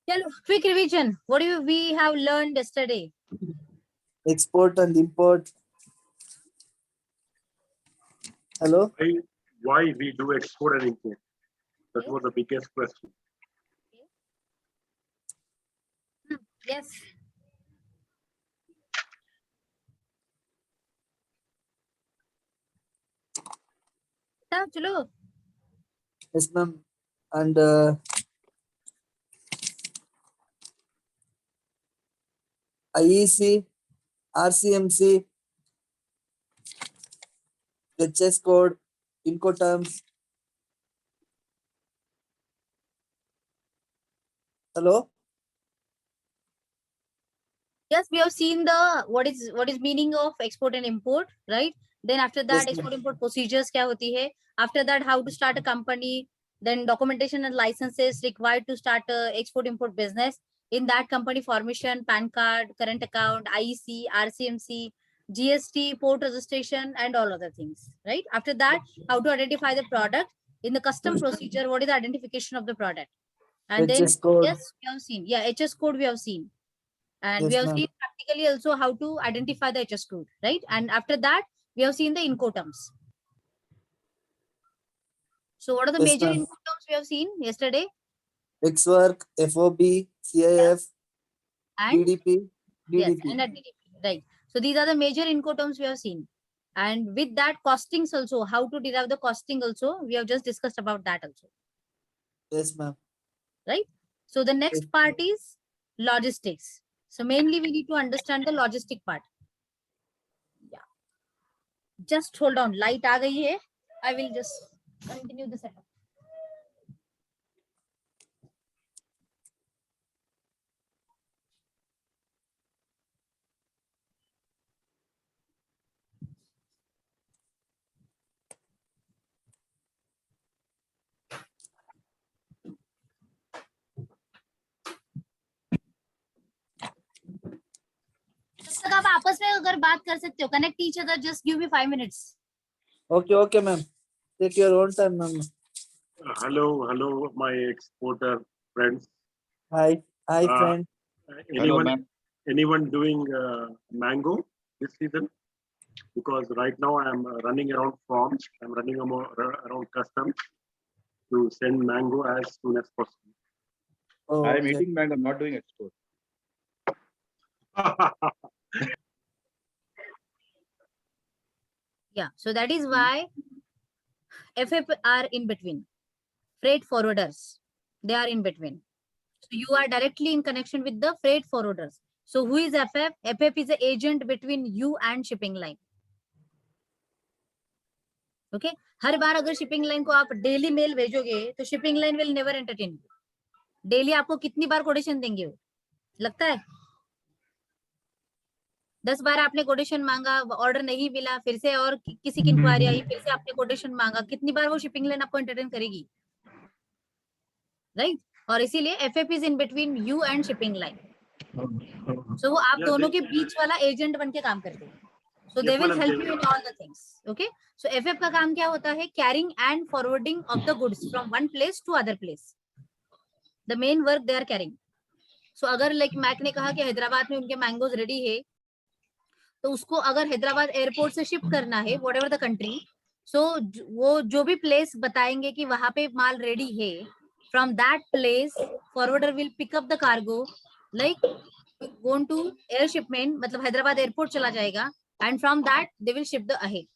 Chalo, quick revision. What do we have learned yesterday? Export and import. Hello? Why we do export and import? That was the biggest question. Yes. Chalo. Yes, ma'am. And IEC, RCMC, HS code, Incoterms. Hello? Yes, we have seen the what is meaning of export and import, right? Then after that, Yes, ma'am. export import procedures kya hoti hai? After that, how to start a company, then documentation and licenses required to start a export import business. In that company formation, PAN card, current account, IEC, RCMC, GST, port registration, and all other things, right? After that, how to identify the product. In the custom procedure, what is the identification of the product? And then, HS code. yes, we have seen. Yeah, HS code we have seen. And we Yes, have ma'am. seen practically also how to identify the HS code, right? And after that, we have seen the Incoterms. So what are the Yes, major ma'am. Incoterms we have seen yesterday? Xwork, FOB, CIF, And DDP, yes, DDP. and at DDP, right? So these are the major Incoterms we have seen. And with that, costings also, how to derive the costing also, we have just discussed about that also, Yes, ma'am. right? So the next Yes. part is logistics. So mainly we need to understand the logistic part. Yeah. Just hold on, light aa gayi hai. I will just continue the setup. तब तक आप आपस में अगर बात कर सकते हो, connect each other, just give me 5 minutes. Okay, ma'am. Take your own time, ma'am. Hello, my exporter friends. Hi, Uh, friend. Anyone doing mango this season? Because right now I am running around farms. I'm running around customs to send mango as soon as possible. Oh, I am okay. eating mango, not doing export. Yeah, so that is why FF are in between. Freight forwarders, they are in between. So you are directly in connection with the freight forwarders. So who is FF? FF is the agent between you and shipping line. Okay, हर बार अगर shipping line को आप daily mail भेजोगे तो shipping line will never entertain you. Daily आपको कितनी बार quotation देंगे वो, लगता है? 10 बार आपने कोटेशन मांगा, ऑर्डर नहीं मिला, फिर से और किसी की इंक्वायरी आई, फिर से आपने कोटेशन मांगा, कितनी बार वो शिपिंग लाइन आपको एंटरटेन करेगी, राइट? और इसीलिए FF is in between you and shipping line. So वो आप दोनों के बीच वाला एजेंट बन के काम करते हैं. So they will help you in all the things. Okay. So FF का काम क्या होता है? Carrying and forwarding of the goods from one place to other place. The main work they are carrying. So अगर like Mac ने कहा कि हैदराबाद में उनके मैंगोज रेडी है, तो उसको अगर हैदराबाद एयरपोर्ट से शिप करना है, whatever the country, so वो जो भी प्लेस बताएंगे कि वहां पे माल रेडी है, from that place forwarder will pick up the cargo, like going to air shipment, मतलब हैदराबाद एयरपोर्ट चला जाएगा. And from that they will ship the ahead.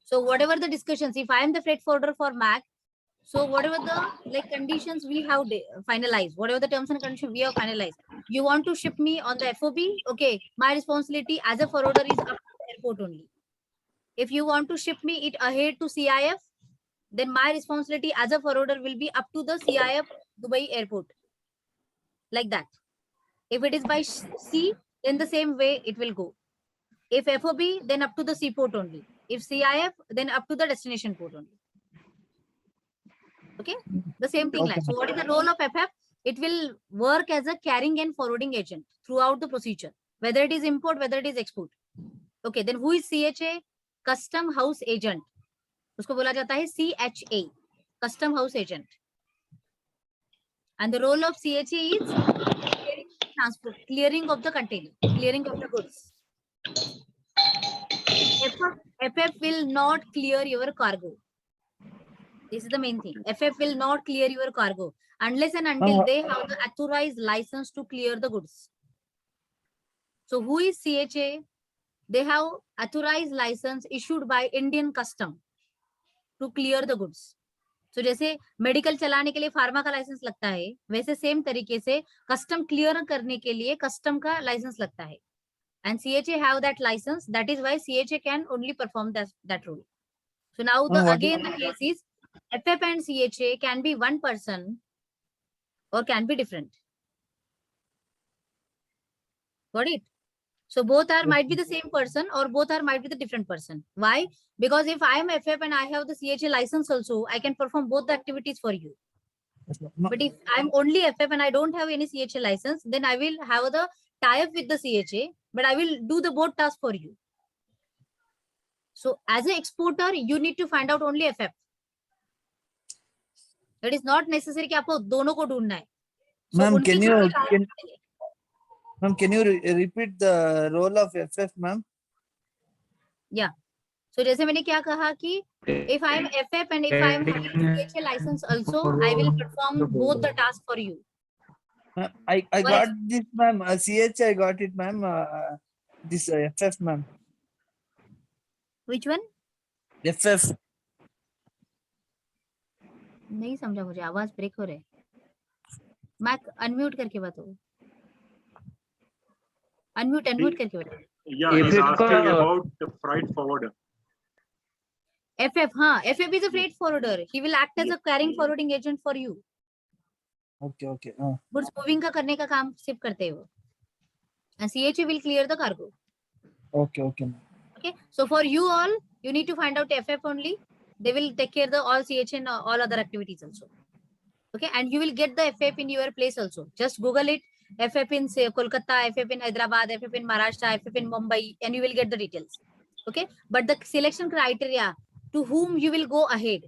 So whatever the discussions, if I am the freight forwarder for Mac, so whatever the like conditions we have finalized, whatever the terms and conditions we have finalized, you want to ship me on the FOB, okay, my responsibility as a forwarder is up to the airport only. If you want to ship me it ahead to CIF, then my responsibility as a forwarder will be up to the CIF Dubai airport, like that. If it is by sea, then the same way it will go. If FOB, then up to the seaport only. If CIF, then up to the destination port only. Okay, the same thing. Okay. Like, so what is the role of FF? It will work as a carrying and forwarding agent throughout the procedure, whether it is import, whether it is export. Okay, then who is CHA? Custom House Agent. उसको बोला जाता है CHA, custom house agent. And the role of CHA is clearing transport, clearing of the container, clearing of the goods. FF will not clear your cargo. This is the main thing. FF will not clear your cargo unless and until they have the authorized license to clear the goods. So who is CHA? They have authorized license issued by Indian custom to clear the goods. So जैसे medical चलाने के लिए pharma का licence लगता है, वैसे same तरीके से कस्टम क्लियर करने के लिए कस्टम का लाइसेंस लगता है. And CHA have that license. That is why CHA can only perform that role. So now the case is FF and CHA can be one person or can be different. Got it? So both are might be the same person or both are might be the different person. Why? Because if I am FF and I have the CHA license also, I can perform both the activities for you. But if I'm only FF and I don't have any CHA license, then I will have the tie-up with the CHA, but I will do the both tasks for you. So as an exporter, you need to find out only FF. It is not necessary कि आपको दोनों को ढूंढना है. Ma'am, can you repeat the role of FF, ma'am? Yeah. So जैसे मैंने क्या कहा कि if I am FF and if I am having CHA license also, I will perform both the tasks for you. I got this, ma'am. CHA, I got it, ma'am. This FF, ma'am. Which one? FF. नहीं समझा मुझे, आवाज break हो रहे. Mac unmute करके बताओ. Unmute करके बताओ. Yeah, he's asking about the freight forwarder. FF, हाँ, FF is a freight forwarder. He will act as a carrying forwarding agent for you. Okay. Goods moving का करने का काम सिर्फ करते हैं वो. And CHA will clear the cargo. Okay. Okay. So for you all, you need to find out FF only. They will take care of the all CHA and all other activities also. Okay. And you will get the FF in your place also. Just Google it. FF in say Kolkata, FF in Hyderabad, FF in Maharashtra, FF in Mumbai, and you will get the details. Okay. But the selection criteria to whom you will go ahead,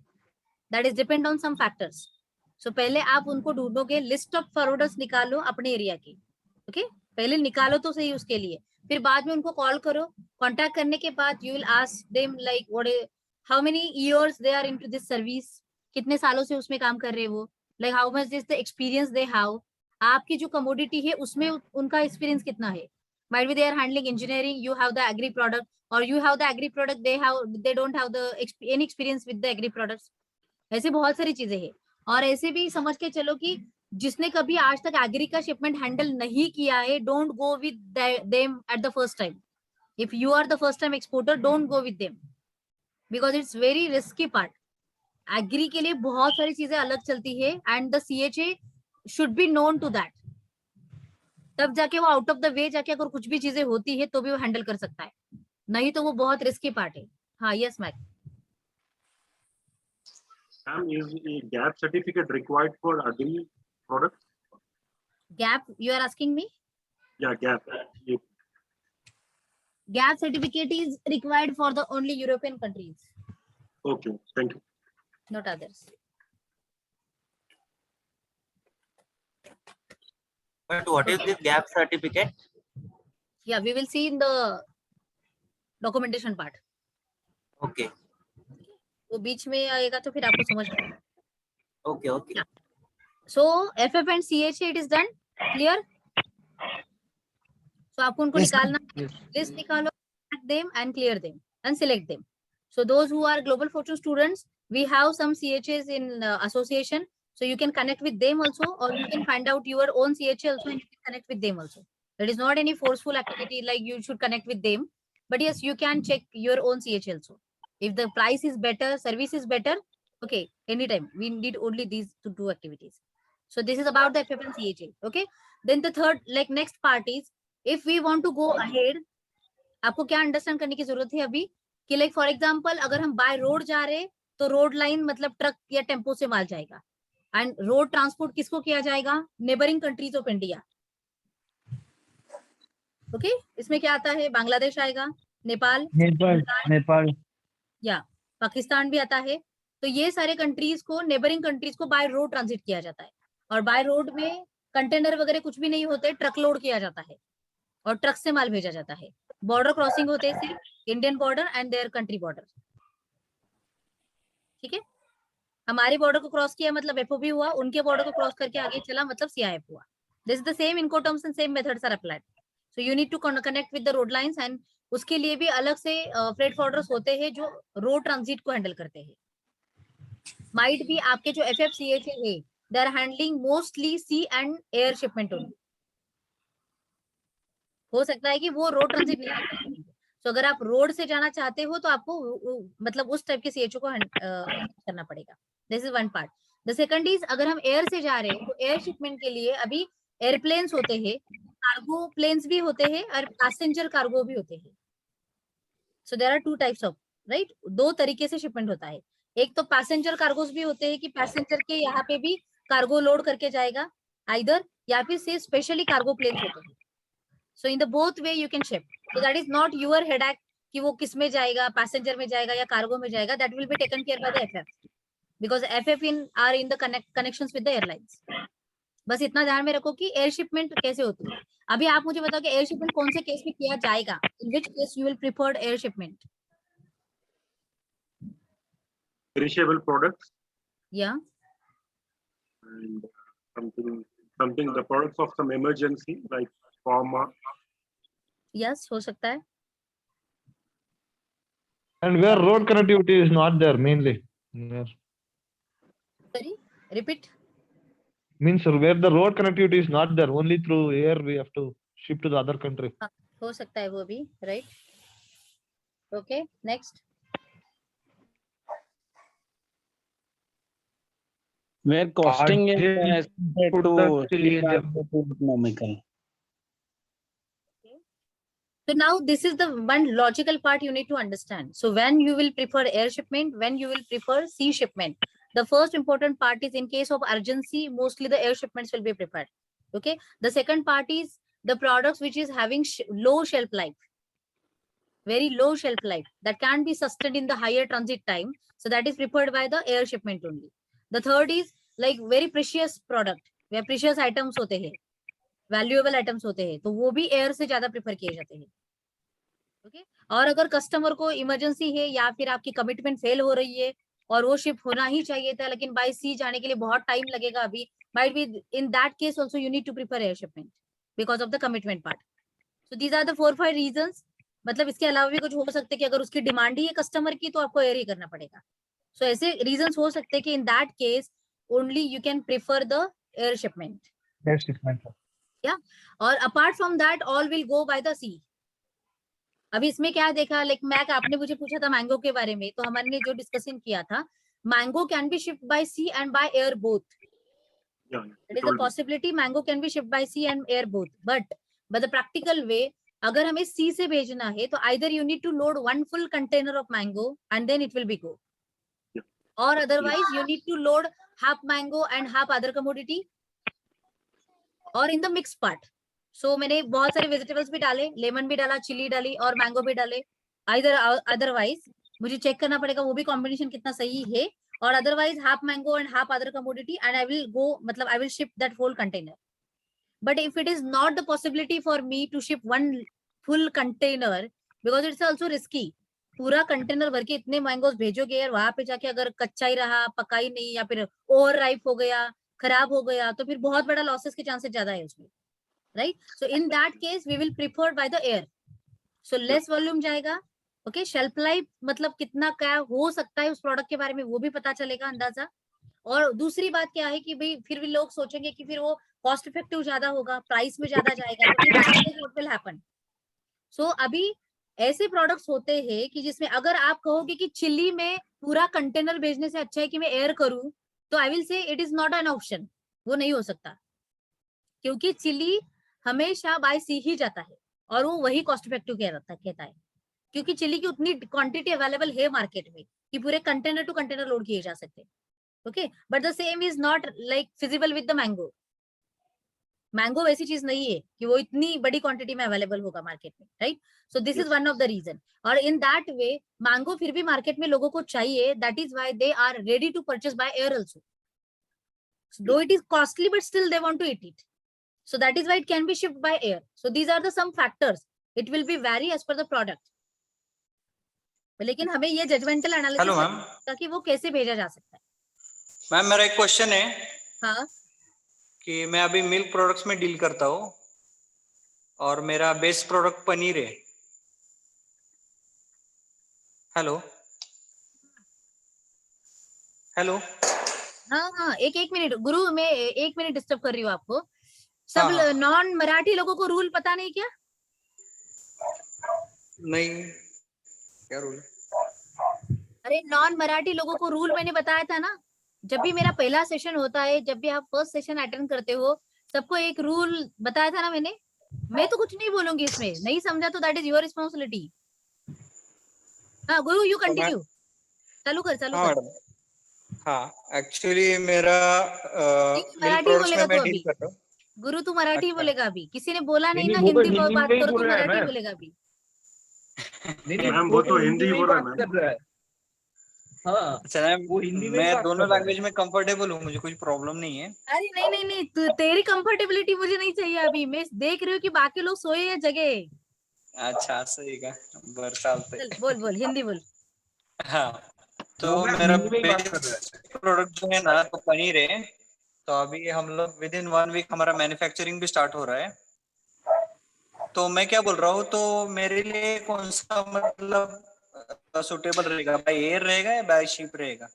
that is depend on some factors. So पहले आप उनको ढूंढोगे, list of forwarders निकालो अपने area की. Okay. पहले निकालो तो सही उसके लिए. फिर बाद में उनको कॉल करो. कांटेक्ट करने के बाद you will ask them like what is, how many years they are into this service, कितने सालों से उसमें काम कर रहे हैं वो, like how much is the experience they have, आपकी जो commodity है उसमें उनका experience कितना है. Might be they are handling engineering, you have the agri product, or you have the agri product, they don't have the any experience with the agri products. ऐसे बहुत सारी चीजें हैं. और ऐसे भी समझ के चलो कि जिसने कभी आज तक एग्री का शिपमेंट हैंडल नहीं किया है, don't go with them at the first time. If you are the first time exporter, don't go with them because it's very risky part. Agri के लिए बहुत सारी चीजें अलग चलती है and the CHA should be known to that. तब जाके वो आउट ऑफ द वे जाके अगर कुछ भी चीजें होती है तो भी वो हैंडल कर सकता है, नहीं तो वो बहुत रिस्की पार्ट है. हाँ, yes Mac. Ma'am, is a GAP certificate required for agri products? GAP, you are asking me? Yeah, GAP. GAP certificate is required for the only European countries. Okay, thank you. Not others. But what is this GAP certificate? Yeah, we will see in the documentation part. Okay. वो बीच में आएगा तो फिर आपको समझ में आएगा. Okay. So FF and CHA it is done. Clear? So आपको उनको निकालना, list निकालो, select them and clear them and select them. So those who are Global Fortune students, we have some CHAs in association. So you can connect with them also, or you can find out your own CHA also and you can connect with them also. It is not any forceful activity like you should connect with them. But yes, you can check your own CHA also. If the price is better, service is better, okay, anytime. We need only these two activities. So this is about the FF and CHA. Okay. Then the third, like next part is, if we want to go ahead, आपको क्या understand करने की जरूरत है अभी कि like for example अगर हम बाय रोड जा रहे तो रोड लाइन मतलब ट्रक या टेम्पो से माल जाएगा. एंड रोड ट्रांसपोर्ट किसको किया जाएगा? Neighbouring countries of India. Okay, इसमें क्या आता है? बांग्लादेश आएगा, नेपाल, नेपाल. या पाकिस्तान भी आता है. तो ये सारे कंट्रीज को, नेबरिंग कंट्रीज को बाय रोड ट्रांजिट किया जाता है, और बाय रोड में कंटेनर वगैरह कुछ भी नहीं होते, ट्रक लोड किया जाता है और ट्रक से माल भेजा जाता है। बॉर्डर क्रॉसिंग होते हैं सिर्फ Indian border and their country border. ठीक है, हमारे बॉर्डर को क्रॉस किया मतलब एफओबी हुआ, उनके बॉर्डर को क्रॉस करके आगे चला मतलब सीआईएफ हुआ। This is the same incoterms and same methods are applied. So you need to connect with the road lines, and उसके लिए भी अलग से फ्रेट फॉरवर्डर्स होते हैं जो रोड ट्रांजिट को हैंडल करते हैं। माइट भी आपके जो एफएफसीएच है, they are handling mostly sea and air shipment only. हो सकता है कि वो रोड ट्रांजिट नहीं करेंगे। तो अगर आप रोड से जाना चाहते हो तो आपको मतलब उस टाइप के सीएचओ को करना पड़ेगा। This is one part. The second is, अगर हम एयर से जा रहे हैं तो एयर शिपमेंट के लिए अभी एयरप्लेन्स होते हैं, कार्गो प्लेन्स भी होते हैं और पैसेंजर कार्गो भी होते हैं। So there are two types of, right, दो तरीके से शिपमेंट होता है। एक तो पैसेंजर कार्गोस भी होते हैं कि पैसेंजर के यहाँ पे भी कार्गो लोड करके जाएगा आइदर, या फिर से स्पेशली कार्गो प्लेन्स होते हैं। So in the both way you can ship. So that is not your headache कि वो किस में जाएगा, पैसेंजर में जाएगा या कार्गो में जाएगा. That will be taken care by the FF because FF are in the connections with the airlines. बस इतना ध्यान में रखो कि एयर शिपमेंट कैसे होती है। अभी आप मुझे बताओ कि एयर शिपमेंट कौन से केस में किया जाएगा, in which case you will prefer air shipment? Perishable products. Yeah. And something the products of some emergency like pharma. Yes, हो सकता है. And where road connectivity is not there mainly. Where, Sorry, repeat. means where the road connectivity is not there, only through air we have to ship to the other country. हो सकता है वो भी, right? Okay, next. Where costing is as compared to Chile and economical. So now this is the one logical part you need to understand. So when you will prefer air shipment, when you will prefer sea shipment, the first important part is in case of urgency, mostly the air shipments will be preferred. Okay. The second part is the products which is having low shelf life, very low shelf life that can be sustained in the higher transit time. So that is preferred by the air shipment only. The third is like very precious product, where precious items होते हैं, valuable items होते हैं, तो वो भी air से ज्यादा prefer किए जाते हैं. ओके. और अगर कस्टमर को इमरजेंसी है या फिर आपकी कमिटमेंट फेल हो रही है और वो शिप होना ही चाहिए था लेकिन बाय सी जाने के लिए बहुत टाइम लगेगा अभी, might be in that case also you need to prefer air shipment because of the commitment part. So these are the 4-5 reasons. मतलब इसके अलावा भी कुछ हो सकते हैं कि अगर उसकी डिमांड ही है कस्टमर की तो आपको एयर ही करना पड़ेगा. सो ऐसे रीजंस हो सकते हैं कि इन that case only you can prefer the air shipment. Air shipment. Yeah. और apart from that all will go by the sea. अभी इसमें क्या देखा, लाइक मैक आपने मुझे पूछा था मैंगो के बारे में, तो हमने जो डिस्कशन किया था, mango can be shipped by sea and by air both. Yeah. It is a possibility mango can be shipped by sea and air both, but the practical way अगर हमें सी से भेजना है तो either you need to load one full container of mango and then it will be go, or otherwise you need to load half mango and half other commodity or in the mixed part. So मैंने बहुत सारे vegetables भी डाले, lemon भी डाला, chilli डाली और mango भी डाले. अदरवाइज मुझे चेक करना पड़ेगा वो भी कॉम्बिनेशन कितना सही है, और otherwise half mango and half other commodity and I will go, मतलब I will ship that whole container. But if it is not the possibility for me to ship one full container because it's also risky, पूरा container भर के इतने mangoes भेजोगे और वहां पे जाके अगर कच्चा ही रहा, पका ही नहीं, या फिर ओवर राइप हो गया, खराब हो गया, तो फिर बहुत बड़ा लॉसेस के चांसेस ज्यादा है उसमें, right. So in that case we will prefer by the air. So less volume जाएगा. ओके. शेल्फ लाइफ मतलब कितना क्या हो सकता है उस प्रोडक्ट के बारे में वो भी पता चलेगा अंदाजा. और दूसरी बात क्या है कि भाई फिर भी लोग सोचेंगे कि फिर वो कॉस्ट इफेक्टिव ज्यादा होगा, प्राइस में ज्यादा जाएगा, तो व्हाट विल हैपन. सो अभी ऐसे प्रोडक्ट्स होते हैं कि जिसमें अगर आप कहोगे कि चिली में पूरा कंटेनर भेजने से अच्छा है कि मैं एयर करूं, तो I will say it is not an option. वो नहीं हो सकता क्योंकि चिली हमेशा बाय सी ही जाता है और वो वही कॉस्ट इफेक्टिव कहता है क्योंकि चिली की उतनी क्वांटिटी अवेलेबल है मार्केट में कि पूरे कंटेनर टू कंटेनर लोड किए जा सकते हैं. Okay. But the same is not like feasible with the mango. Mango वैसी चीज नहीं है कि वो इतनी बड़ी क्वांटिटी में अवेलेबल होगा मार्केट में, right? So this is one of the reason. और इन दैट वे मैंगो फिर भी मार्केट में लोगों को चाहिए, that is why they are ready to purchase by air also, though it is costly but still they want to eat it, so that is why it can be shipped by air. So these are the some factors, it will be vary as per the product, लेकिन हमें ये judgemental analysis hello ma'am, ताकि वो कैसे भेजा जा सकता है। मैम मेरा एक क्वेश्चन है हाँ कि मैं अभी मिल्क प्रोडक्ट्स में डील करता हूँ और मेरा बेस प्रोडक्ट पनीर है। हेलो हेलो हाँ हाँ, एक मिनट गुरु, मैं 1 मिनट डिस्टर्ब कर रही हूँ आपको। सब हाँ, हाँ। नॉन मराठी लोगों को रूल पता नहीं क्या? नहीं, क्या रूल है? अरे नॉन मराठी लोगों को रूल मैंने बताया था ना, जब भी मेरा पहला सेशन होता है, जब भी आप फर्स्ट सेशन अटेंड करते हो, सबको एक रूल बताया था ना मैंने। मैं तो कुछ नहीं बोलूंगी इसमें, नहीं समझा तो दैट इज योर रिस्पॉन्सिबिलिटी। हाँ गुरु, यू कंटिन्यू, चालू कर चालू हाँ कर। मैडम, हाँ एक्चुअली मेरा मिल्क मराठी प्रोडक्ट्स बोलेगा में मैं तू डील अभी, करता हूँ। गुरु तू मराठी अच्छा। बोलेगा अभी, किसी ने बोला नहीं नहीं, ना वो तो हिंदी हिंदी बात में ही करो, बोल तू रहा है मराठी मैम। बोलेगा अभी। नहीं मैम वो तो हिंदी में बोल रहा है बात मैम। कर रहा है। हाँ, अच्छा मैम, वो हिंदी में ही मैं बात दोनों कर रहा है। लैंग्वेज में कंफर्टेबल हूँ, मुझे कुछ प्रॉब्लम नहीं है। अरे नहीं नहीं नहीं, तेरी कंफर्टेबिलिटी मुझे नहीं चाहिए अभी, मैं देख रही हूँ कि बाकी लोग सोए या जगे। अच्छा, सही का, बर चालतंय। चल बोल बोल, हिंदी बोल। हाँ, तो वो मैम मेरा हिंदी में ही बात कर रहा है। बेस प्रोडक्ट जो है ना, तो पनीर है। तो अभी हम लोग विद इन 1 वीक हमारा मैन्युफैक्चरिंग भी स्टार्ट हो रहा है। तो मैं क्या बोल रहा हूँ, तो मेरे लिए कौन सा मतलब सुटेबल रहेगा, बाय एयर रहेगा या बाय शिप रहेगा?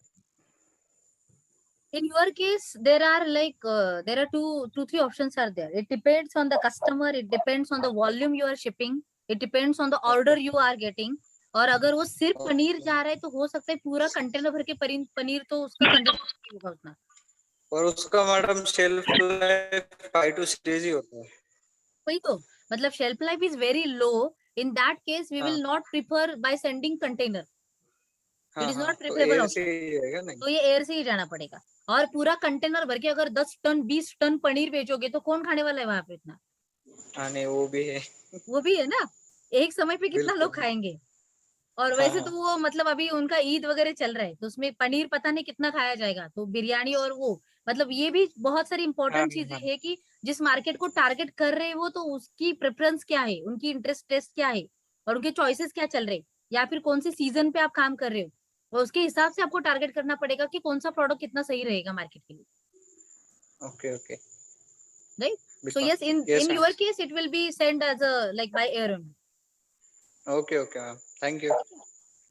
In your case, there are there are two three options are there. It depends on the customer, it depends on the volume you are shipping, it depends on the order you are getting. और अगर वो सिर्फ पनीर जा रहा है तो हो सकता है पूरा कंटेनर भर के पनीर तो उसका कंजम्पशन नहीं होगा उतना। और उसका madam shelf life 5 to 6 days ही होता है। वही तो, मतलब shelf life is very low. In that case we हाँ। Will not prefer by sending container, it हाँ इज हाँ, not to preferable air option. से ही रहेगा नहीं? तो ये एयर से ही जाना पड़ेगा। और पूरा कंटेनर भर के अगर 10 टन 20 टन पनीर बेचोगे तो कौन खाने वाला है वहां पे इतना? हाँ नहीं, वो भी है। वो भी है ना, एक समय पे कितना लोग बिल्कुल। खाएंगे। और हाँ वैसे तो हाँ वो मतलब अभी उनका ईद वगैरह चल रहा है, तो उसमें पनीर पता नहीं कितना खाया जाएगा, तो बिरयानी और वो मतलब ये भी बहुत सारी हाँ इंपॉर्टेंट चीजें हाँ। है कि जिस मार्केट को टारगेट कर रहे हैं वो, तो उसकी प्रेफरेंस क्या है, उनकी इंटरेस्ट टेस्ट क्या है, और उनके चॉइसेस क्या चल रहे हैं, या फिर कौन से सीजन पे आप काम कर रहे हो, और उसके हिसाब से आपको टारगेट करना पड़ेगा कि कौन सा प्रोडक्ट कितना सही रहेगा मार्केट के लिए, ओके ओके। राइट? So बिल्कुल। yes, in yes ma'am. your case it will be sent as a like by air only. Okay okay ma'am, thank you.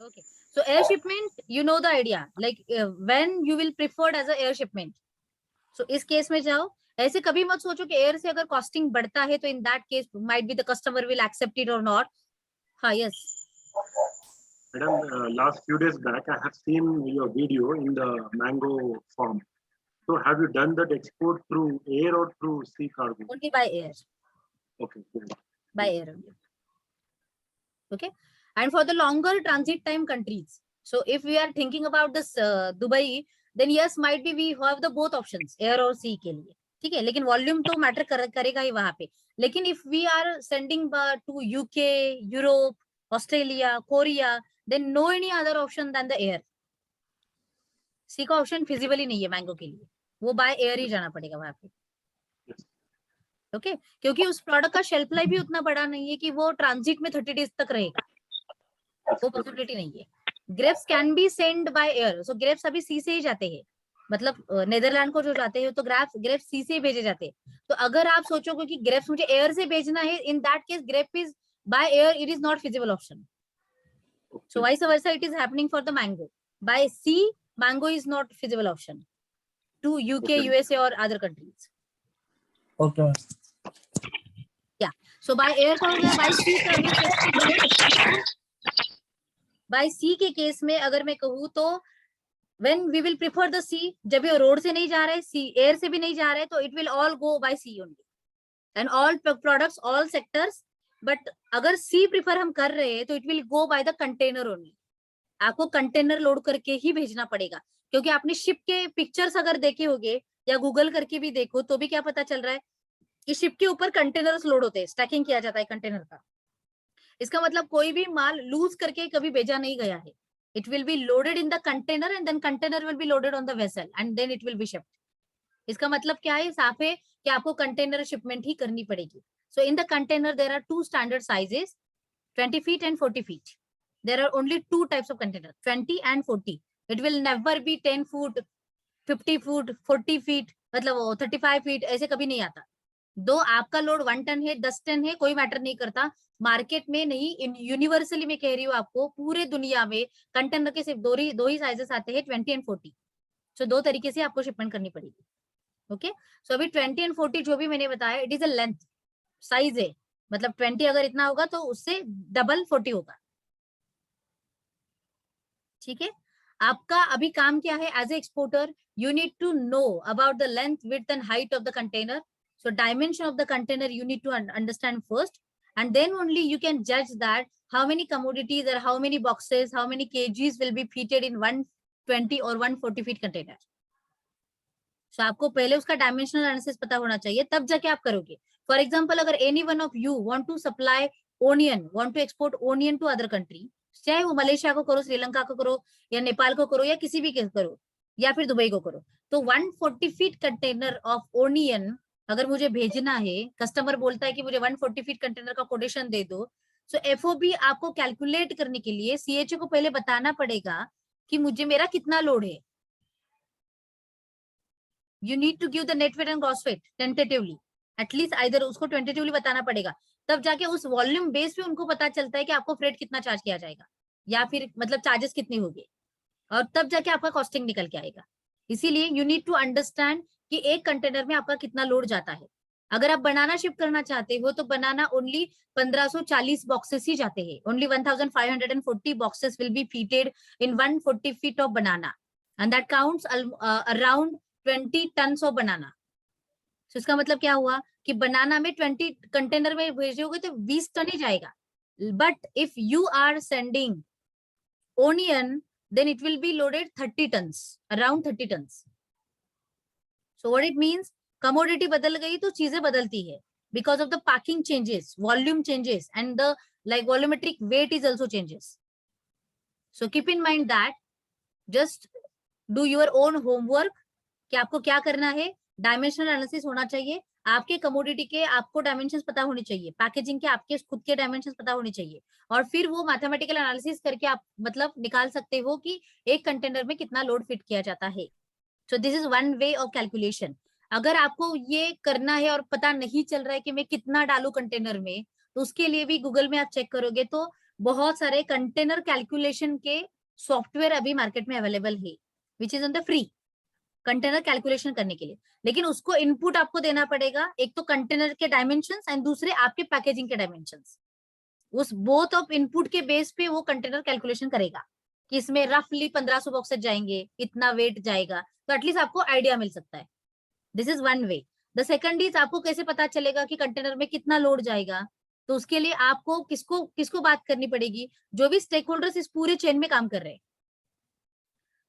Okay. So air shipment, you know the idea, like when you will preferred as a air shipment. So इस case में जाओ, ऐसे कभी मत सोचो कि air से अगर कॉस्टिंग बढ़ता है तो in that case might be the customer will accept it और नॉट। हाँ yes. Madam, last few days back, I have seen your video in the mango farm. So have you done that export through air or through sea cargo? Only by air. Okay, good. By air only. Okay. And for the longer transit time countries, so if we are thinking about this Dubai, then yes, might be we have the both options, air और sea के लिए, ठीक है, लेकिन volume तो matter करेगा ही वहां पे। लेकिन if we are sending to UK, Europe, Australia, Korea, then no any other option then the air. Sea का ऑप्शन फिजिबली नहीं है मैंगो के लिए, वो बाय एयर ही जाना पड़ेगा वहां पे। ओके क्योंकि उस प्रोडक्ट का शेल्फ लाइफ भी उतना बड़ा नहीं है कि वो ट्रांजिट में 30 डेज तक रहेगा, वो पॉसिबिलिटी नहीं है। Grapes can be send by air, so grapes अभी सी से ही जाते हैं, मतलब नेदरलैंड को जो जाते हैं तो ग्रेप्स सी से भेजे जाते हैं। तो अगर आप सोचोगे कि ग्रेप्स मुझे एयर से भेजना है, इन that case grape is by air, it is not feasible option. So vice versa it is happening for the mango. By sea, mango is not feasible option to UK, Okay. USA or other countries. Okay. Yeah. So by air का हो गया, by sea का भी by sea के case में अगर मैं कहूँ तो when we will prefer the sea, जब ये रोड से नहीं जा रहा है, sea air से भी नहीं जा रहा है, तो it will all go by sea only and all products, all sectors. But अगर सी प्रिफर हम कर रहे हैं तो it will go by the container only. आपको कंटेनर लोड करके ही भेजना पड़ेगा, क्योंकि आपने शिप के पिक्चर्स अगर देखे होंगे या गूगल करके भी देखो तो भी क्या पता चल रहा है कि शिप के ऊपर कंटेनर्स लोड होते हैं, स्टैकिंग किया जाता है कंटेनर का। इसका मतलब कोई भी माल लूज करके कभी भेजा नहीं गया है। It will be loaded in the container and then container will be loaded on the vessel and then it will be shipped. इसका मतलब क्या है, साफ है कि आपको कंटेनर शिपमेंट ही करनी पड़ेगी। So in the container there are 2 standard sizes, 20 feet and 40 feet. There are only 2 types of container, 20 and 40. It will never be 10 foot, 50 foot, 40 feet, मतलब 35 feet, ऐसे कभी नहीं आता। दो आपका लोड 1 टन है, 10 टन है, कोई मैटर नहीं करता। मार्केट में नहीं, यूनिवर्सली मैं कह रही हूँ आपको, पूरे दुनिया में कंटेनर के सिर्फ दो ही साइजेस आते हैं, 20 and 40। सो 2 तरीके से आपको शिपमेंट करनी पड़ेगी। ओके, सो अभी 20 and 40 जो भी मैंने बताया, it is a length size है, मतलब 20 अगर इतना होगा तो उससे डबल 40 होगा। ठीक है, आपका अभी काम क्या है, as a exporter you need to know about the length, width and height of the container. So dimension of the container you need to understand first, and then only you can judge that how many commodities or how many boxes, how many kgs will be fitted in 120 or 140 feet container. So आपको पहले उसका dimensional analysis पता होना चाहिए, तब जाके आप करोगे। फॉर एग्जाम्पल, अगर any one of you want to supply onion, want to export onion to other country, चाहे वो मलेशिया को करो, श्रीलंका को करो, या नेपाल को करो, या किसी भी के करो, या फिर दुबई को करो, तो 140 फीट कंटेनर ऑफ ओनियन अगर मुझे भेजना है, कस्टमर बोलता है कि मुझे 140 फीट कंटेनर का कोटेशन दे दो, सो एफओबी आपको कैलकुलेट करने के लिए सीएचओ को पहले बताना पड़ेगा कि मुझे मेरा कितना लोड है। You need to give the net weight and gross weight tentatively, at least either उसको tentatively बताना पड़ेगा, तब जाके उस वॉल्यूम बेस पे उनको पता चलता है कि आपको फ्रेट कितना चार्ज किया जाएगा, या फिर मतलब चार्जेस कितनी होगी, और तब जाके आपका कॉस्टिंग निकल के आएगा। इसीलिए यू नीड टू अंडरस्टैंड कि एक कंटेनर में आपका कितना लोड जाता है। अगर आप बनाना शिप करना चाहते हो तो बनाना ओनली 1540 बॉक्सेस ही जाते हैं, only 1540 boxes will be fitted in 140 feet of banana, and that counts around 20 tons of banana. तो इसका मतलब क्या हुआ कि बनाना में 20 कंटेनर में भेजोगे तो 20 टन ही जाएगा। But if you are sending onion, then it will be loaded 30 tons, around 30 tons. So what it means, commodity बदल गई तो चीजें बदलती है, because of the packing changes, volume changes, and the like volumetric weight is also changes. So keep in mind that, just do your own homework कि आपको क्या करना है। डायमेंशनल एनालिसिस होना चाहिए, आपके कमोडिटी के आपको डायमेंशंस पता होने चाहिए, पैकेजिंग के आपके खुद के डायमेंशंस पता होने चाहिए, और फिर वो मैथमेटिकल एनालिसिस करके आप मतलब निकाल सकते हो कि एक कंटेनर में कितना लोड फिट किया जाता है। सो this is one way of calculation. अगर आपको ये करना है और पता नहीं चल रहा है कि मैं कितना डालू कंटेनर में, तो उसके लिए भी गूगल में आप चेक करोगे तो बहुत सारे कंटेनर कैलकुलेशन के सॉफ्टवेयर अभी मार्केट में अवेलेबल है, which is on the free, container calculation करने के लिए। लेकिन उसको इनपुट आपको देना पड़ेगा, एक तो कंटेनर के डायमेंशंस एंड दूसरे आपके पैकेजिंग के डायमेंशंस। उस बोथ ऑफ इनपुट के बेस पे वो कंटेनर कैलकुलेशन करेगा कि इसमें रफली 1500 बॉक्सेस जाएंगे, इतना वेट जाएगा, तो एटलीस्ट आपको आइडिया मिल सकता है। This is one way. The second is, आपको कैसे पता चलेगा कि कंटेनर में कितना लोड जाएगा, तो उसके लिए आपको किसको बात करनी पड़ेगी, जो भी स्टेक होल्डर्स इस पूरे चेन में काम कर रहे हैं।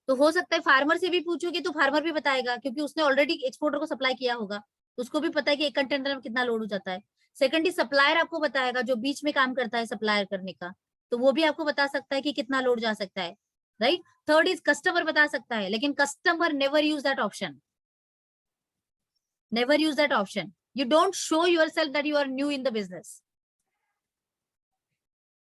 तो हो सकता है फार्मर से भी पूछोगे तो फार्मर भी बताएगा, क्योंकि उसने ऑलरेडी एक्सपोर्टर को सप्लाई किया होगा, उसको भी पता है कि एक कंटेनर में कितना लोड हो जाता है। सेकंड इज, सप्लायर आपको बताएगा, जो बीच में काम करता है सप्लायर करने का, तो वो भी आपको बता सकता है कि कितना लोड जा सकता है, राइट। थर्ड इज, कस्टमर बता सकता है, लेकिन customer never use that option, never use that option. You don't show yourself that you are new in the business,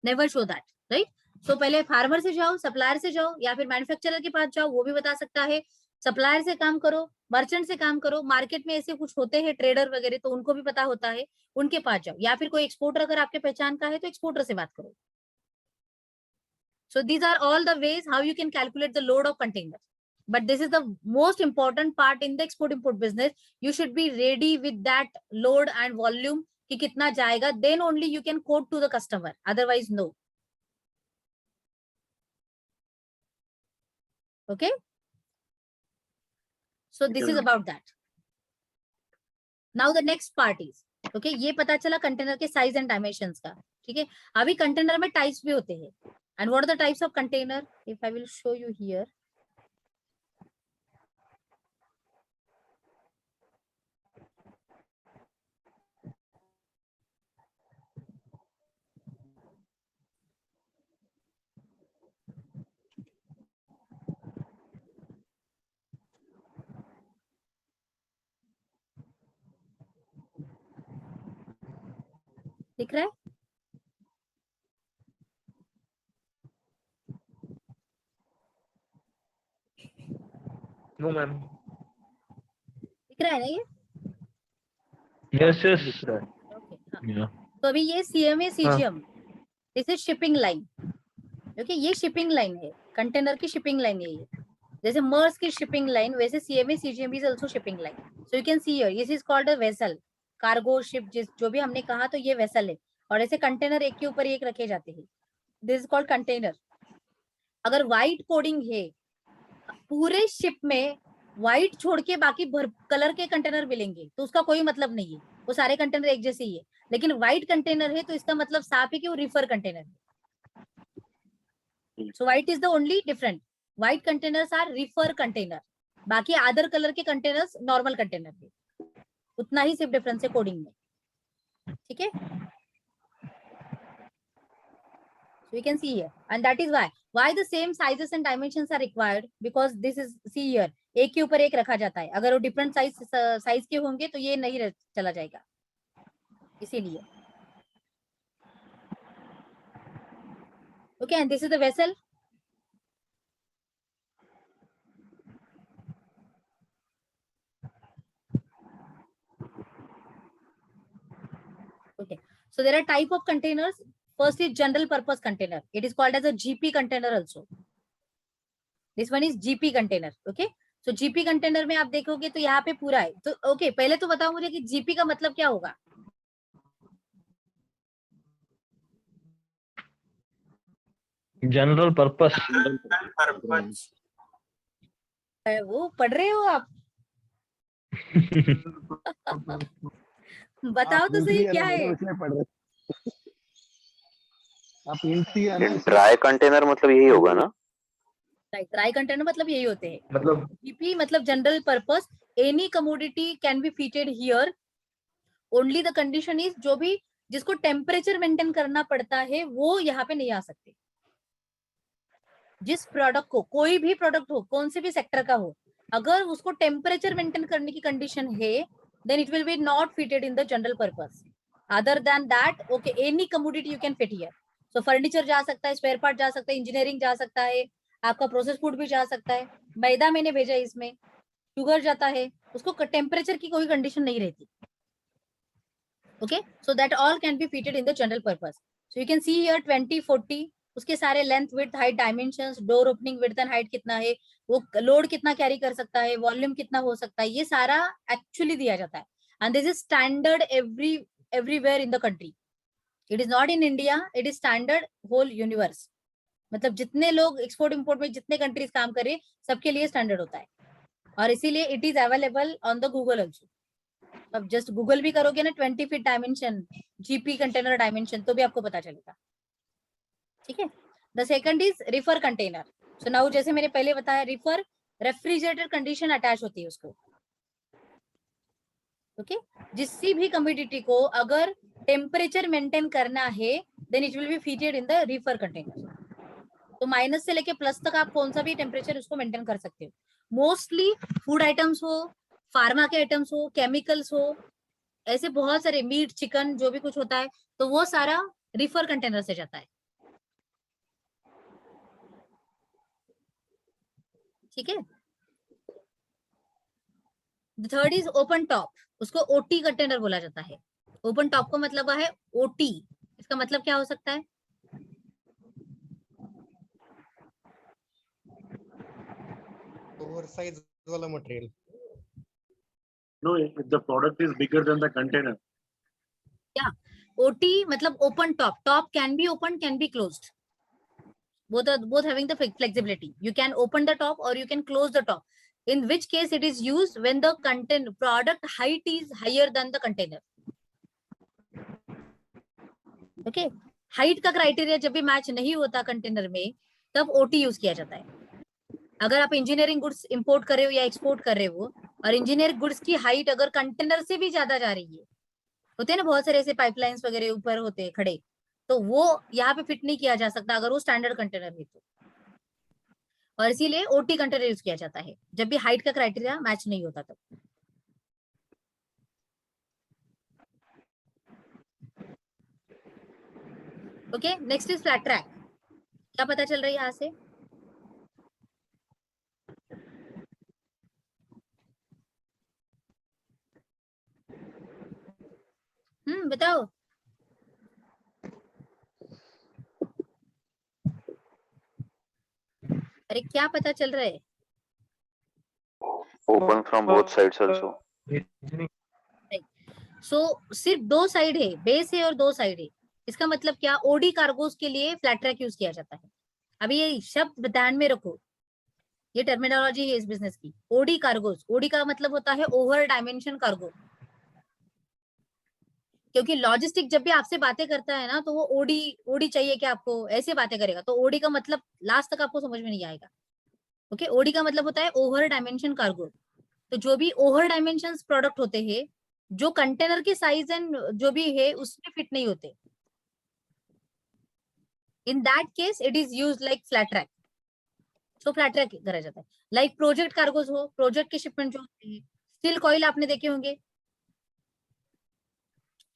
never show that, right. तो पहले फार्मर से जाओ, सप्लायर से जाओ, या फिर मैन्युफैक्चरर के पास जाओ, वो भी बता सकता है। सप्लायर से काम करो, मर्चेंट से काम करो, मार्केट में ऐसे कुछ होते हैं ट्रेडर वगैरह, तो उनको भी पता होता है, उनके पास जाओ, या फिर कोई एक्सपोर्टर अगर आपके पहचान का है तो एक्सपोर्टर से बात करो। So these are all the ways how you can calculate the load of container. But this is the most important part in the export import business. You should be ready with that load and volume कि कितना जाएगा, then only you can quote to the customer, otherwise no. Okay, so this is about that. Now the next part is, okay, ये पता चला container के size and dimensions का, ठीक है। अभी कंटेनर में टाइप्स भी होते हैं, and what are the types of container? If I will show you here, दिख रहा है? No, ma'am. दिख रहा है ना ये? Yes, yes. ओके, हाँ. Yeah. तो अभी ये CMA CGM, this is shipping line. Okay, ये शिपिंग लाइन है, कंटेनर की शिपिंग लाइन है ये. जैसे मर्स की शिपिंग लाइन, वैसे CMA CGM is also shipping line. So you can see here, this is called a vessel, cargo ship, जो भी हमने कहा, तो ये वेसल है. और ऐसे कंटेनर एक के ऊपर एक रखे जाते हैं. This is called container. अगर व्हाइट कोडिंग है, पूरे शिप में व्हाइट छोड़ के बाकी भर कलर के कंटेनर मिलेंगे, तो उसका कोई मतलब नहीं है, वो सारे कंटेनर एक जैसे ही है. लेकिन व्हाइट कंटेनर है तो इसका मतलब साफ है कि वो रिफर कंटेनर है. So white is the only different. White containers are reefer container, बाकी अदर कलर के कंटेनर्स नॉर्मल कंटेनर है. उतना ही सिर्फ डिफरेंस है कोडिंग में. ठीक है, so you can see here, and that is why the same sizes and dimensions are required, because this is, see here, एक के ऊपर एक रखा जाता है. अगर वो डिफरेंट साइज के होंगे तो ये नहीं चला जाएगा, इसीलिए. Okay, and this is the vessel. Okay, so there are type of containers. First is general purpose container. It is called as a GP container also. This one is GP container. Okay, so GP container में आप देखोगे तो यहाँ पे पूरा है. तो okay, पहले तो बताओ मुझे कि GP का मतलब क्या होगा. General purpose. वो पढ़ रहे हो आप? बताओ तो सही क्या है. ड्राई कंटेनर मतलब यही होगा ना? ड्राई कंटेनर मतलब यही होते हैं. मतलब GP मतलब general purpose. Any commodity can be fitted here. Only the condition is, जो भी जिसको टेम्परेचर मेंटेन करना पड़ता है वो यहाँ पे नहीं आ सकते. जिस प्रोडक्ट को, कोई भी प्रोडक्ट हो, कौन से भी सेक्टर का हो, अगर उसको टेम्परेचर मेंटेन करने की कंडीशन है, then it will be not fitted in the general purpose. Other than that, okay, any commodity you can fit here. So furniture जा सकता है, स्पेयर पार्ट जा सकता है, इंजीनियरिंग जा सकता है, आपका प्रोसेस फूड भी जा सकता है. मैदा मैंने भेजा इसमें, शुगर जाता है, उसको टेम्परेचर की कोई कंडीशन नहीं रहती. Okay, so that all can be fitted in the general purpose. So you can see here 20, 40, उसके सारे length, width, height, dimensions, door opening width and height कितना है, वो लोड कितना कैरी कर सकता है, वॉल्यूम कितना हो सकता है, ये सारा एक्चुअली दिया जाता है. And this is standard everywhere in the country. It is not in India, it is standard whole universe. मतलब जितने लोग एक्सपोर्ट इंपोर्ट में जितने कंट्रीज काम करे, सबके लिए स्टैंडर्ड होता है. और इसीलिए it is available on the Google also. अब जस्ट गूगल भी करोगे ना, 20 feet dimension, GP container dimension, तो भी आपको पता चलेगा. ठीक है. The second is refer container. So now, जैसे मैंने पहले बताया, रिफर रेफ्रिजरेटर कंडीशन अटैच होती है उसको. ओके, जिससी भी कमोडिटी को अगर टेम्परेचर मेंटेन करना है, then it will be fitted in the reefer container. तो माइनस से लेके प्लस तक आप कौन सा भी टेम्परेचर उसको मेंटेन कर सकते हो. मोस्टली फूड आइटम्स हो, फार्मा के आइटम्स हो, केमिकल्स हो, ऐसे बहुत सारे, मीट, चिकन, जो भी कुछ होता है, तो वो सारा रिफर कंटेनर से जाता है. ठीक है. Third is open top. उसको OT कंटेनर बोला जाता है. ओपन टॉप का मतलब है OT. इसका मतलब क्या हो सकता है? ओवरसाइज वाला material. No, if the product is bigger than the container. Yeah, OT मतलब open top. Top can be opened, can be closed. Both having the flexibility. You can open the top or you can close the top. In which case it is used when the product height is higher than the container. Okay, height का criteria जब भी match नहीं होता container में, तब OT use किया जाता है. अगर आप इंजीनियरिंग गुड्स इंपोर्ट कर रहे हो या एक्सपोर्ट कर रहे हो, और इंजीनियर गुड्स की हाइट अगर कंटेनर से भी ज्यादा जा रही है, होते हैं ना बहुत सारे ऐसे पाइपलाइंस वगैरह ऊपर होते हैं खड़े, तो वो यहाँ पे फिट नहीं किया जा सकता अगर वो स्टैंडर्ड कंटेनर है तो. और इसीलिए OT कंटेनर यूज किया जाता है जब भी हाइट का क्राइटेरिया मैच नहीं होता तब. Okay, next is flat track. क्या पता चल रहा है यहाँ से? बताओ। अरे क्या पता चल रहा है? Open from both sides also. सो सिर्फ दो साइड है, बेस है और दो साइड है। इसका मतलब क्या? ओडी कार्गोस के लिए फ्लैट ट्रैक यूज किया जाता है। अभी ये शब्द ध्यान में रखो, ये टर्मिनोलॉजी है इस बिजनेस की। ओडी कार्गोस, ओडी का मतलब होता है ओवर डायमेंशन कार्गो। क्योंकि लॉजिस्टिक जब भी आपसे बातें करता है ना, तो वो ओडी ओडी चाहिए कि आपको, ऐसे बातें करेगा। तो ओडी का मतलब लास्ट तक आपको समझ में नहीं आएगा। ओके, ओडी का मतलब होता है ओवर डायमेंशन कार्गो। तो जो भी ओवर डायमेंशन प्रोडक्ट होते हैं, जो कंटेनर के साइज एंड जो भी है उसमें फिट नहीं होते, इन that case it is use like flat track. So flat track करा जाता है। लाइक प्रोजेक्ट कार्गोज हो, प्रोजेक्ट के शिपमेंट जो होते हैं, स्टील कॉइल आपने देखे होंगे,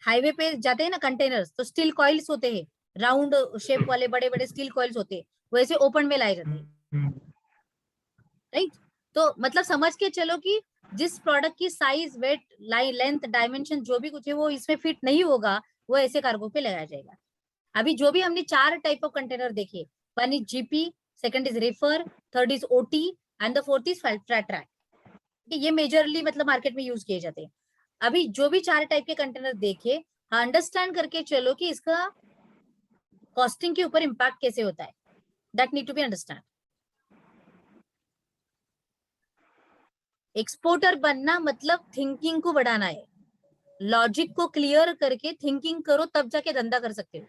हाईवे पे जाते हैं ना कंटेनर्स, तो स्टील कॉइल्स होते हैं, राउंड शेप वाले बड़े बड़े स्टील कॉइल्स होते हैं, वैसे ओपन में लाए जाते हैं, राइट। तो मतलब समझ के चलो कि जिस प्रोडक्ट की साइज, वेट, लेंथ, डायमेंशन जो भी कुछ है वो इसमें फिट नहीं होगा, वो ऐसे कार्गो पे लगाया जाएगा। अभी जो भी हमने 4 टाइप ऑफ कंटेनर देखे, one is GP, second is refer, third is OT and the fourth is flat track. ये मेजरली मतलब मार्केट में यूज किए जाते हैं। अभी जो भी 4 टाइप के कंटेनर देखे, अंडरस्टैंड करके चलो कि इसका कॉस्टिंग के ऊपर इम्पैक्ट कैसे होता है। That need to be understand. Exporter बनना मतलब थिंकिंग को बढ़ाना है, लॉजिक को क्लियर करके थिंकिंग करो, तब जाके धंधा कर सकते हो।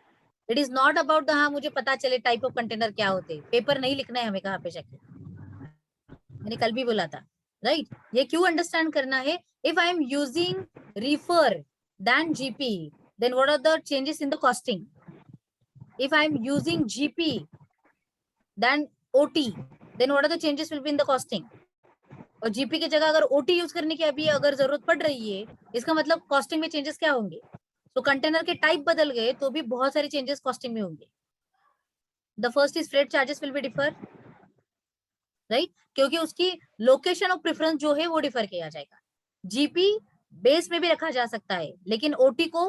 इट इज नॉट अबाउट हाँ मुझे पता चले टाइप ऑफ कंटेनर क्या होते हैं, पेपर नहीं लिखना है हमें कहाँ पे जाके। मैंने कल भी बोला था, राइट। ये क्यों अंडरस्टैंड करना है? If I am using refer than GP, then what are the changes in the costing? If I am using GP than OT, then what are the changes will be in the costing? और GP की जगह अगर OT use करने की अभी अगर जरूरत पड़ रही है, इसका मतलब कॉस्टिंग में चेंजेस क्या होंगे? तो कंटेनर के टाइप बदल गए तो भी बहुत सारे चेंजेस कॉस्टिंग में होंगे। The first is freight charges will be differ, right, क्योंकि उसकी लोकेशन ऑफ प्रेफरेंस जो है वो डिफर किया जाएगा। जीपी बेस में भी रखा जा सकता है, लेकिन ओटी को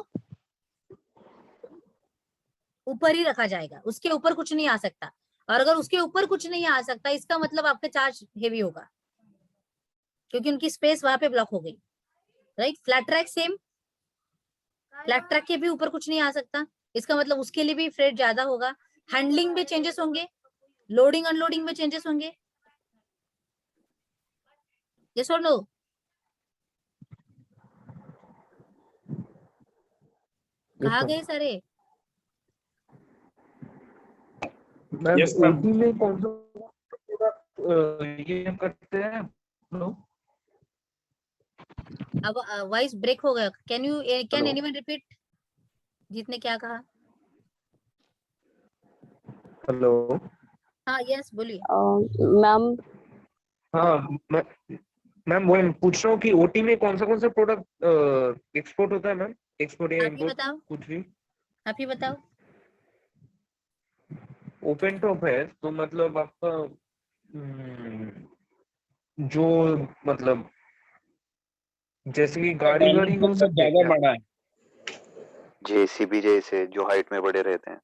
ऊपर ही रखा जाएगा, उसके ऊपर कुछ नहीं आ सकता। और अगर उसके ऊपर कुछ नहीं आ सकता, इसका मतलब आपका चार्ज हेवी होगा, क्योंकि उनकी स्पेस वहां पे ब्लॉक हो गई, right. Flat track same, flat track के भी ऊपर कुछ नहीं आ सकता, इसका मतलब उसके लिए भी फ्रेट ज्यादा होगा। हैंडलिंग में चेंजेस होंगे, लोडिंग अनलोडिंग में चेंजेस होंगे। यस और नो? कहाँ गए सारे? Ma'am Yes, ma'am. ओटी में कौन सा ये करते हैं लोग? अब वॉइस ब्रेक हो गया, कैन Hello. एनीवन रिपीट जितने क्या कहा? हेलो। हाँ यस बोलिए। मैम हाँ मैम वो पूछ रहा हूँ कि ओटी में कौन सा प्रोडक्ट एक्सपोर्ट होता है मैम? एक्सपोर्ट या आप ही इम्पोर्ट बताओ, कुछ भी? आप ही बताओ। ओपन टॉप है तो मतलब आपका जो मतलब जैसे कि गाड़ी हो सकती है ज्यादा क्या? बड़ा है। JCB जैसे जो हाइट में बड़े रहते हैं।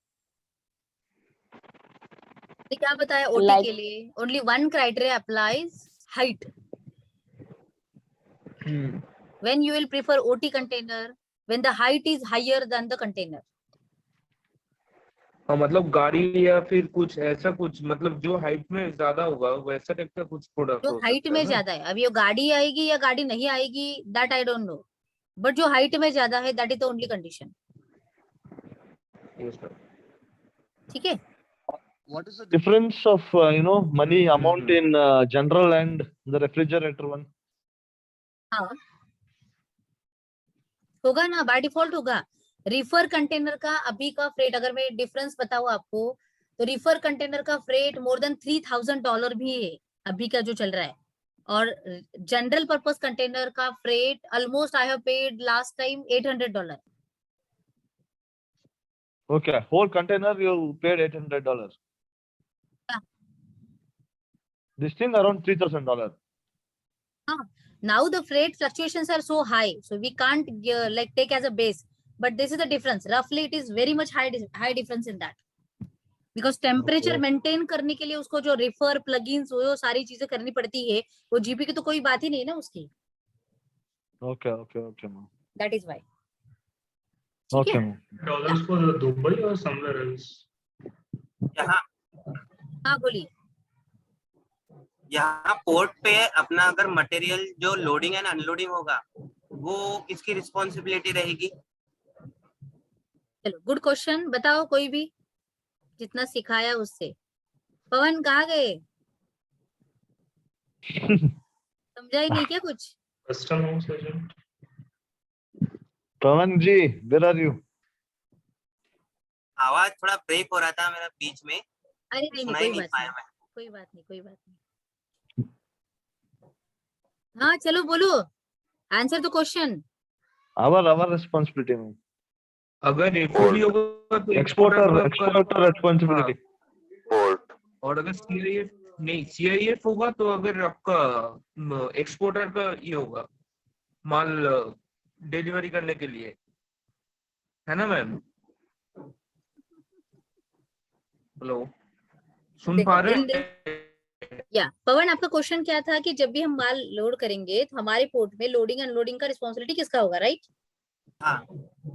तो क्या बताया ओटी Like- के लिए? Only one criteria applies, height. When you will prefer OT container, when the height is higher than the container. हाँ मतलब गाड़ी या फिर कुछ ऐसा कुछ मतलब जो हाइट में ज्यादा होगा वैसा टाइप का कुछ प्रोडक्ट जो हो हाइट सकता में है ना? ज्यादा है, अभी वो गाड़ी आएगी या गाड़ी नहीं आएगी that I don't know, but जो हाइट में ज्यादा है that is the only condition. Yes, ma'am. ठीक है। What is the difference of money amount in general and the refrigerator one? हाँ होगा ना, बाय डिफॉल्ट होगा। रिफर कंटेनर का अभी का फ्रेट अगर मैं डिफरेंस बताऊं आपको, तो रिफर कंटेनर का फ्रेट मोर देन $3,000 भी है अभी का जो चल रहा है। और जनरल पर्पस कंटेनर का freight almost I have paid last time $800। Okay, whole container you paid $800. Yeah. This thing around $3,000. Now the freight fluctuations are so high, so we can't like take as a base. But this is the difference. Roughly, it is very much high difference in that. Because temperature maintain करने के लिए उसको जो refer plugins वो सारी चीजें करनी पड़ती है, वो जीपी की तो कोई बात ही नहीं ना उसकी. Okay, ma'am. That is why. Okay, ma'am. Dollars for Dubai or somewhere else? यहाँ हाँ बोलिए. यहाँ पोर्ट पे अपना अगर मटेरियल जो लोडिंग एंड अनलोडिंग होगा वो किसकी रिस्पॉन्सिबिलिटी रहेगी? चलो गुड क्वेश्चन. बताओ कोई भी जितना सिखाया उससे. पवन कहाँ गए? समझा ही नहीं क्या कुछ? Custom house agent. Pawan ji, where are you? आवाज थोड़ा ब्रेक हो रहा था मेरा बीच में, अरे नहीं सुना कोई ही नहीं बात पाया नहीं, मैं. कोई बात नहीं, कोई बात नहीं. हाँ चलो बोलो. Answer the question. Our responsibility, ma'am. अगर FOB होगा तो Exporter आपका- responsibility. Port. और अगर CIF नहीं, CIF होगा तो अगर आपका एक्सपोर्टर का ये होगा माल डिलीवरी करने के लिए, है ना मैम? हेलो, सुन पा रहे हैं? या पवन आपका क्वेश्चन क्या था कि जब भी हम माल लोड करेंगे तो हमारे पोर्ट में लोडिंग अनलोडिंग का रिस्पॉन्सिबिलिटी किसका होगा, राइट? हाँ.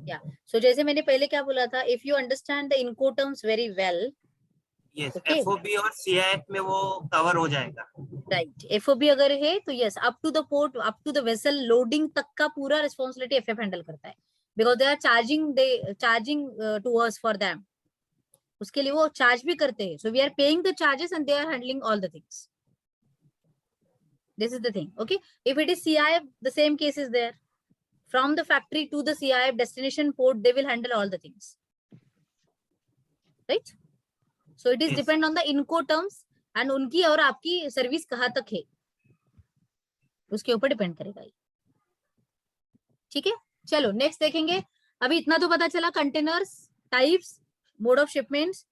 या सो जैसे मैंने पहले क्या बोला था, if you understand the Incoterms very well, yes, Okay. FOB और CIF में वो कवर हो जाएगा. राइट. एफओबी अगर है तो yes, up to the port, up to the vessel loading तक का पूरा रिस्पॉन्सिबिलिटी एफएफ हैंडल करता है. Because they are charging to us for them. उसके लिए वो चार्ज भी करते हैं. So we are paying the charges and they are handling all the things. This is the thing. Okay, if it is CIF, the same case is there. From the factory to the CIF destination port, they will handle all the things. Right? So it is Yes. depend on the Incoterms and उनकी और आपकी service कहाँ तक है, उसके ऊपर depend करेगा ये. ठीक है, चलो नेक्स्ट देखेंगे. अभी इतना तो पता चला, containers, types, mode of shipments,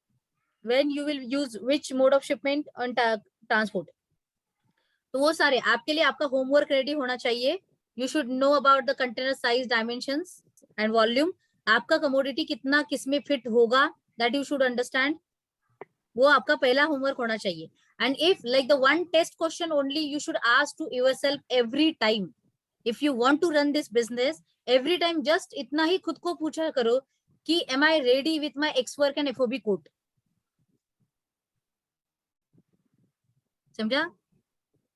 when you will use which mode of shipment on transport. तो वो सारे आपके लिए आपका होमवर्क रेडी होना चाहिए. You should know about the container size, dimensions and volume. आपका commodity कितना किसमें fit होगा, that you should understand. वो आपका पहला होमवर्क होना चाहिए. And if like the one test question only, you should ask to yourself every time. If you want to run this business, every time just इतना ही खुद को पूछा करो कि am I ready with my X work and FOB quote. समझा?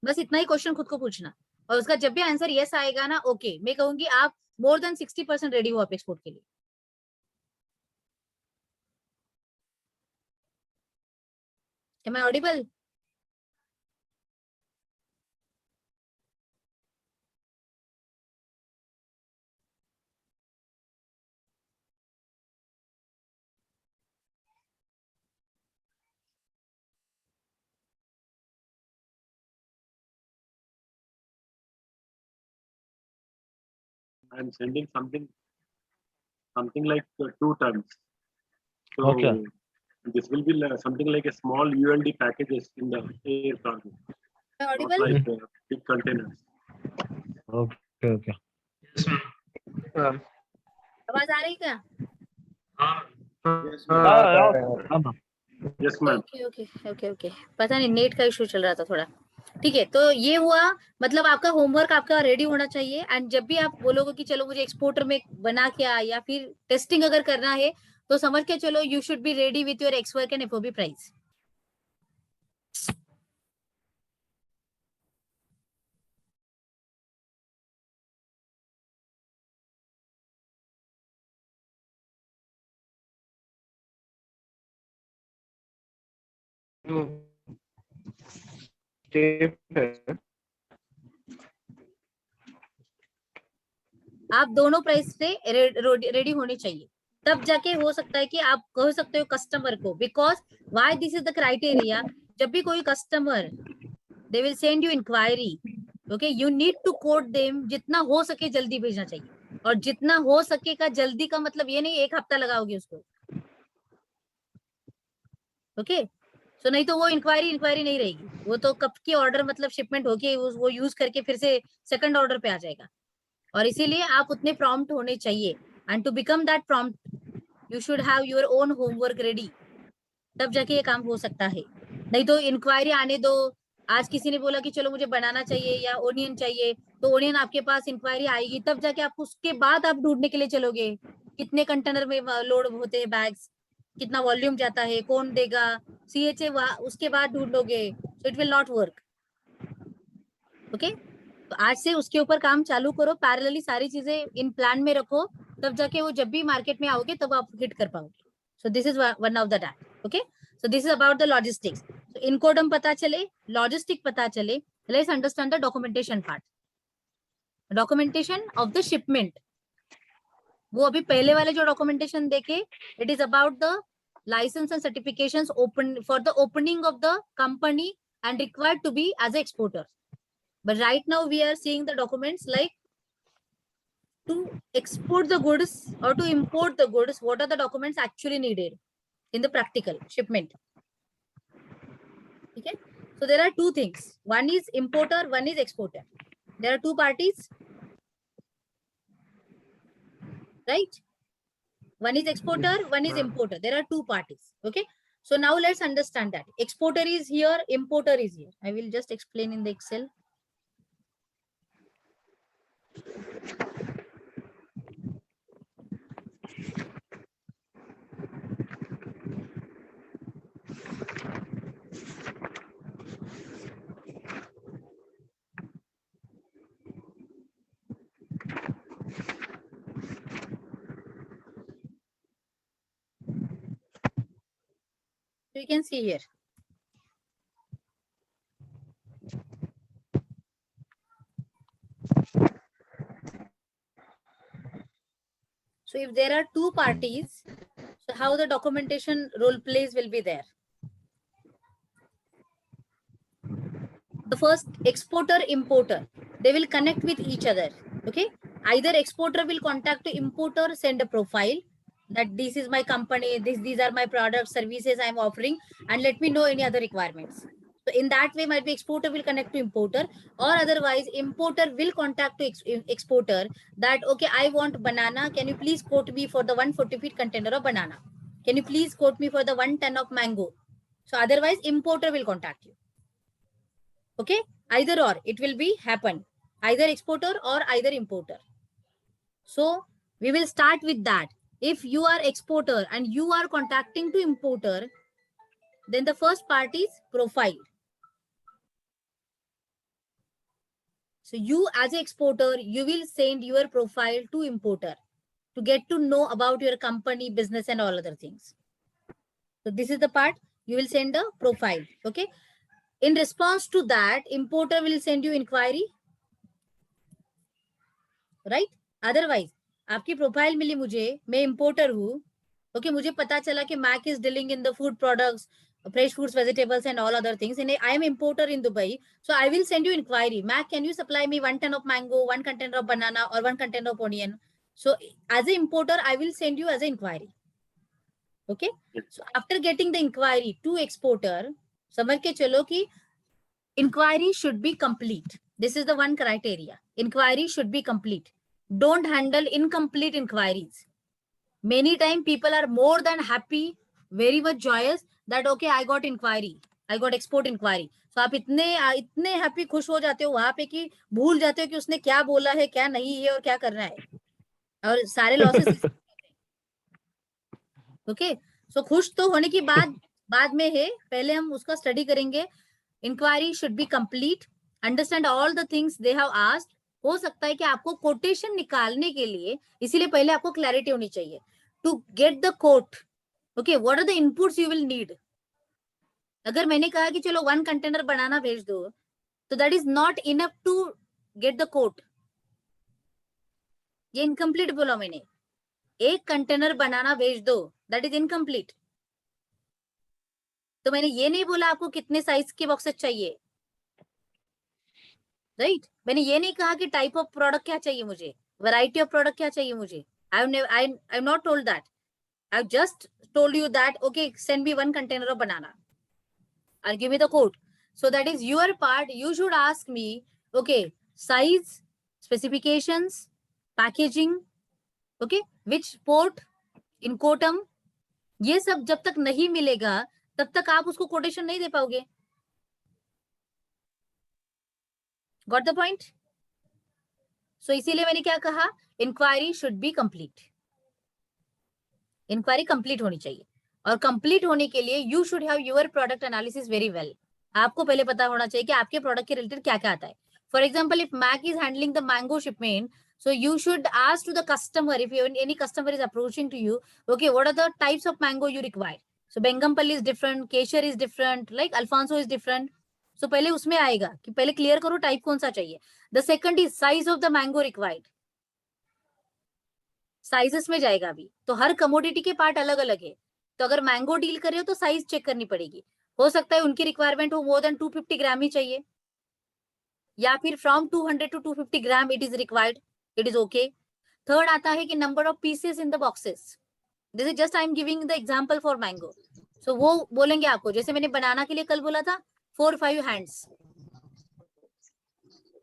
बस इतना ही question खुद को पूछना. और उसका जब भी आंसर यस आएगा ना, ओके, मैं कहूंगी आप मोर देन 60% रेडी हो आप एक्सपोर्ट के लिए. Am I audible? I'm sending something like 2 tons. So Okay. this will be something like a small ULD packages in the air cargo, Am I not audible? like big containers. Okay. Yes, ma'am. आवाज आ रही क्या? हाँ. Yes, ma'am. Okay. पता नहीं net का issue चल रहा था थोड़ा. ठीक है, तो ये हुआ, मतलब आपका होमवर्क आपका रेडी होना चाहिए. एंड जब भी आप बोलोगे कि चलो मुझे एक्सपोर्टर में बना क्या या फिर टेस्टिंग अगर करना है तो समझ के चलो you should be ready with your x work and FOB price. आप दोनों प्राइस से रेडी होने चाहिए, तब जाके हो सकता है कि आप कह सकते हो कस्टमर को. Because why this is the criteria, जब भी कोई customer they will send you inquiry, okay, you need to quote them. जितना हो सके जल्दी भेजना चाहिए, और जितना हो सके का जल्दी का मतलब ये नहीं 1 हफ्ता लगाओगे उसको. ओके सो नहीं तो वो इंक्वायरी नहीं रहेगी, वो तो कब की ऑर्डर मतलब शिपमेंट होके वो यूज करके फिर से सेकंड ऑर्डर पे आ जाएगा। और इसीलिए आप उतने प्रॉम्प्ट होने चाहिए, and to become that prompt you should have your own homework ready, तब जाके ये काम हो सकता है। नहीं तो इंक्वायरी आने दो, आज किसी ने बोला कि चलो मुझे बनाना चाहिए या ओनियन चाहिए, तो ओनियन आपके पास इंक्वायरी आएगी, तब जाके आप उसके बाद आप ढूंढने के लिए चलोगे कितने कंटेनर में लोड होते हैं बैग्स, कितना वॉल्यूम जाता है, कौन देगा, CHA उसके बाद ढूंढोगे, so it will not work. Okay तो आज से उसके ऊपर काम चालू करो, पैरेलली सारी चीजें इन प्लान में रखो, तब जाके वो जब भी मार्केट में आओगे तब आप हिट कर पाओगे। So this is one of the that. Okay so this is about the logistics. तो इनकोडम पता चले, लॉजिस्टिक पता चले, let's understand the documentation part. Documentation of the shipment, वो अभी पहले वाले जो डॉक्यूमेंटेशन देखे, it is about the licence and certifications open for the opening of the company and required to be as an exporter. But right now we are seeing the documents like to export the goods or to import the goods, what are the documents actually needed in the practical shipment. Okay, so there are two things, one is importer, one is exporter. There are two parties, right? One is exporter, one is importer. There are two parties. Okay, so now let's understand that exporter is here, importer is here. I will just explain in the Excel. So you can see here. So if there are two parties, so how the documentation role plays will be there. The first exporter, importer, they will connect with each other. Okay, either exporter will contact to importer, send a profile that this is my company, these are my products, services I am offering, and let me know any other requirements. So in that way, might be exporter will connect to importer, or otherwise importer will contact to exporter that okay, I want banana. Can you please quote me for the 140 feet container of banana? Can you please quote me for the 1 ton of mango? So otherwise, importer will contact you. Okay, either or it will be happen, either exporter or either importer. So we will start with that. If you are exporter and you are contacting to importer, then the first part is profile. So you as an exporter, you will send your profile to importer to get to know about your company, business, and all other things. So this is the part you will send a profile. Okay. In response to that, importer will send you inquiry, right? Otherwise, आपकी profile मिली मुझे, मैं importer हूँ, okay, मुझे पता चला कि Mac is dealing in the food products, fresh fruits, vegetables, and all other things. And I am importer in Dubai, so I will send you inquiry. Mac, can you supply me 1 ton of mango, 1 container of banana, or 1 container of onion? So as an importer, I will send you as an inquiry. Okay. So after getting the inquiry to exporter, समझ के चलो कि inquiry should be complete. This is the one criteria. Inquiry should be complete. Don't handle incomplete inquiries. Many times people are more than happy, very much joyous that okay, I got inquiry, I got export inquiry. So आप इतने happy, खुश हो जाते हो वहां पे कि भूल जाते हो कि उसने क्या बोला है, क्या नहीं है और क्या करना है, और सारे लॉसेस। ओके सो खुश तो होने की बाद में है, पहले हम उसका स्टडी करेंगे। Inquiry should be complete, understand all the things they have asked. हो सकता है कि आपको कोटेशन निकालने के लिए, इसीलिए पहले आपको क्लैरिटी होनी चाहिए to get the quote. Okay, what are the inputs you will need. अगर मैंने कहा कि चलो 1 कंटेनर बनाना भेज दो, तो that is not enough to get the quote. ये इनकम्प्लीट बोला मैंने, 1 कंटेनर बनाना भेज दो, दैट इज इनकम्प्लीट। तो मैंने ये नहीं बोला आपको कितने साइज के बॉक्सेस चाहिए, राइट? मैंने ये नहीं कहा कि टाइप ऑफ प्रोडक्ट क्या चाहिए मुझे, वैरायटी ऑफ प्रोडक्ट क्या चाहिए मुझे। I am not told that. I've just told you that, okay, send me 1 container of banana. I'll give you the quote. So that is your part. You should ask me, okay, size, specifications, packaging, okay, which port, Incoterm, ये सब जब तक नहीं मिलेगा तब तक आप उसको कोटेशन नहीं दे पाओगे. Got the point? So इसीलिए मैंने क्या कहा, inquiry should be complete. Inquiry complete होनी चाहिए, और कंप्लीट होने के लिए you should have your product analysis very well. आपको पहले पता होना चाहिए कि आपके प्रोडक्ट के रिलेटेड क्या क्या आता है. For example, if Mac is handling the mango shipment, so you should ask to the customer, if any customer is approaching to you, okay, what are the types of mango you require? So Bengampalli is different, Kesher is different, like Alfonso is different. So पहले उसमें आएगा कि पहले clear करो type कौन सा चाहिए. The second is size of the mango required. Sizes में जाएगा अभी. तो हर कमोडिटी के पार्ट अलग अलग है. तो अगर मैंगो डील कर रहे हो तो साइज चेक करनी पड़ेगी. हो सकता है उनकी रिक्वायरमेंट हो मोर देन 250 ग्राम ही चाहिए, या फिर from 200 to 250 gram it is required. It is okay. Third आता है कि number of pieces in the boxes. This is just I am giving the example for mango. So वो बोलेंगे आपको, जैसे मैंने बनाना के लिए कल बोला था 4-5 hands,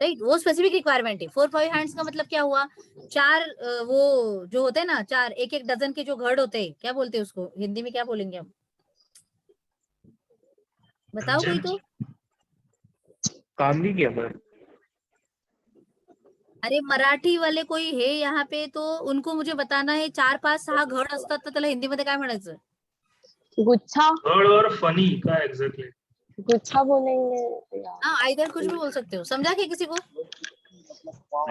right? वो स्पेसिफिक रिक्वायरमेंट है. 4-5 hands का मतलब क्या हुआ, 4 वो जो होते हैं ना, 4 एक डजन के जो घड़ होते हैं, क्या बोलते हैं उसको हिंदी में, क्या बोलेंगे हम, बताओ कोई तो. कामली क्या बात. अरे मराठी वाले कोई है यहाँ पे तो उनको मुझे बताना है. 4-5-6 घड असतात तर त्याला हिंदी मध्ये काय म्हणायचं. गुच्छा. थर्ड और फनी का एग्जैक्टली गुच्छा बोलेंगे. हाँ, आइदर कुछ भी बोल सकते हो. समझा क्या किसी को?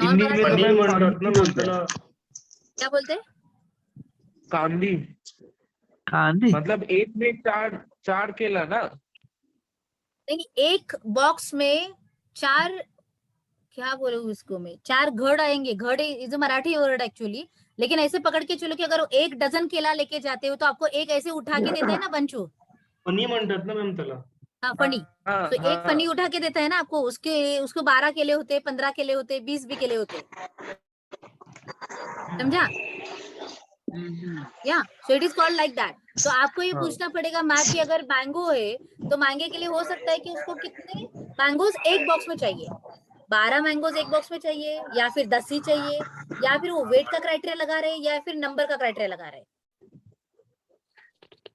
हिंदी में फनी म्हणतात ना मग त्याला. क्या बोलते? कांदी. कांदी मतलब एक में चार केला ना. नहीं, एक बॉक्स में 4, क्या बोले उसको मैं, 4 घड़ आएंगे. घड़ is a Marathi word actually, लेकिन ऐसे पकड़ के चलो कि अगर 1 डजन केला लेके जाते हो तो आपको एक ऐसे उठा के देता है ना बंचू. फनी म्हणतात ना मॅम त्याला. हाँ, फनी. तो एक फनी उठा के देता है ना आपको. उसको 12 केले होते, 15 केले होते, 20 भी केले होते. समझा? या so it is called like that. तो आपको ये पूछना पड़ेगा मैक कि अगर मैंगो है तो मैंगो के लिए हो सकता है कि उसको कितने मैंगोज एक बॉक्स में चाहिए, 12 मैंगोज एक बॉक्स में चाहिए, या फिर 10 ही चाहिए, या फिर वो वेट का क्राइटेरिया लगा रहे हैं, या फिर नंबर का क्राइटेरिया लगा रहे हैं.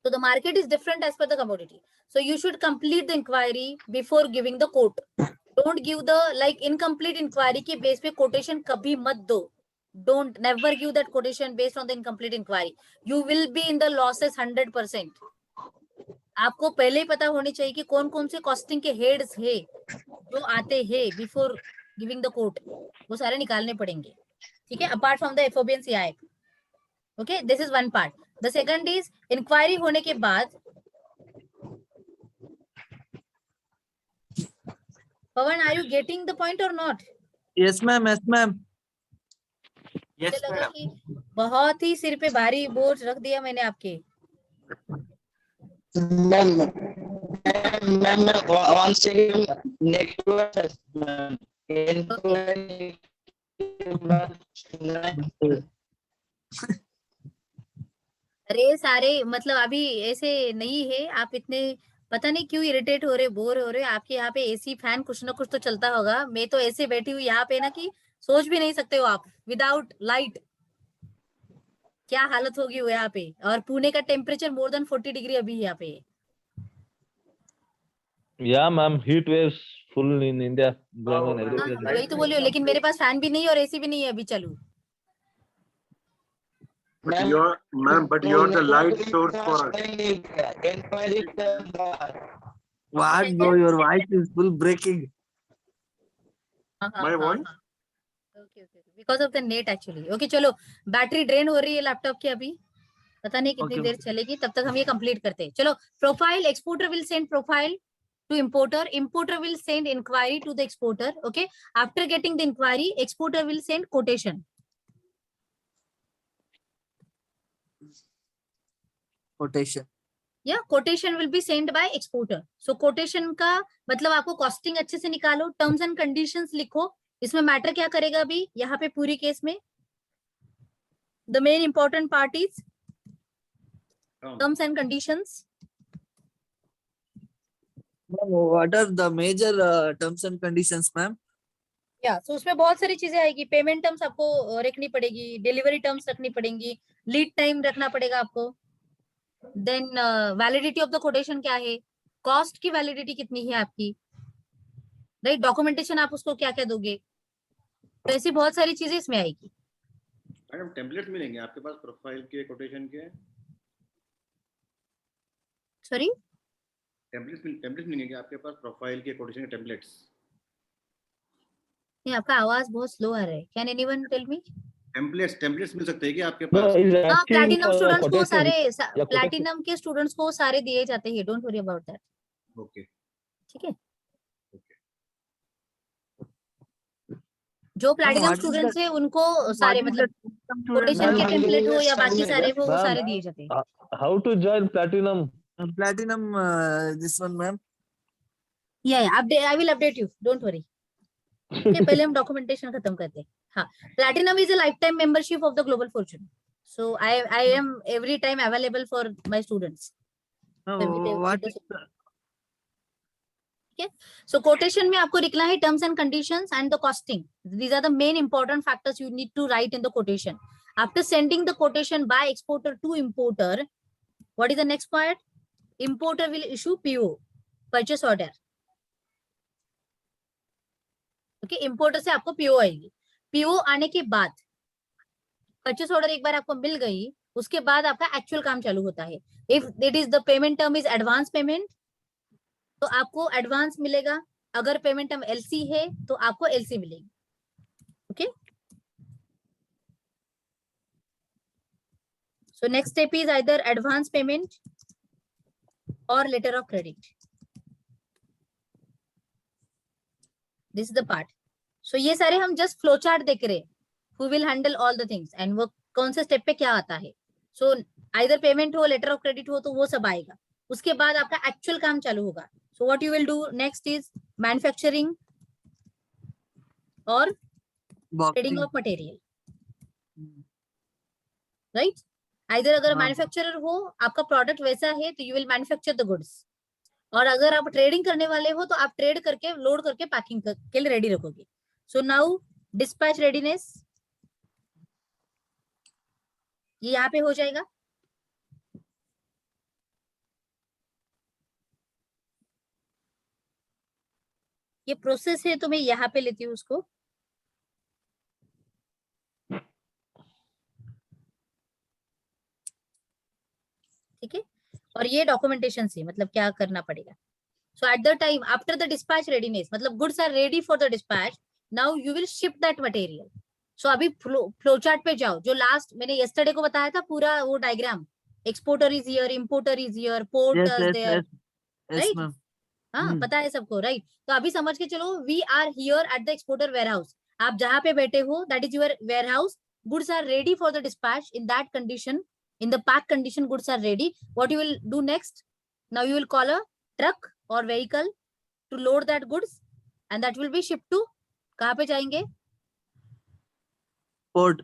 So the market is different as per the commodity. So you should complete the inquiry before giving the quote. Don't give the like incomplete inquiry के base पे quotation कभी मत दो. Don't never give that quotation based on the incomplete inquiry. You will be in the losses 100%. आपको पहले ही पता होनी चाहिए कि कौन कौन से कॉस्टिंग के हेड्स है जो आते हैं बिफोर गिविंग द कोट. वो सारे निकालने पड़ेंगे. ठीक है, apart from the FOB and CIF. Okay, this is one part. The second is inquiry होने के बाद, Pawan, are you getting the point or not? Yes ma'am, yes ma'am. Yes मुझे लगा मैडम. कि बहुत ही सिर पे भारी बोझ रख दिया मैंने आपके. Ma'am one second negative assessment. अरे सारे मतलब अभी ऐसे नहीं है. आप इतने पता नहीं क्यों इरिटेट हो रहे, बोर हो रहे. आपके यहाँ पे AC फैन कुछ ना कुछ तो चलता होगा. मैं तो ऐसे बैठी हुई यहाँ पे ना कि सोच भी नहीं सकते हो आप. विदाउट लाइट क्या हालत होगी वो यहाँ पे. और पुणे का टेम्परेचर मोर देन 40 डिग्री अभी यहाँ पे. Yeah, ma'am. Heat waves full in India going on हाँ, everywhere. वही तो बोलियो. लेकिन मेरे पास फैन भी नहीं है और AC भी नहीं है अभी चालू. But you're the light source for us. What bro, your voice is full breaking. My voice? Okay, because of the net actually. Okay, चलो बैटरी ड्रेन हो रही है लैपटॉप की अभी. पता नहीं कितनी Okay. देर चलेगी. तब तक हम ये कंप्लीट करते हैं. चलो, profile. Exporter will send profile to importer. Importer will send inquiry to the exporter. Okay, after getting the inquiry, exporter will send quotation. Quotation. Yeah, quotation will be sent by exporter. So quotation का मतलब आपको costing अच्छे से निकालो, terms and conditions लिखो. इसमें matter क्या करेगा अभी यहाँ पे पूरी केस में, the main important part is terms and conditions. Ma'am, what are the major terms and conditions, ma'am? या सो उसमें बहुत सारी चीजें आएगी. पेमेंट टर्म्स आपको रखनी पड़ेगी, डिलीवरी टर्म्स रखनी पड़ेंगी, लीड टाइम रखना पड़ेगा आपको. Then validity of the quotation क्या है, कॉस्ट की वैलिडिटी कितनी है आपकी, राइट. डॉक्यूमेंटेशन आप उसको क्या क्या दोगे. तो ऐसी बहुत सारी चीजें इसमें आएगी. मैडम टेम्पलेट्स मिलेंगे आपके पास प्रोफाइल के, कोटेशन के? सॉरी, टेम्पलेट्स मिलेंगे क्या आपके पास प्रोफाइल के, कोटेशन के टेम्पलेट्स? नहीं, आपका आवाज बहुत स्लो आ रहा है. Can anyone tell me? Templates मिल सकते हैं क्या आपके No, पास? he's हाँ, asking प्लैटिनम for स्टूडेंट्स को quotation. सारे Yeah, प्लैटिनम के स्टूडेंट्स को सारे दिए जाते हैं. Don't worry about that. Okay. ठीक है. जो platinum what is students the- है उनको What सारे is the मतलब system to कोटेशन run? के Ma'am, टेम्पलेट हो या बाकी सारे हो, वो Ma'am. सारे दिए जाते हैं. How to join platinum? Platinum, this one, ma'am. या आई will update you, don't worry. Okay, पहले हम डॉक्यूमेंटेशन खत्म करते हैं. हाँ, platinum is a life time membership of the global Fortune. So I am every time available for my students. What is the So quotation में आपको लिखना है terms and conditions and the costing. These are the main important factors you need to write in the quotation. After sending the quotation by exporter to importer, what is the next part? Importer will issue PO, purchase order. Okay, importer से आपको PO आएगी. PO आने के बाद purchase order एक बार आपको मिल गई, उसके बाद आपका actual काम चालू होता है. If it is the payment term is advance payment, तो आपको एडवांस मिलेगा. अगर पेमेंट टर्म एलसी है तो आपको एलसी मिलेगी. Okay, so next step is either advance payment or letter of credit. This is the part. So ये सारे हम जस्ट फ्लो चार्ट देख रहे हैं. Who will handle all the things and वो कौन से स्टेप पे क्या आता है. सो आइदर पेमेंट हो, लेटर ऑफ क्रेडिट हो, तो वो सब आएगा. उसके बाद आपका एक्चुअल काम चालू होगा. So what you will do next is manufacturing or trading of material, right? Either अगर मैन्युफैक्चरर हो, आपका प्रोडक्ट वैसा है तो you will manufacture the goods. और अगर आप ट्रेडिंग करने वाले हो तो आप ट्रेड करके लोड करके पैकिंग के लिए रेडी रखोगे. So now dispatch readiness ये यहाँ पे हो जाएगा. ये प्रोसेस है तो मैं यहाँ पे लेती हूँ उसको. ठीक है, और ये डॉक्यूमेंटेशन से मतलब क्या करना पड़ेगा. So at the time after the dispatch readiness, मतलब goods are ready for the dispatch, now you will ship that material. So अभी फ्लो चार्ट पे जाओ. जो लास्ट मैंने यस्टरडे को बताया था पूरा वो diagram, exporter is here, importer is here, port is there, right. हाँ, पता है सबको, राइट. तो अभी समझ के चलो, we are here at the exporter warehouse. आप जहाँ पे बैठे हो that is your warehouse. Goods are ready for the dispatch. In that condition, in the pack condition, goods are ready. What you will do next? Now you will call a truck or vehicle to load that goods and that will be shipped to, कहाँ पे जाएंगे? port?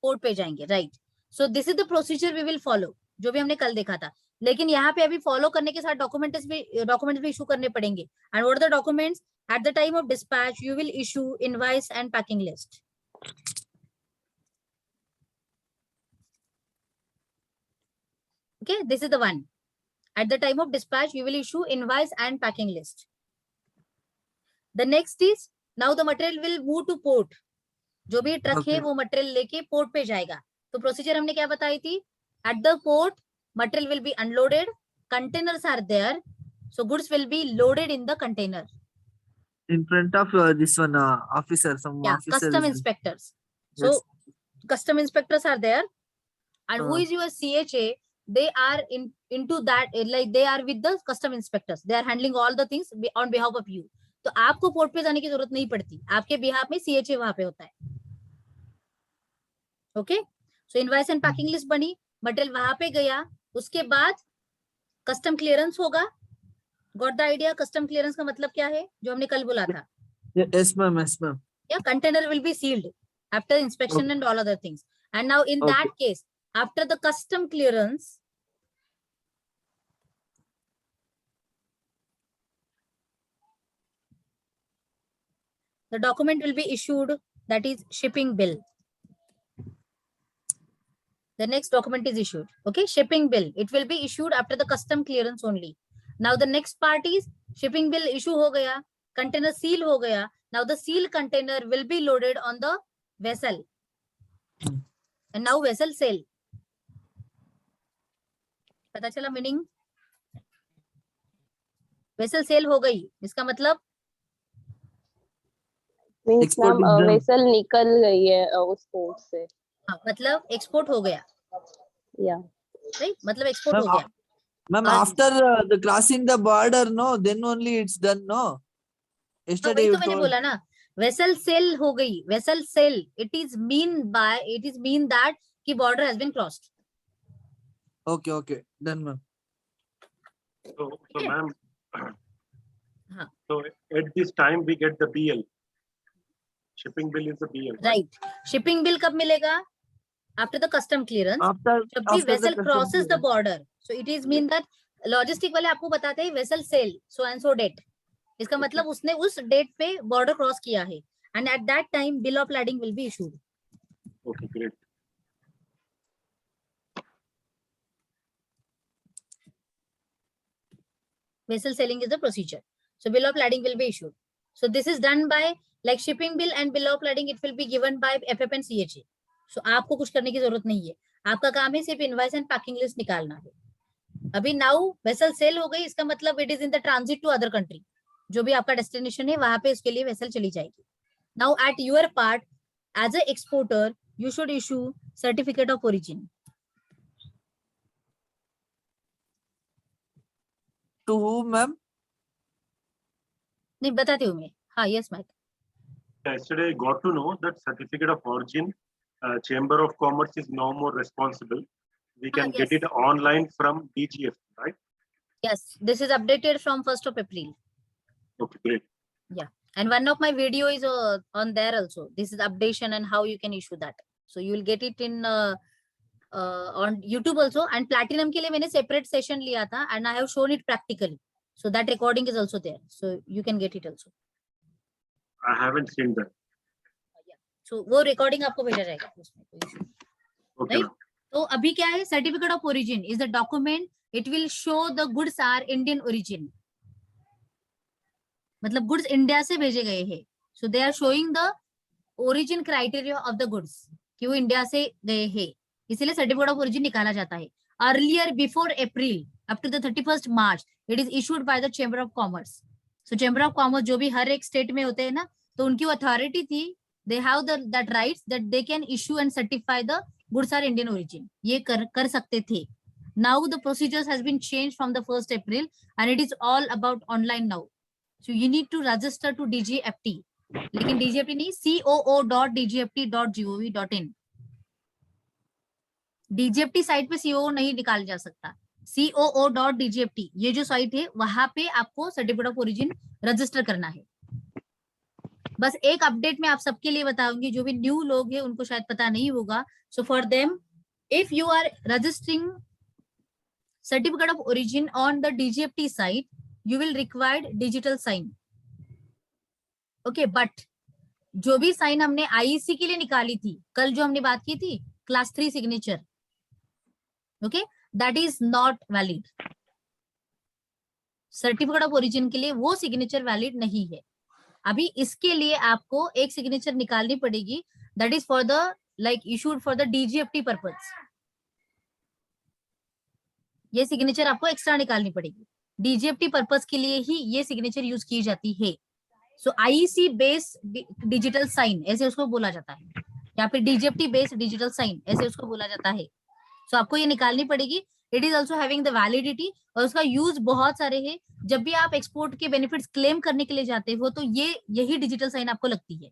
Port पे जाएंगे, right. So this is the procedure we will follow, जो भी हमने कल देखा था. लेकिन यहाँ पे अभी फॉलो करने के साथ डॉक्यूमेंट्स भी इशू करने पड़ेंगे. And what are the documents? At the time of dispatch you will issue invoice and packing list. Okay, this is the one. At the time of dispatch, you will issue invoice and packing list. The next is, now the material will move to port. जो भी truck है वो material लेके port पे जाएगा. तो procedure हमने क्या बताई थी? At the port, material will be unloaded. Containers are there, so goods will be loaded in the container. In front of this one, officer, some Yeah, officer. custom inspectors. So custom inspectors are there, and who is your CHA? They are into that, like they are with the custom inspectors. They are handling all the things on behalf of you. तो आपको port पे जाने की जरूरत नहीं पड़ती. आपके behalf में CHA वहां पे होता है. Okay, so invoice and packing list बनी, मटेरियल वहां पे गया, उसके बाद कस्टम क्लियरेंस होगा. Got the idea? Custom clearance का मतलब क्या है, जो हमने कल बोला था? Yes ma'am, yes ma'am. Yeah, container will be sealed after inspection and all other things. And now in that case, after the custom clearance, the document will be issued, that is shipping bill. The next document is issued. Okay, shipping bill. It will be issued after the custom clearance only. Now the next part is shipping bill issue ho gaya, container seal ho gaya. Now the seal container will be loaded on the vessel. And now vessel sail. पता चला meaning? Vessel sail हो गई, इसका मतलब means Export ma'am is done. Vessel निकल गई है उस पोर्ट से. हाँ, मतलब एक्सपोर्ट हो गया, या राइट? मतलब एक्सपोर्ट हो Ma'am, गया. Ma'am, हाँ, after the crossing the border, no, then only it's done, no. तो Yesterday वही you तो मैंने told. बोला ना, वेसल सेल हो गई. Vessel sail, it is mean that कि border has been crossed. Okay, okay, done, ma'am. So Yeah. ma'am, हाँ. so at this time we get the BL. Shipping bill is the BL. Right. Shipping bill कब मिलेगा? After the custom clearance. After जब भी after the vessel custom crosses the clearance. border, so it is mean that logistic वाले आपको बताते हैं vessel sail so and so date. इसका मतलब उसने उस डेट पे border cross किया है, and at that time bill of lading will be issued. Okay, great. Vessel sailing is the procedure. So bill of lading will be issued. So this is done by like shipping bill and bill of lading. It will be given by FF and CHA. So आपको कुछ करने की जरूरत नहीं है. आपका काम है सिर्फ इनवॉइस एंड पैकिंग लिस्ट निकालना है. अभी नाउ वेसल सेल हो गई, इसका मतलब it is in the transit to other country. जो भी आपका डेस्टिनेशन है वहां पे उसके लिए वेसल चली जाएगी. Now at your part as a exporter you should issue certificate of origin. To whom, ma'am? नहीं बताती हूँ मैं. हाँ, yes Mike. Yesterday I got to know that certificate of origin, Chamber of Commerce is no more responsible. We can get yes. it online from DGF, right? Yes, this is updated from 1st of April. Okay, great. And one of my video is on there also. This is updation and how you can issue that. So you will get it in on YouTube also. And platinum के लिए मैंने separate session लिया था and I have shown it practically. So that recording is also there. So you can get it also. I haven't seen that. So वो recording आपको भेजा जाएगा उसमें कोई issue नहीं. Okay. Right? ma'am. तो अभी क्या है? Certificate of origin is the document. It will show the goods are Indian origin. मतलब गुड्स इंडिया से भेजे गए हैं. So they are showing the origin criteria of the goods कि वो इंडिया से गए हैं, इसीलिए सर्टिफिकेट ऑफ ओरिजिन निकाला जाता है. Earlier before April up to the 31st March it is issued by the chamber of commerce. So chamber of commerce जो भी हर एक स्टेट में होते हैं ना, तो उनकी अथॉरिटी थी, they have that rights that they can issue and certify the goods are Indian origin. ये कर सकते थे. Now the procedures has been changed from the 1st April and it is all about online now. So you need to register to DGFT. लेकिन DGFT नहीं, coo.dgft.gov.in. DGFT site पे COO नहीं निकाल जा सकता. coo.dgft ये जो साइट है वहां पे आपको सर्टिफिकेट ऑफ ओरिजिन रजिस्टर करना है. बस एक अपडेट में आप सबके लिए बताऊंगी, जो भी न्यू लोग हैं उनको शायद पता नहीं होगा. So for them, if you are registering certificate of origin on the DGFT site, you will require digital sign. Okay, but जो भी साइन हमने IEC के लिए निकाली थी, कल जो हमने बात की थी, class 3 signature, okay, that is not valid. Certificate of origin के लिए वो सिग्नेचर वैलिड नहीं है. अभी इसके लिए आपको एक सिग्नेचर निकालनी पड़ेगी, that is for the like issued for the DGFT purpose. ये सिग्नेचर आपको एक्स्ट्रा निकालनी पड़ेगी. DGFT पर्पस के लिए ही ये सिग्नेचर यूज की जाती है. सो IEC बेस्ड डिजिटल साइन ऐसे उसको बोला जाता है, या फिर DGFT बेस्ड डिजिटल साइन ऐसे उसको बोला जाता है. सो आपको ये निकालनी पड़ेगी. It is also having the validity और उसका यूज बहुत सारे है. जब भी आप एक्सपोर्ट के बेनिफिट्स क्लेम करने के लिए जाते हो तो यही डिजिटल साइन आपको लगती है,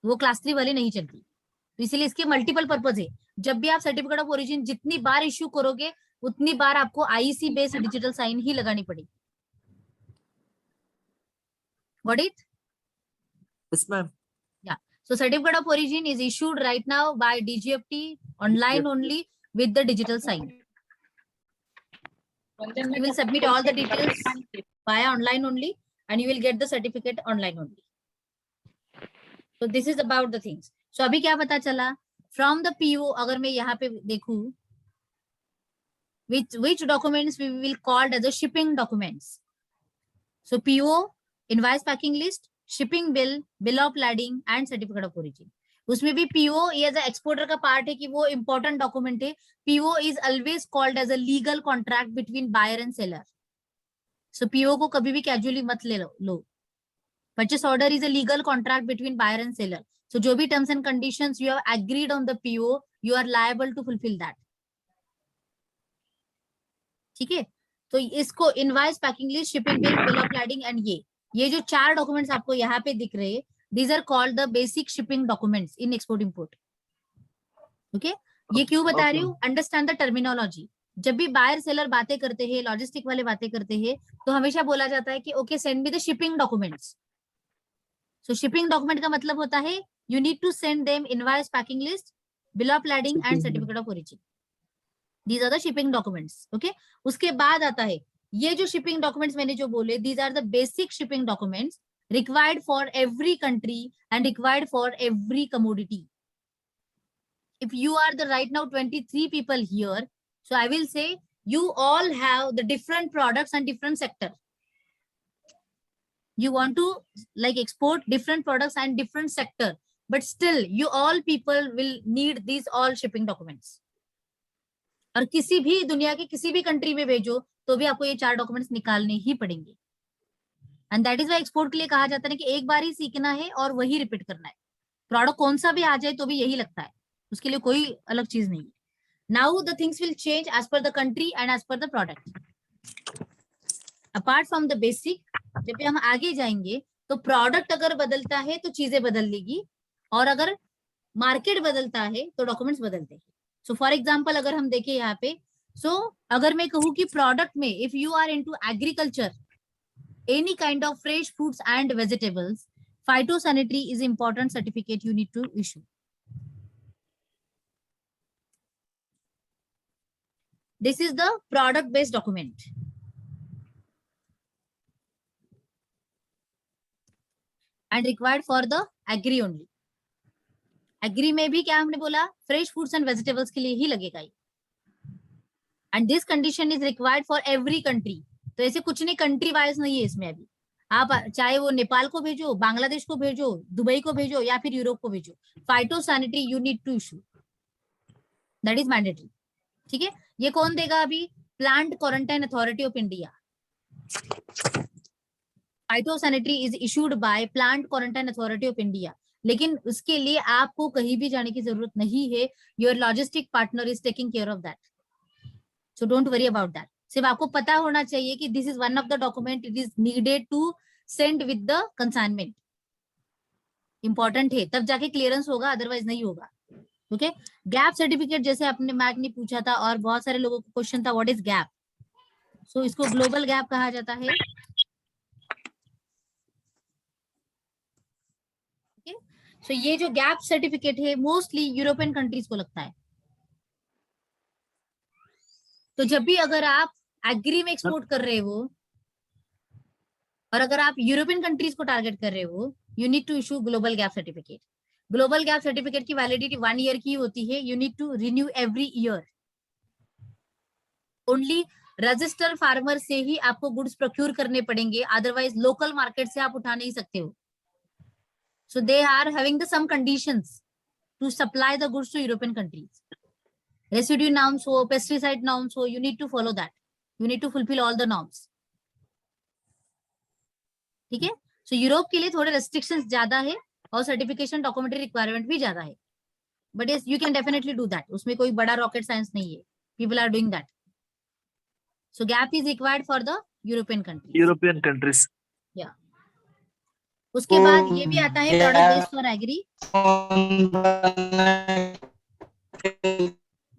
वो क्लास 3 वाली नहीं चलती. तो इसीलिए इसके मल्टीपल पर्पज है. जब भी आप सर्टिफिकेट ऑफ ओरिजिन जितनी बार इश्यू करोगे उतनी बार आपको IEC बेस्ड डिजिटल साइन ही लगानी पड़ेगी. Got it? Yes, ma'am. Yeah. So certificate of origin is issued right now by DGFT online only with the digital sign. You will submit all the details via online only and you will get the certificate online only. So this is about the things. So अभी क्या पता चला? From the PO, अगर मैं यहाँ पे देखूं, which documents we will called as a shipping documents. So PO, invoice packing list, shipping bill, bill of lading and certificate of origin. उसमें भी PO एज अ एक्सपोर्टर का पार्ट है कि वो इंपॉर्टेंट डॉक्यूमेंट है. PO is always called as a legal contract between buyer and seller. So PO को कभी भी कैजुअली मत ले लो. Purchase order is a legal contract between buyer and seller. So जो भी terms and conditions you have agreed on the PO, you are liable to fulfil that. ठीक है. तो इसको invoice, packing list, shipping bill, bill of lading and ये जो 4 documents आपको यहाँ पे दिख रहे हैं, these are called the basic shipping documents in export import. Okay, ये क्यों बता रही हूँ? Understand the terminology. जब भी बायर सेलर बातें करते हैं, लॉजिस्टिक वाले बातें करते हैं, तो हमेशा बोला जाता है कि okay send me the shipping documents. So shipping document का मतलब होता है you need to send them invoice, packing list, bill of lading and certificate of origin. These are the shipping documents. Okay, उसके बाद आता है ये जो शिपिंग डॉक्यूमेंट्स मैंने जो बोले, these are the basic shipping documents required for every country and required for every commodity. If you are the right now 23 people here, so I will say you all have the different products and different sector. You want to like export different products and different sector, but still you all people will need these all shipping documents. और किसी भी दुनिया के किसी भी country में भेजो तो भी आपको ये 4 डॉक्यूमेंट्स निकालने ही पड़ेंगे. And that is why export के लिए कहा जाता है कि एक बार ही सीखना है और वही रिपीट करना है. प्रोडक्ट कौन सा भी आ जाए तो भी यही लगता है, उसके लिए कोई अलग चीज नहीं है. Now the things will change as per the country and as per the product. Apart from the basic, जब भी हम आगे जाएंगे तो प्रोडक्ट अगर बदलता है तो चीजें बदल लेगी, और अगर मार्केट बदलता है तो डॉक्यूमेंट्स बदलते हैं. सो फॉर एग्जाम्पल अगर हम देखें यहाँ पे, अगर मैं कहूँ कि प्रोडक्ट में if you are into agriculture, any kind of fresh fruits and vegetables, phytosanitary is important certificate you need to issue. This is the product based document. And required for the agri only. Agri में भी क्या हमने बोला, fresh fruits and vegetables के लिए ही लगेगा ये. And this condition is required for every country. तो ऐसे कुछ नहीं, कंट्री वाइज नहीं है इसमें. अभी आप चाहे वो नेपाल को भेजो, बांग्लादेश को भेजो, दुबई को भेजो या फिर यूरोप को भेजो, phytosanitary you need to issue, that is mandatory. ठीक है, ये कौन देगा? अभी plant quarantine authority of India. Phytosanitary is issued by plant quarantine authority of India. लेकिन उसके लिए आपको कहीं भी जाने की जरूरत नहीं है. Your logistic partner is taking care of that, so don't worry about that. सिर्फ आपको पता होना चाहिए कि this is one of the document it is needed to send with the consignment. Important है, तब जाके क्लियरेंस होगा, अदरवाइज नहीं होगा. ओके, गैप सर्टिफिकेट जैसे अपने मैक ने पूछा था और बहुत सारे लोगों को क्वेश्चन था व्हाट इज गैप. सो इसको ग्लोबल गैप कहा जाता है. ओके, सो ये जो गैप सर्टिफिकेट है मोस्टली यूरोपियन कंट्रीज को लगता है. तो जब भी अगर आप एग्री में एक्सपोर्ट कर रहे हो और अगर आप यूरोपियन कंट्रीज को टारगेट कर रहे हो, you need to issue global gap certificate. Global gap certificate की वैलिडिटी 1 ईयर की होती है. You need to renew every year. Only register farmer से ही आपको गुड्स प्रोक्यूर करने पड़ेंगे, अदरवाइज लोकल मार्केट से आप उठा नहीं सकते हो. So they are having the some conditions to supply the goods to European countries. Residue norms हो, pesticide norms हो, you need to follow that. You need to fulfill all the norms. ठीक है, सो यूरोप के लिए थोड़े restrictions ज्यादा है और सर्टिफिकेशन डॉक्यूमेंट्री रिक्वायरमेंट भी ज्यादा है. But yes, you can definitely do that. उसमें कोई बड़ा रॉकेट साइंस नहीं है. People are doing that. So gap is required for the European countries. या उसके बाद ये भी आता है प्रोडक्ट बेस्ड फॉर एग्री.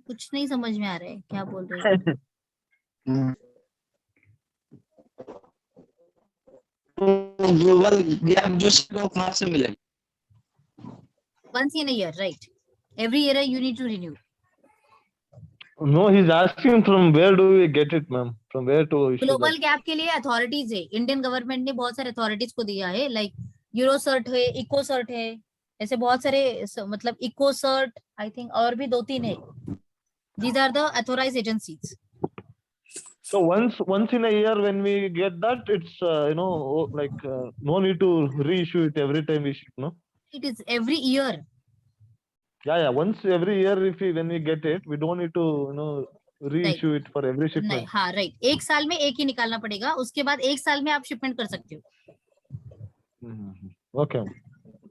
कुछ नहीं समझ में आ रहा है क्या बोल रहे हो. ग्लोबल गैप जो स्टॉक कहां से मिलेगा? Once in a year, right? Every year you need to renew. No, he's asking from where do we get it, ma'am? From where to issue global that? Gap के लिए authorities है. Indian government ने बहुत सारे authorities को दिया है, like यूरोसर्ट है, इकोसर्ट है, ऐसे बहुत सारे मतलब इकोसर्ट आई थिंक और भी 2-3 है. These are the authorized agencies. So once in a year when we get that, it's no need to reissue it every time we ship, no? It is every year. Yeah, once every year when we get it, we don't need to reissue it for every नहीं, shipment. हाँ right. एक साल में एक ही निकालना पड़ेगा, उसके बाद एक साल में आप शिपमेंट कर सकते हो. Okay.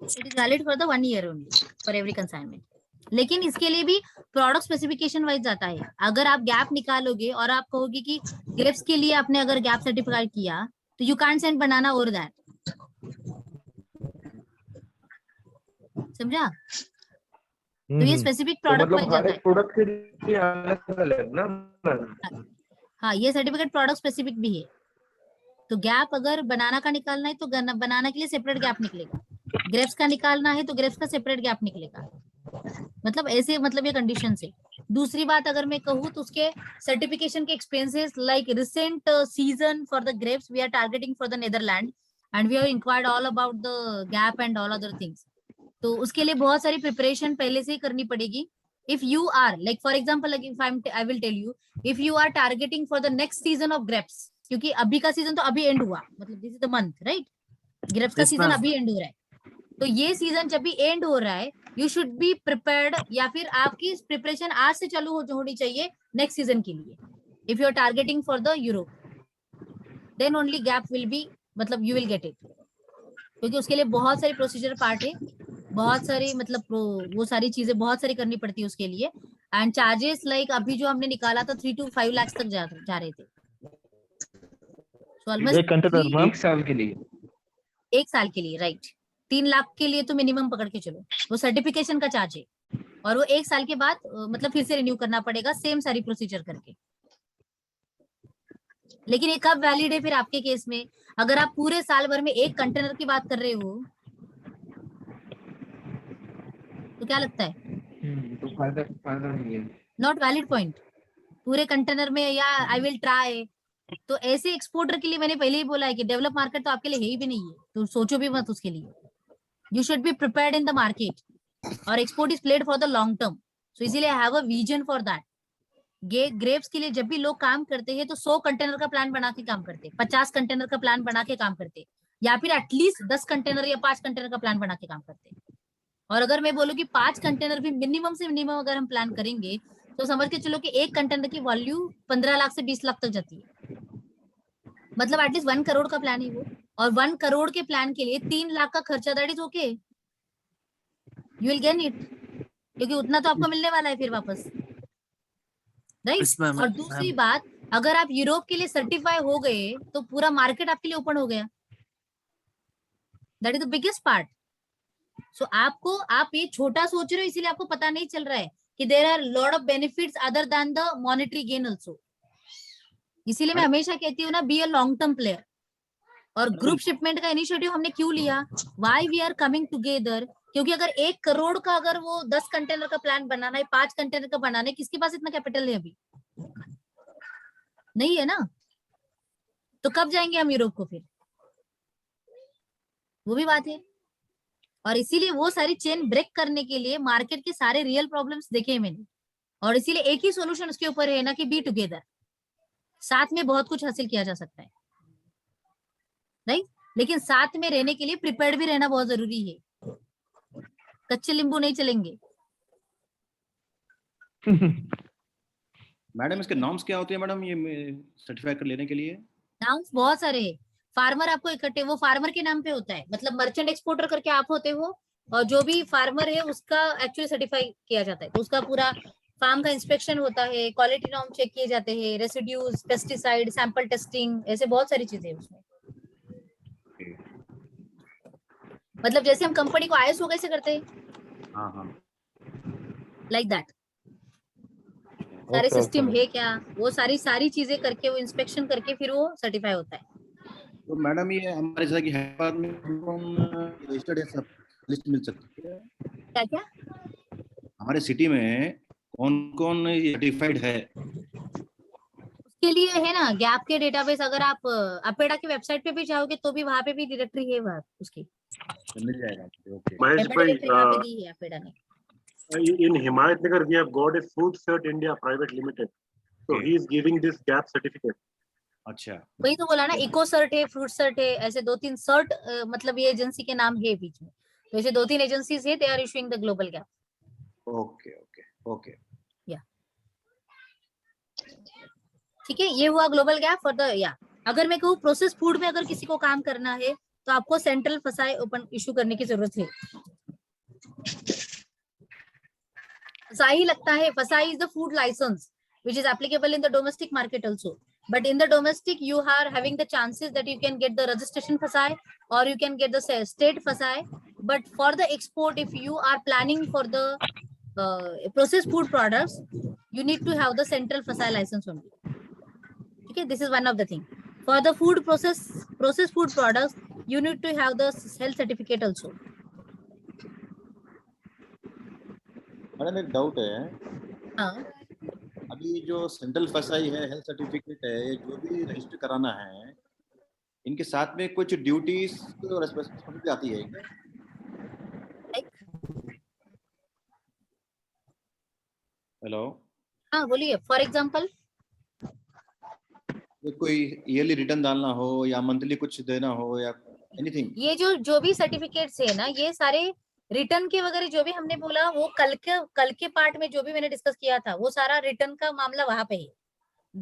It is valid for the 1 year only for every consignment. लेकिन इसके लिए भी प्रोडक्ट स्पेसिफिकेशन वाइज जाता है. अगर आप गैप निकालोगे और आप कहोगे कि ग्रेप्स के लिए आपने अगर गैप सर्टिफाइड किया तो यू कांट सेंड बनाना और दैट. समझा? तो ये स्पेसिफिक प्रोडक्ट वाइज जाता है. प्रोडक्ट के लिए अलग ना. हाँ, ये सर्टिफिकेट प्रोडक्ट स्पेसिफिक भी है. तो गैप अगर बनाना का निकालना है तो बनाना के लिए सेपरेट गैप निकलेगा. ग्रेप्स का निकालना है तो ग्रेप्स का सेपरेट गैप निकलेगा. मतलब ऐसे मतलब ये कंडीशन है. दूसरी बात अगर मैं कहूँ तो उसके सर्टिफिकेशन के expenses like recent season for the grapes we are targeting for the Netherland and we have inquired all about the gap and all other things. तो उसके लिए बहुत सारी प्रिपरेशन पहले से ही करनी पड़ेगी. If you are like for example I will tell you if you are targeting for the next season of grapes, क्योंकि अभी का सीजन तो अभी एंड हुआ, मतलब this is the month right. Grapes का सीजन अभी एंड हो रहा है. तो ये सीजन जब भी एंड हो रहा है यू शुड बी प्रिपेयर्ड, या फिर आपकी प्रिपरेशन आज से चालू होनी चाहिए नेक्स्ट सीजन के लिए. If you are targeting for the Europe then only gap will be मतलब यू विल गेट इट, क्योंकि उसके लिए बहुत सारी प्रोसीजर पार्ट है, बहुत सारी मतलब वो सारी चीजें बहुत सारी करनी पड़ती है उसके लिए. एंड चार्जेस लाइक अभी जो हमने निकाला था 3 to 5 लाख तक जा रहे थे. So almost एक साल के लिए. एक साल के लिए राइट. 3 लाख के लिए तो मिनिमम पकड़ के चलो, वो सर्टिफिकेशन का चार्ज है. और वो एक साल के बाद मतलब फिर से रिन्यू करना पड़ेगा सेम सारी प्रोसीजर करके. लेकिन ये कब वैलिड है फिर आपके केस में? अगर आप पूरे साल भर में एक कंटेनर की बात कर रहे हो तो क्या लगता है? तो फायदा नहीं है. Not valid point. पूरे कंटेनर में या आई विल ट्राई. तो ऐसे एक्सपोर्टर के लिए मैंने पहले ही बोला है कि डेवलप मार्केट तो आपके लिए है ही भी नहीं है, तो सोचो भी मत उसके लिए. You should be prepared in the market, और export is played for the long term. So इसीलिए have a vision for that. Grapes के लिए जब भी लोग काम करते हैं तो 100 कंटेनर का प्लान बना के काम करते हैं, 50 कंटेनर का प्लान बना के काम करते हैं, या फिर एटलीस्ट 10 कंटेनर या 5 कंटेनर का प्लान बना के काम करते हैं. और अगर मैं बोलूँ कि 5 कंटेनर भी मिनिमम से मिनिमम अगर हम प्लान करेंगे तो समझ के चलो कि एक कंटेनर की वैल्यू 15 लाख से 20 लाख तक जाती है. मतलब एटलीस्ट 1 करोड़ का प्लान है वो. और 1 करोड़ के प्लान के लिए 3 लाख का खर्चा, that is okay, you will gain it, क्योंकि उतना तो आपको मिलने वाला है फिर वापस राइट. और दूसरी बात, अगर आप यूरोप के लिए सर्टिफाई हो गए तो पूरा मार्केट आपके लिए ओपन हो गया. That is the biggest part. So आप ये छोटा सोच रहे हो इसीलिए आपको पता नहीं चल रहा है कि there are lot of benefits other than the monetary gain also. इसीलिए मैं हमेशा कहती हूँ ना, be a long term player. और ग्रुप शिपमेंट का इनिशिएटिव हमने क्यों लिया? Why we are coming together? क्योंकि अगर 1 करोड़ का अगर वो 10 कंटेनर का प्लान बनाना है, 5 कंटेनर का बनाना है, किसके पास इतना कैपिटल है? अभी नहीं है ना. तो कब जाएंगे हम यूरोप को फिर? वो भी बात है. और इसीलिए वो सारी चेन ब्रेक करने के लिए मार्केट के सारे रियल प्रॉब्लम्स देखे हैं मैंने, और इसीलिए एक ही सॉल्यूशन उसके ऊपर है ना कि बी टुगेदर. साथ में बहुत कुछ हासिल किया जा सकता है राइट. लेकिन साथ में रहने के लिए प्रिपेयर्ड भी रहना बहुत जरूरी है. कच्चे नींबू नहीं चलेंगे. मैडम इसके नॉर्म्स क्या होते हैं मैडम, ये सर्टिफाई कर लेने के लिए? नाम्स बहुत सारे. फार्मर आपको इकट्ठे, वो फार्मर के नाम पे होता है, मतलब मर्चेंट एक्सपोर्टर करके आप होते हो, और जो भी फार्मर है उसका एक्चुअली सर्टिफाई किया जाता है. तो उसका पूरा फार्म का इंस्पेक्शन होता है, क्वालिटी नॉर्म चेक किए जाते हैं, रेसिड्यूज, पेस्टिसाइड, सैंपल टेस्टिंग, ऐसे बहुत सारी चीजें उसमें. मतलब जैसे हम कंपनी को ISO कैसे करते हैं, लाइक दैट. सारे सिस्टम है क्या, वो सारी चीजें करके वो इंस्पेक्शन करके फिर वो सर्टिफाई होता है. तो मैडम ये हमारे जैसा कि हैदराबाद में रजिस्टर्ड है, सब लिस्ट मिल सकती है क्या क्या? हमारे सिटी में कौन कौन सर्टिफाइड है? उसके लिए है ना गैप के डेटाबेस. अगर आप अपेडा की वेबसाइट पे भी जाओगे तो भी वहां पे भी डायरेक्टरी है वहां उसकी. मिल जाएगा okay Mahesh payment bhai, electric यहाँ पे दी है अपेडा ने. in Himayatnagar we have got a Food Cert India Private Limited. So Okay. he is giving this gap certificate. अच्छा वही तो बोला ना, इको सर्ट है, फ्रूट सर्ट है, ऐसे 2-3 सर्ट, मतलब ये एजेंसी के नाम है बीच में. तो ऐसे 2-3 एजेंसीज है, they are issuing the global gap. Okay okay okay ठीक है, ये हुआ ग्लोबल गैप फॉर द, या अगर मैं कहूँ प्रोसेस फूड में अगर किसी को काम करना है तो आपको सेंट्रल फसाई ओपन इशू करने की जरूरत है. फसाई लगता है, FSSAI is the food license which is applicable in the domestic market also, but in the domestic you are having the chances that you can get the registration fasai or you can get the state fasai, but for the export if you are planning for the processed food products you need to have the central fasai license only. Okay, this is one of the thing. For the food processed food products you need to have the health certificate also. Madam एक doubt है, हाँ, अभी जो central फसाई है, health certificate है, ये जो भी रजिस्टर कराना है, इनके साथ में कुछ ड्यूटीज और रिस्पांसिबिलिटी आती है क्या? हेलो, हाँ बोलिए. फॉर एग्जाम्पल कोई ईयरली रिटर्न डालना हो या मंथली कुछ देना हो या एनीथिंग? ये जो भी सर्टिफिकेट्स है ना, ये सारे रिटर्न के वगैरह जो भी हमने बोला वो कल के पार्ट में जो भी मैंने डिस्कस किया था वो सारा रिटर्न का मामला वहां पे है.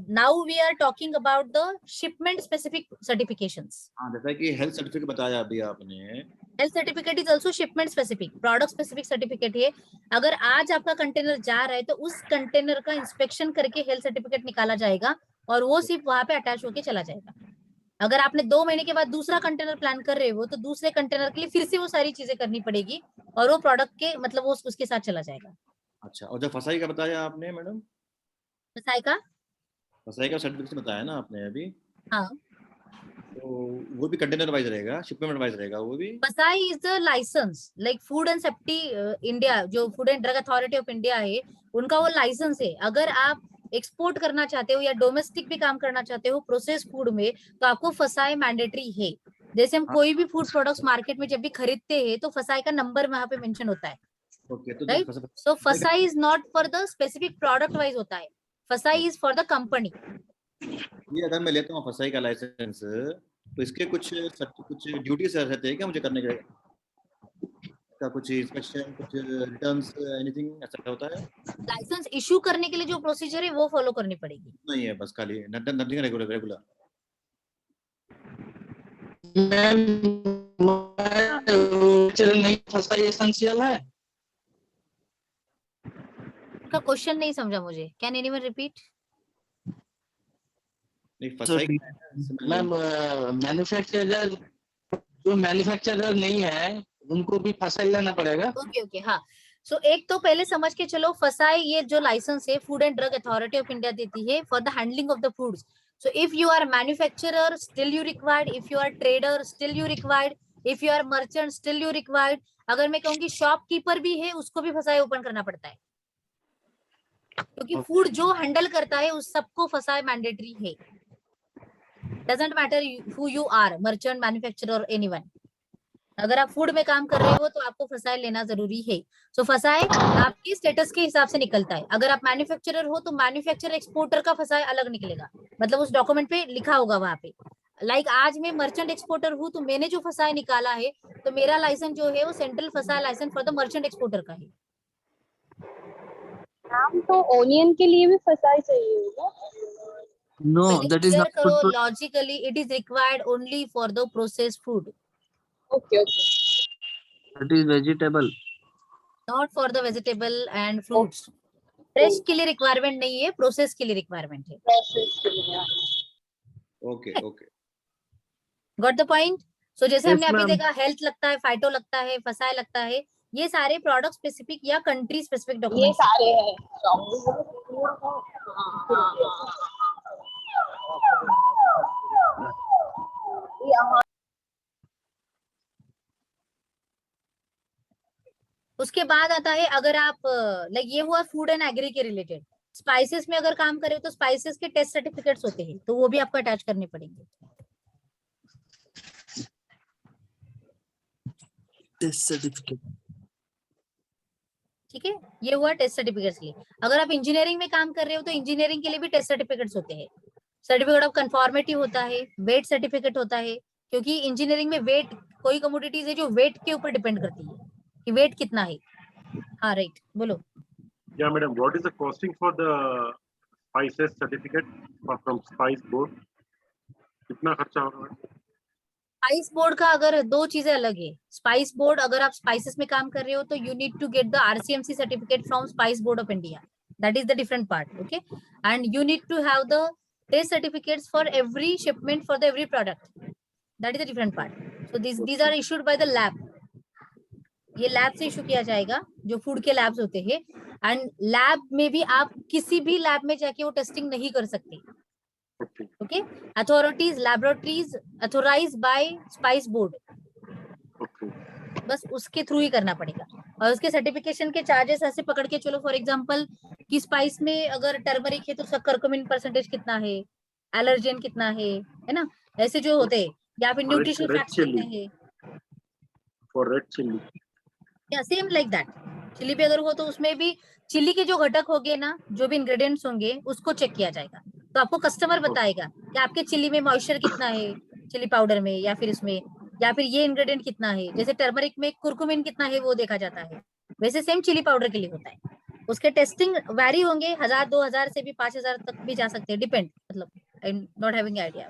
Now we are talking about the shipment specific certifications. हाँ, जैसा कि हेल्थ सर्टिफिकेट बताया अभी आपने, health certificate is also shipment specific, product specific certificate है. अगर आज आपका कंटेनर जा रहा है तो उस कंटेनर का इंस्पेक्शन करके हेल्थ सर्टिफिकेट निकाला जाएगा और वो सिर्फ वहां पे अटैच होके चला जाएगा. अगर आपने 2 महीने के बाद दूसरा कंटेनर प्लान कर रहे हो तो दूसरे कंटेनर के लिए फिर से वो सारी चीजें करनी पड़ेगी और वो प्रोडक्ट के मतलब वो उसके साथ चला जाएगा. अच्छा, और जो फसाई का बताया आपने मैडम, फसाई का सर्टिफिकेट बताया ना आपने अभी, हाँ, तो वो भी कंटेनर वाइज रहेगा, शिपमेंट वाइज रहेगा वो भी? FSSAI is the licence like food and safety India, जो food and drug authority of India है उनका वो लाइसेंस है. अगर आप एक्सपोर्ट करना चाहते हो या डोमेस्टिक भी काम करना चाहते हो प्रोसेस फूड में तो आपको फसाई मैंडेटरी है. जैसे हम कोई भी फूड प्रोडक्ट्स मार्केट में जब भी खरीदते हैं तो फसाई का नंबर वहां पे मेंशन होता है. ओके, तो राइट, सो फसाई is not for the specific product wise होता है, FSSAI is for the company. ये अगर मैं लेता हूँ फसाई का लाइसेंस तो इसके कुछ ड्यूटीज रहते हैं क्या मुझे करने के? का कुछ इंस्पेक्शन, कुछ रिटर्न्स, एनीथिंग ऐसा होता है? लाइसेंस इशू करने के लिए जो प्रोसीजर है वो फॉलो करनी पड़ेगी. नहीं है, बस खाली नथिंग रेगुलर. नहीं फसाई एसेंशियल है? का क्वेश्चन नहीं समझा मुझे, कैन एनीवन रिपीट? नहीं, फसाई मैम मैन्युफैक्चरर जो मैन्युफैक्चरर नहीं है उनको भी फसाई लेना पड़ेगा? ओके ओके, हाँ. सो एक तो पहले समझ के चलो, फसाई ये जो लाइसेंस है food and drug authority of India देती है for the handling of the foods. So if you are manufacturer still you required, if you are trader still you required, if you are merchant still you required. अगर मैं कहूँगी shopkeeper भी है उसको भी फसाई ओपन करना पड़ता है क्योंकि फूड जो हैंडल करता है उस सबको फसाई मैंडेटरी है. Doesn't matter who you are, merchant, manufacturer और एनीवन. अगर आप फूड में काम कर रहे हो तो आपको फसाई लेना जरूरी है. सो फसाई आपके स्टेटस के हिसाब से निकलता है. अगर आप मैन्युफैक्चरर हो तो मैन्युफैक्चरर एक्सपोर्टर का फसाई अलग निकलेगा, मतलब उस डॉक्यूमेंट पे लिखा होगा वहां पे. लाइक आज मैं मर्चेंट एक्सपोर्टर हूँ तो मैंने जो फसाई निकाला है तो मेरा लाइसेंस जो है वो central FSSAI license for the merchant exporter का है. तो ओनियन के लिए भी फसाई चाहिए होगा? No, that is not good to. Logically it is required only for the processed food. Okay, okay. That is vegetable. Not for the vegetable and fruits. Fresh के लिए requirement नहीं है, process के लिए requirement है. Process के लिए. Okay okay, Got the point? So जैसे Yes, हमने अभी ma'am. देखा हेल्थ लगता है, फाइटो लगता है, फसाई लगता है, ये सारे प्रोडक्ट स्पेसिफिक या कंट्री स्पेसिफिक ये डॉक्यूमेंट्स. सारे हैं. उसके बाद आता है अगर आप लाइक ये हुआ फूड एंड एग्री के रिलेटेड. स्पाइसेस में अगर काम करें तो स्पाइसेस के टेस्ट सर्टिफिकेट्स होते हैं तो वो भी आपको अटैच करने पड़ेंगे. Test certificate. ठीक है, ये हुआ टेस्ट सर्टिफिकेट्स के लिए। अगर आप इंजीनियरिंग में काम कर रहे हो तो इंजीनियरिंग के लिए भी टेस्ट सर्टिफिकेट्स होते हैं। सर्टिफिकेट ऑफ कंफॉर्मिटी होता है, वेट सर्टिफिकेट होता है, क्योंकि इंजीनियरिंग में वेट, कोई कमोडिटीज है जो वेट के ऊपर डिपेंड करती है कि वेट कितना है। हाँ राइट, बोलो। Yeah, madam. What is the costing for the spices certificate from Spice Board? कितना खर्चा होगा? स्पाइस बोर्ड का अगर दो चीजें अलग है। स्पाइस बोर्ड, अगर आप स्पाइसेस में काम कर रहे हो तो you need to get the RCMC certificate from Spice Board of India, that is the different part, okay. And you need to have the test certificates for every shipment for the every product, that is the different part. So these are issued by the lab, ये lab से issue किया जाएगा, जो food के labs होते हैं। And lab में भी आप किसी भी लैब में जाके वो टेस्टिंग नहीं कर सकते, okay. Authorities, laboratories authorised by spice board, बस उसके थ्रू ही करना पड़ेगा। और उसके सर्टिफिकेशन के चार्जेस ऐसे पकड़ के चलो, फॉर एग्जांपल कि स्पाइस में अगर टर्मरिक है तो उसका करक्यूमिन परसेंटेज कितना है, एलर्जेन कितना है ना, ऐसे जो होते हैं, या फिर न्यूट्रिशन फैक्ट्स कितने हैं फॉर रेड चिल्ली, या सेम लाइक दैट। चिली पे अगर हो तो उसमें भी चिली के जो घटक होंगे ना, जो भी इंग्रेडिएंट्स होंगे उसको चेक किया जाएगा। तो आपको कस्टमर बताएगा कि आपके चिली में मॉइस्चर कितना है, चिली पाउडर में या फिर इसमें, या फिर ये इंग्रेडिएंट कितना है। जैसे टर्मरिक में कुरकुमिन कितना है वो देखा जाता है, वैसे सेम चिली पाउडर के लिए होता है। उसके टेस्टिंग वैरी होंगे, 1000-2000 से भी 5000 तक भी जा सकते हैं, डिपेंड, मतलब I am not having idea.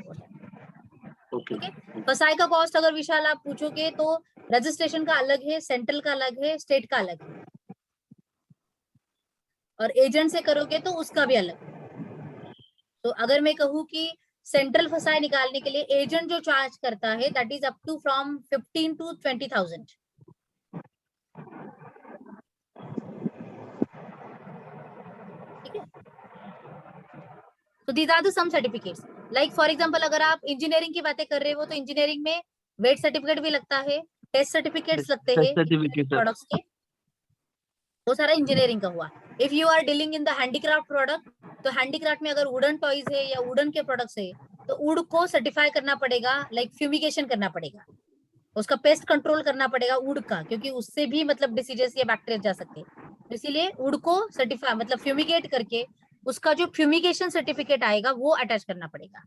Okay, फसाई का कॉस्ट अगर विशाल आप पूछोगे तो रजिस्ट्रेशन का अलग है, सेंट्रल का अलग है, स्टेट का अलग है, और एजेंट से करोगे तो उसका भी अलग। तो अगर मैं कहूँ कि सेंट्रल फसाई निकालने के लिए एजेंट जो चार्ज करता है, that is up to from 15 to 20,000। ठीक है, तो these are the some certificates. Like for example अगर आप इंजीनियरिंग की बातें कर रहे हो तो इंजीनियरिंग में वेट सर्टिफिकेट भी लगता है, टेस्ट सर्टिफिकेट्स लगते हैं प्रोडक्ट्स के, वो सारा इंजीनियरिंग का हुआ। If you are dealing in the handicraft product, तो हैंडीक्राफ्ट में अगर वुडन टॉयज है या वुडन के प्रोडक्ट्स है तो वुड को सर्टिफाई करना पड़ेगा, लाइक फ्यूमिगेशन करना पड़ेगा, उसका पेस्ट कंट्रोल करना पड़ेगा वुड का, क्योंकि उससे भी मतलब डिसीजेस या बैक्टीरिया जा सकते हैं। इसीलिए वुड को सर्टिफाई मतलब फ्यूमिगेट करके उसका जो फ्यूमिगेशन सर्टिफिकेट आएगा वो अटैच करना पड़ेगा।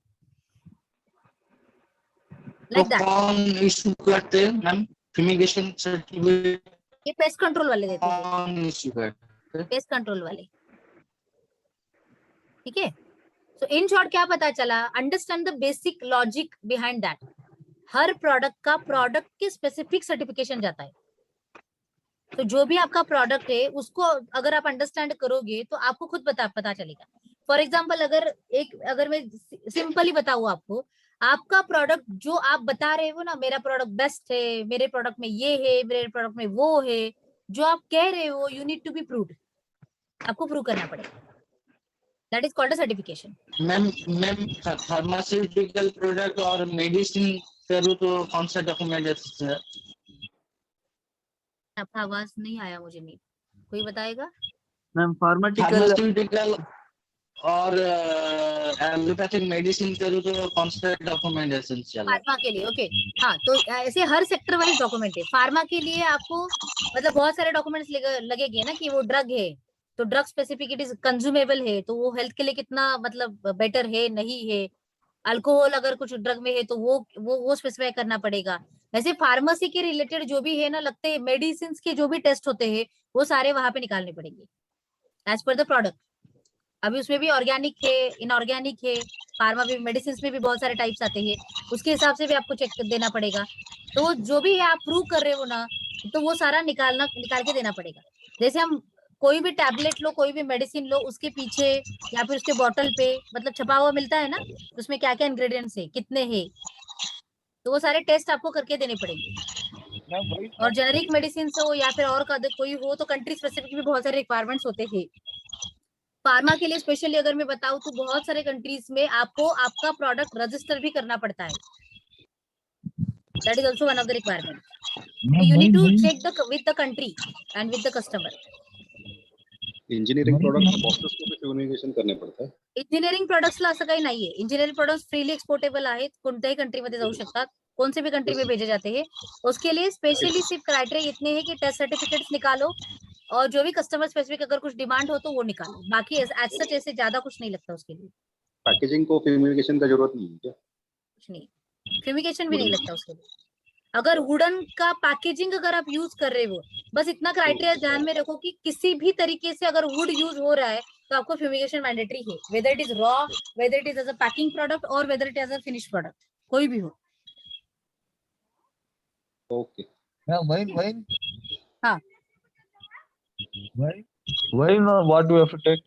तो कौन इशू करते हैं मैम फ्यूमिगेशन सर्टिफिकेट? ये पेस्ट कंट्रोल वाले देते हैं, कौन इशू करते हैं? पेस्ट कंट्रोल वाले। ठीक है, सो इन शॉर्ट क्या पता चला, understand the basic logic behind that. Her product का प्रोडक्ट के स्पेसिफिक सर्टिफिकेशन जाता है, तो जो भी आपका प्रोडक्ट है उसको अगर आप अंडरस्टैंड करोगे तो आपको खुद पता चलेगा। फॉर एग्जांपल अगर मैं सिंपली बताऊं आपको, आपका प्रोडक्ट जो आप बता रहे हो ना, मेरा प्रोडक्ट बेस्ट है, मेरे प्रोडक्ट में ये है, मेरे प्रोडक्ट में वो है, जो आप कह रहे हो you need to be proved, आपको प्रूव करना पड़ेगा, that is called a certification. Ma'am pharmaceutical product और मेडिसिन करूँ तो कौन सा डॉक्यूमेंट है? आपका आवाज नहीं आया मुझे, नहीं कोई बताएगा? मैम फार्मास्यूटिकल और एलोपैथिक मेडिसिन करूँ तो कौन सा डॉक्यूमेंट एसेंशियल है? फार्मा के लिए ओके, हाँ, तो ऐसे हर सेक्टर वाइज डॉक्यूमेंट है। फार्मा के लिए आपको मतलब बहुत सारे डॉक्यूमेंट्स लगेंगे ना, कि वो ड्रग है तो drug specific it is consumable है, तो वो हेल्थ के लिए कितना मतलब बेटर है नहीं है। अल्कोहल अगर कुछ ड्रग में है तो वो स्पेसिफाई करना पड़ेगा। वैसे फार्मेसी के रिलेटेड जो भी है ना, लगते हैं मेडिसिन के जो भी टेस्ट होते हैं वो सारे वहां पे निकालने पड़ेंगे एज पर द प्रोडक्ट। अभी उसमें भी ऑर्गेनिक है, इनऑर्गेनिक है, फार्मा भी, मेडिसिन में भी बहुत सारे टाइप्स आते हैं, उसके हिसाब से भी आपको चेक देना पड़ेगा। तो जो भी है आप प्रूव कर रहे हो ना, तो वो सारा निकाल के देना पड़ेगा। जैसे हम कोई भी टैबलेट लो, कोई भी मेडिसिन लो, उसके पीछे या फिर उसके बॉटल पे मतलब छपा हुआ मिलता है ना, उसमें क्या क्या इंग्रेडिएंट्स है, कितने हैं, तो वो सारे टेस्ट आपको करके देने पड़ेंगे। और जेनेरिक मेडिसिन हो या फिर और कोई हो तो कंट्री स्पेसिफिक भी बहुत सारे रिक्वायरमेंट्स होते हैं। फार्मा के लिए स्पेशली अगर मैं बताऊं तो बहुत सारे कंट्रीज में आपको आपका प्रोडक्ट रजिस्टर भी करना पड़ता है, that is also one of the requirement. You need to check with the country and with the customer. Engineering product boxes को भी फ्युमिगेशन करणे पडतं. इंजिनिअरिंग प्रोडक्ट्सला असं काही नाहीये, इंजिनिअरिंग प्रोडक्ट्स फ्रीली एक्सपोर्टेबल आहेत, कोणत्याही कंट्रीमध्ये जाऊ शकतात, कौन से भी कंट्री में भेजे जाते हैं, उसके लिए स्पेशली सिर्फ क्राइटेरिया इतने हैं कि टेस्ट सर्टिफिकेट्स निकालो और जो भी कस्टमर स्पेसिफिक अगर कुछ डिमांड हो तो वो निकालो, बाकी एज सच ऐसे ज्यादा कुछ नहीं लगता उसके लिए, पैकेजिंग को फ्यूमिगेशन का जरूरत नहीं है क्या? कुछ नहीं, फ्यूमिगेशन भी नहीं लगता उसके लिए। अगर वुडन का पैकेजिंग अगर आप यूज कर रहे हो, बस इतना क्राइटेरिया ध्यान में रखो कि किसी भी तरीके से अगर वुड यूज हो रहा है तो आपको फ्यूमिगेशन मैंडेटरी है, whether it is raw, whether it is as a packing product or whether it is a finish product, कोई भी हो। Okay Wine. हाँ, Wine. What do we have to take?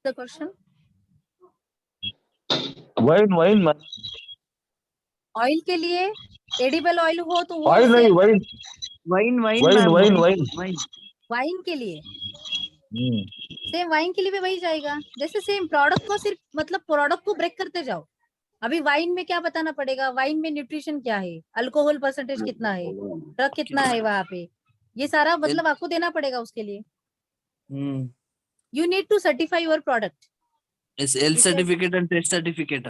The question. Wine, man. Oil के लिए edible oil हो तो वो Wine नहीं, wine. वाइन वाइन के लिए सेम, वाइन के लिए भी वही जाएगा जैसे सेम प्रोडक्ट को, सिर्फ मतलब प्रोडक्ट को ब्रेक करते जाओ। अभी वाइन में क्या बताना पड़ेगा, वाइन में न्यूट्रिशन क्या है, अल्कोहल परसेंटेज कितना है, ड्रग कितना है वहां पे, ये सारा मतलब आपको देना पड़ेगा उसके लिए। You need to certify your product. L certificate and test certificate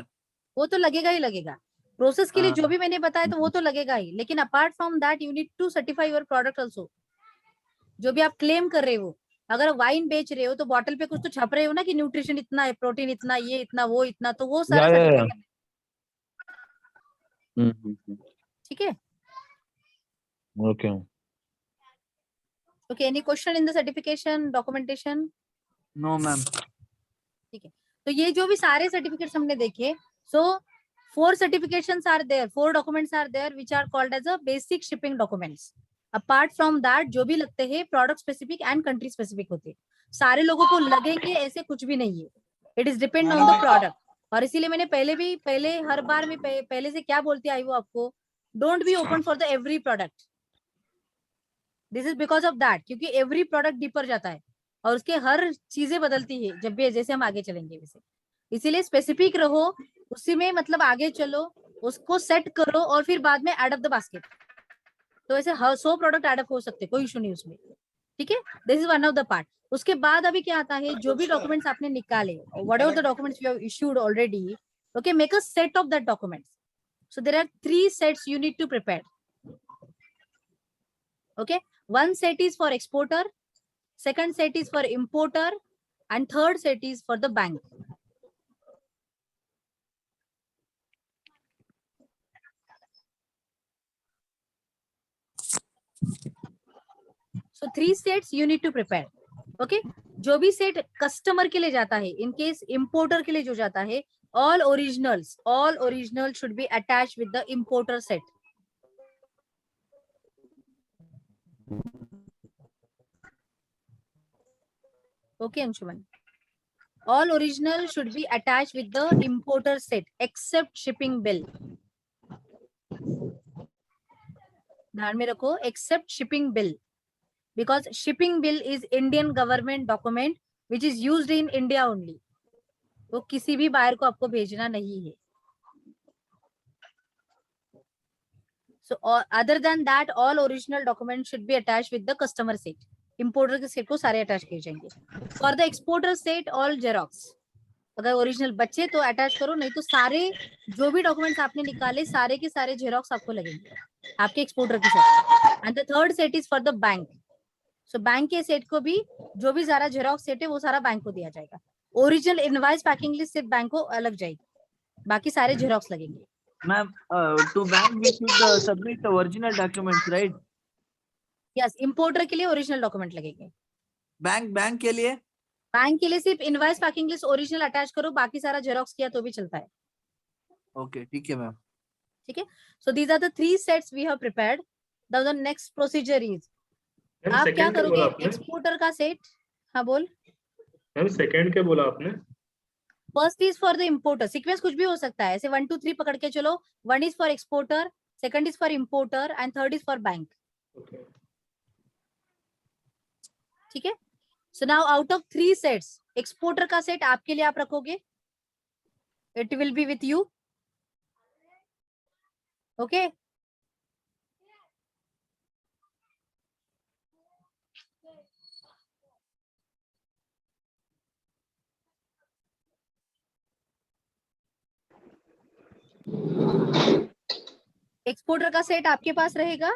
वो तो लगेगा ही लगेगा, प्रोसेस के लिए जो हाँ। भी मैंने बताया तो वो तो लगेगा ही, लेकिन apart from that you need to certify your product also. जो भी आप क्लेम कर रहे हो, अगर वाइन बेच रहे हो तो बॉटल पे कुछ तो छाप रहे हो ना कि न्यूट्रिशन इतना है, प्रोटीन इतना, ये इतना, वो इतना, तो वो सारा Yeah. सर्टिफाई, ठीक है। Okay. Okay, any question in the certification documentation? No ma'am. ठीक है, तो ये जो भी सारे सर्टिफिकेट्स हमने देखे, सो 4 certifications are there, 4 documents are there which are called as a basic shipping documents. Apart from that जो भी लगते हैं product specific and country specific होते हैं, सारे लोगों को लगेंगे ऐसे कुछ भी नहीं है, it is depend on the product. और इसीलिए मैंने पहले हर बार में पहले से क्या बोलती आई वो आपको, don't be open for the every product, this is because of that, क्योंकि एवरी प्रोडक्ट डिपर जाता है और उसके हर चीजें बदलती है जब भी, जैसे हम आगे चलेंगे वैसे, इसीलिए स्पेसिफिक रहो, उसी में मतलब आगे चलो, उसको सेट करो और फिर बाद में एड अप द बास्केट। तो ऐसे 100 प्रोडक्ट एड अप हो सकते, कोई इशू नहीं उसमें, ठीक है। This is one of the part. उसके बाद अभी क्या आता है, जो भी डॉक्यूमेंट्स आपने निकाले, whatever the documents you have issued already, okay, make a set of that documents. So there are 3 sets you need to prepare, okay. One set is for exporter, second set is for importer, and third set is for the bank. So 3 sets you need to prepare, okay. जो भी set customer के लिए जाता है, in case importer के लिए जो जाता है, all original should be attached with the importer set. Okay, Anshuman. All original should be attached with the importer set except shipping bill. ध्यान में रखो, except shipping bill, because shipping bill is Indian government document which is used in India only. वो किसी भी buyer को आपको भेजना नहीं है. So other than that, all original documents should be attached with the customer set. Importer के set को सारे अटैच किए जाएंगे. For the exporter set all xerox, अगर ओरिजिनल बच्चे तो अटैच करो, नहीं तो सारे जो भी डॉक्यूमेंट्स आपने निकाले सारे के सारे जेरोक्स आपको लगेंगे आपके एक्सपोर्टर के set. And the third set is for the bank. So bank के सेट को भी जो भी सारा जेरोक्स सेट है वो सारा बैंक को दिया जाएगा. ओरिजिनल इनवॉइस पैकिंग लिस्ट सिर्फ बैंक को अलग जाएगी, बाकी सारे जेरोक्स लगेंगे. Ma'am to bank we should submit the original documents right? Yes, importer के लिए ओरिजिनल डॉक्यूमेंट लगेंगे. बैंक के लिए? बैंक के लिए सिर्फ invoice packing list original attach करो, बाकी सारा जेरोक्स किया तो भी चलता है. ओके ठीक है मैम. ठीक है. So these are the 3 sets we have prepared. The next procedure is, आप क्या करोगे, एक्सपोर्टर का सेट. हाँ बोल मैम, सेकंड क्या बोला आपने? First is for the importer, sequence कुछ भी हो सकता है, ऐसे 1 2 3 पकड़ के चलो. 1 is for exporter, second is for importer and third is for bank. ठीक है. So now out of 3 sets, exporter का सेट आपके लिए आप रखोगे, it will B with you. Okay. Exporter का सेट आपके पास रहेगा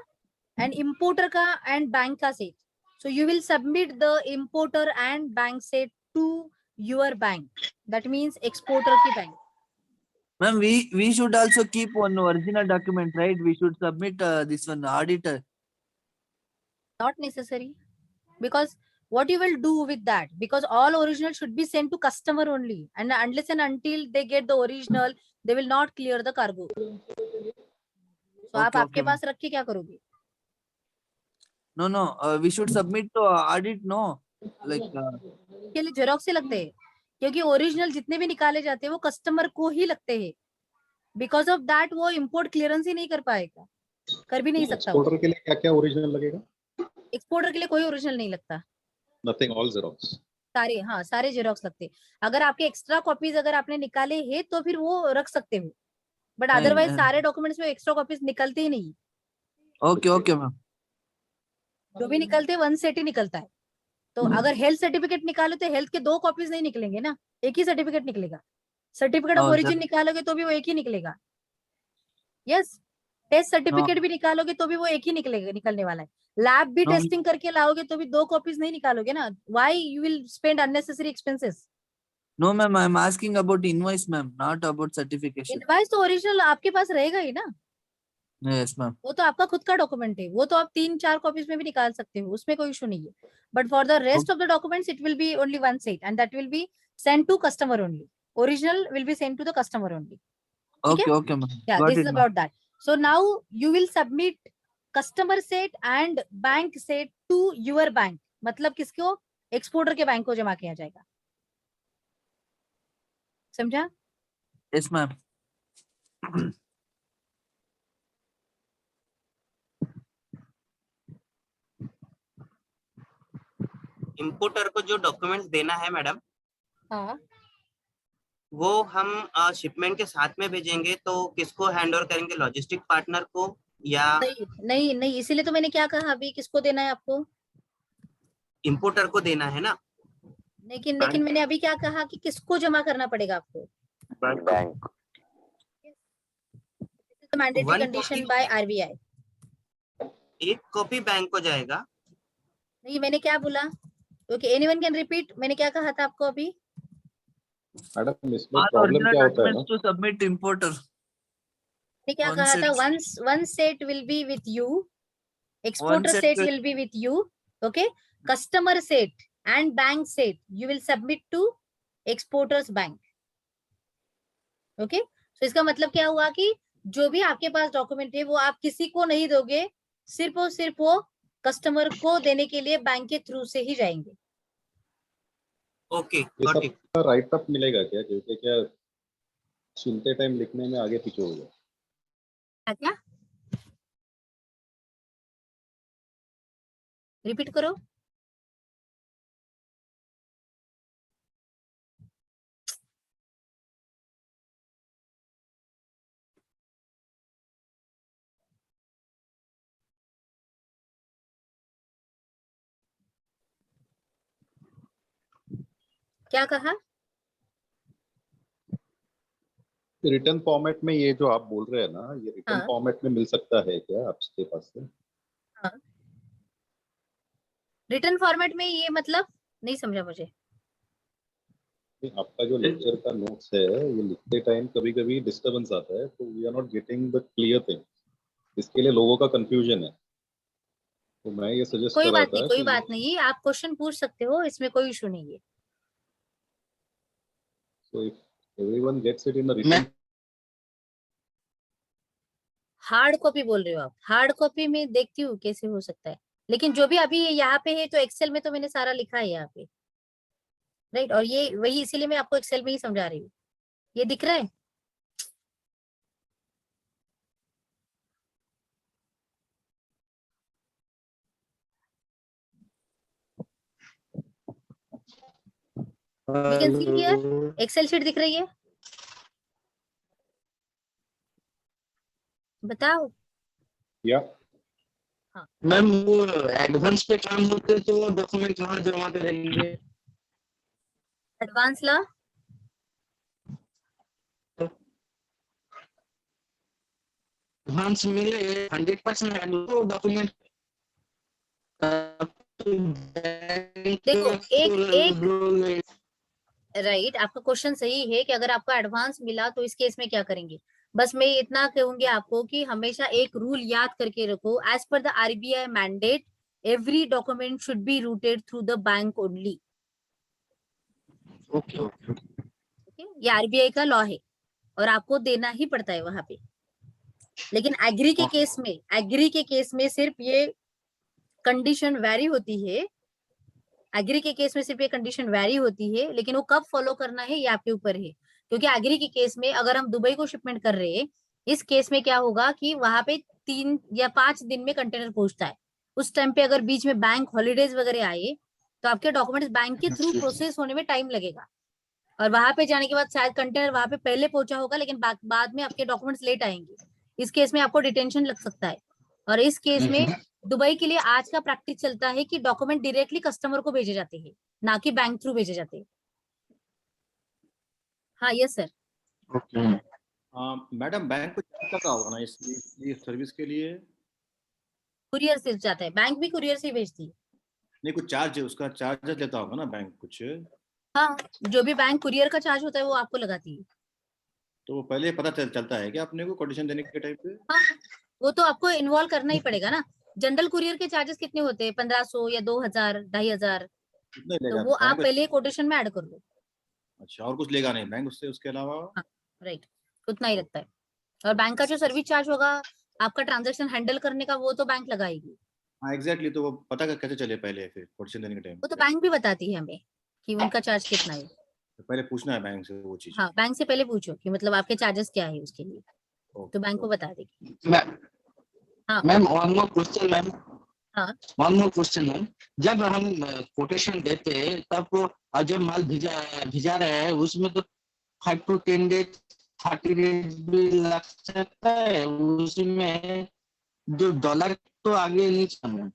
एंड इंपोर्टर का एंड बैंक का set. So you will submit the importer and bank set to your bank. That means exporter ki bank. Ma'am, we should also keep one original document, right? We should submit this one auditor. Not necessary, because what you will do with that, because all original should be sent to customer only, and unless and until they get the original, they will not clear the cargo. So आप आपके पास रख के क्या करोगे? No, we should submit to audit, no? Like के लिए xerox से लगते हैं, क्योंकि ओरिजिनल जितने भी निकाले जाते हैं वो कस्टमर को ही लगते हैं. बिकॉज ऑफ दैट वो इंपोर्ट क्लियरेंस ही नहीं कर पाएगा, कर भी नहीं सकता. एक्सपोर्टर के लिए क्या क्या ओरिजिनल लगेगा? एक्सपोर्टर के लिए कोई ओरिजिनल नहीं लगता. Nothing, all xerox. सारे, हाँ सारे जेरोक्स लगते. अगर आपके एक्स्ट्रा कॉपीज अगर आपने निकाले हैं तो फिर वो रख सकते हो, बट अदरवाइज सारे डॉक्यूमेंट्स में एक्स्ट्रा कॉपीज निकलते ही नहीं. Okay ma'am. जो भी निकलते हैं 1 सेट ही निकलता है. तो अगर हेल्थ सर्टिफिकेट निकालो तो हेल्थ के 2 कॉपीज नहीं निकलेंगे ना, एक ही सर्टिफिकेट निकलेगा. सर्टिफिकेट ऑफ ओरिजिन निकालोगे तो भी वो एक ही निकलेगा. यस, टेस्ट सर्टिफिकेट भी निकालोगे तो भी वो एक ही निकलेगा, निकलने वाला है. लैब भी टेस्टिंग करके लाओगे तो भी 2 कॉपीज नहीं निकालोगे ना. Why you will spend unnecessary expenses? No ma'am, I am asking about invoice ma'am, not about certification. Invoice तो ओरिजिनल आपके पास रहेगा ही ना. Yes ma'am. वो तो आपका खुद का डॉक्यूमेंट है, वो तो आप 3-4 कॉपीज में भी निकाल सकते हो, उसमें कोई इशू नहीं है. But for the rest of the documents it will be only 1 set and that will be sent to customer only. Original will be sent to the customer only. Okay ma'am. Yeah, Got this it, is ma'am. about that. So now you will submit customer set and bank set to your bank. मतलब किसको? Exporter के bank को जमा किया जाएगा. समझा? Yes ma'am. Importer को जो डॉक्यूमेंट्स देना है मैडम, हाँ, वो हम शिपमेंट के साथ में भेजेंगे तो किसको हैंड ओवर करेंगे? लॉजिस्टिक पार्टनर को या नहीं, इसीलिए तो मैंने क्या कहा अभी, किसको देना है आपको? इंपोर्टर को देना है ना. लेकिन मैंने अभी क्या कहा कि किसको जमा करना पड़ेगा आपको? Bank. Mandatory condition by RBI. एक कॉपी बैंक को जाएगा. नहीं, मैंने क्या बोला? Okay, anyone can repeat. मैंने क्या कहा था आपको अभी? मैडम इसमें प्रॉब्लम क्या होता है ना? To submit importer. मैंने क्या कहा था? one set will be with you, exporter set will be with you, okay? Customer set and bank set you will submit to exporters bank, okay? So इसका मतलब क्या हुआ कि जो भी आपके पास डॉक्यूमेंट है वो आप किसी को नहीं दोगे, सिर्फ और सिर्फ वो कस्टमर को देने के लिए बैंक के थ्रू से ही जाएंगे. ओके, ये सब राइट अप मिलेगा क्या? क्योंकि क्या सुनते टाइम लिखने में आगे पीछे हो गया. क्या? रिपीट करो. क्या कहा? रिटर्न फॉर्मेट में ये जो आप बोल रहे हैं ना, ये रिटर्न हाँ. फॉर्मेट में मिल सकता है क्या आपके पास से? हाँ, रिटर्न फॉर्मेट में ये मतलब नहीं समझा मुझे. आपका जो लेक्चर का नोट्स है ये लिखते टाइम कभी कभी डिस्टर्बेंस आता है, तो we are not getting the clear thing. इसके लिए लोगों का कंफ्यूजन है, तो मैं ये सजेस्ट कर रहा था. कोई बात नहीं, आप क्वेश्चन पूछ सकते हो, इसमें कोई इशू नहीं है. So if everyone gets it in the written. Hard copy बोल रहे हो आप? हार्ड कॉपी में देखती हूँ कैसे हो सकता है, लेकिन जो भी अभी यहाँ पे है तो एक्सेल में तो मैंने सारा लिखा है यहाँ पे, राइट? और ये वही, इसीलिए मैं आपको एक्सेल में ही समझा रही हूँ. ये दिख रहा है? We can see here, Excel sheet दिख रही है? बताओ. या मैम वो एडवांस पे काम होते तो डॉक्यूमेंट कहाँ जमा करेंगे? एडवांस ला एडवांस मिले 100% डॉक्यूमेंट देखो एक राइट, आपका क्वेश्चन सही है कि अगर आपको एडवांस मिला तो इस केस में क्या करेंगे। बस मैं इतना कहूंगी आपको कि हमेशा एक रूल याद करके रखो, as per the RBI mandate every document should be routed through the bank only. Okay okay ये आरबीआई का लॉ है और आपको देना ही पड़ता है वहां पे। लेकिन एग्री के केस में सिर्फ ये कंडीशन वैरी होती है, एग्री के केस में सिर्फ ये कंडीशन वैरी होती है, लेकिन वो कब फॉलो करना है ये आपके ऊपर है। क्योंकि एग्री के केस में अगर हम दुबई को शिपमेंट कर रहे हैं, इस केस में क्या होगा कि वहां पे 3 या 5 दिन में कंटेनर पहुंचता है। उस टाइम पे अगर बीच में बैंक हॉलीडेज वगैरह आए तो आपके डॉक्यूमेंट्स बैंक के थ्रू प्रोसेस होने में टाइम लगेगा, और वहां पे जाने के बाद शायद कंटेनर वहां पे पहले पहुंचा होगा लेकिन बाद में आपके डॉक्यूमेंट्स लेट आएंगे। इस केस में आपको डिटेंशन लग सकता है। और इस केस में दुबई के लिए आज का प्रैक्टिस चलता है कि डॉक्यूमेंट डायरेक्टली कस्टमर को भेजे जाते हैं, ना कि बैंक थ्रू भेजे जाते हैं। हाँ यस सर। मैडम बैंक को चार्ज का होगा ना इस सर्विस के लिए? कुरियर से जाता है, बैंक भी कुरियर से भेजती है। नहीं, कुछ चार्ज उसका चार्जेस लेता होगा ना बैंक कुछ? हाँ, जो भी बैंक कुरियर का चार्ज होता है वो आपको लगाती है। तो पहले पता चलता है क्या अपने को कोटेशन देने के टाइम पे? हाँ, वो तो आपको इन्वॉल्व करना ही पड़ेगा ना। जनरल कुरियर के चार्जेस कितने होते हैं? 1500 या 2000, 2500, तो वो आप पहले कोटेशन में ऐड कर लो। अच्छा, और कुछ लेगा नहीं बैंक उससे उसके अलावा? हाँ राइट, उतना ही लगता है। और बैंक का जो सर्विस चार्ज होगा आपका ट्रांजैक्शन हैंडल करने का, वो तो बैंक लगाएगी। हाँ एग्जैक्टली, तो वो पता कैसे चले पहले फिर कोटेशन देने के टाइम? वो तो बैंक भी बताती है हमें कि उनका चार्ज कितना है। तो पहले पूछना है बैंक से वो चीज? हाँ, बैंक से पहले पूछो कि मतलब आपके चार्जेस क्या है उसके लिए, तो बैंक को बता देगी। हाँ ma'am one more question ma'am. हाँ वन मोर क्वेश्चन मैम, जब हम कोटेशन देते हैं तब वो जब माल भिजा रहे हैं उसमें तो 5 to 10 डेज 30 डेज भी लग सकता है। उसमें जो डॉलर तो आगे नीचे मैम,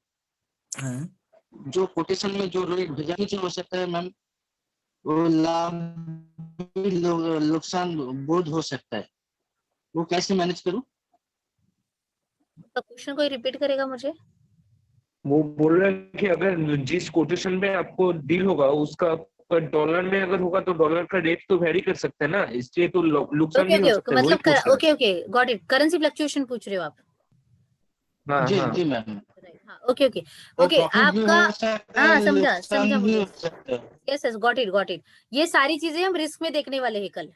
जो कोटेशन में जो रेट भेजा नीचे हो सकता है मैम, वो लाभ नुकसान बहुत हो सकता है, वो कैसे मैनेज करूं? तो क्वेश्चन कोई रिपीट करेगा मुझे? वो बोल रहे हैं कि अगर जिस कोटेशन में आपको डील होगा उसका डॉलर में अगर होगा तो डॉलर का रेट तो वेरी कर सकता है ना, इसलिए तो नुकसान भी हो सकता है। मतलब okay got it, currency fluctuation पूछ रहे हो आप? हाँ जी हाँ जी मैम। हाँ ओके आपका, हाँ समझा मुझे। Yes yes got it. ये सारी चीजें हम रिस्क में देखने वाले हैं कल,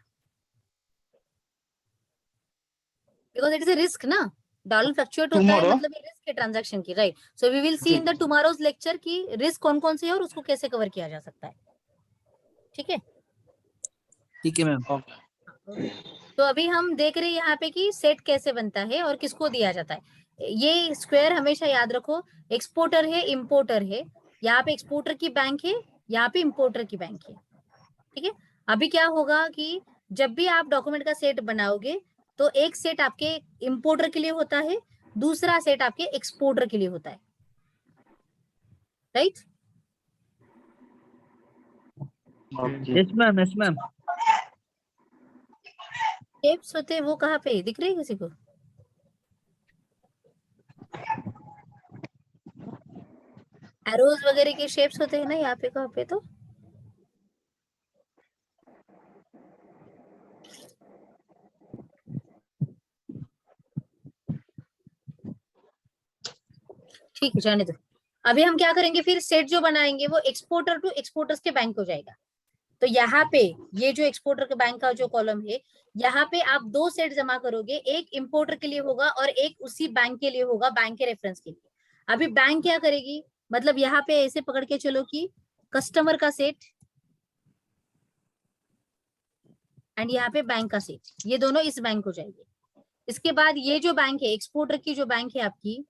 because it is a risk ना। डॉलर फ्लक्चुएट होता है मतलब ये रिस्क है ट्रांजैक्शन की, right. So we will see in the tomorrow's lecture की रिस्क कौन कौन से है और उसको कैसे कवर किया जा सकता है। ठीक है मैम। तो अभी हम देख रहे हैं यहाँ पे कि सेट कैसे बनता है और किसको दिया जाता है। ये स्क्वायर हमेशा याद रखो, एक्सपोर्टर है, इंपोर्टर है। यहाँ पे एक्सपोर्टर की बैंक है, यहाँ पे इंपोर्टर की बैंक है। ठीक है, अभी क्या होगा कि जब भी आप डॉक्यूमेंट का सेट बनाओगे तो एक सेट आपके इंपोर्टर के लिए होता है, दूसरा सेट आपके एक्सपोर्टर के लिए होता है, राइट? Yes ma'am. शेप्स होते हैं वो कहाँ पे दिख रहे हैं किसी को? एरोज वगैरह के शेप्स होते हैं ना यहाँ पे, कहाँ पे? तो ठीक है, जाने दो। अभी हम क्या करेंगे, फिर सेट जो बनाएंगे वो एक्सपोर्टर टू एक्सपोर्टर्स के बैंक हो जाएगा। तो यहाँ पे ये जो एक्सपोर्टर के बैंक का जो कॉलम है, यहाँ पे आप 2 सेट जमा करोगे, एक इंपोर्टर के लिए होगा और एक उसी बैंक के लिए होगा, बैंक के रेफरेंस के लिए। अभी बैंक क्या करेगी, मतलब यहाँ पे ऐसे पकड़ के चलो कि कस्टमर का सेट एंड यहाँ पे बैंक का सेट, ये दोनों इस बैंक हो जाएंगे। इसके बाद ये जो बैंक है, एक्सपोर्टर की जो बैंक है आपकी,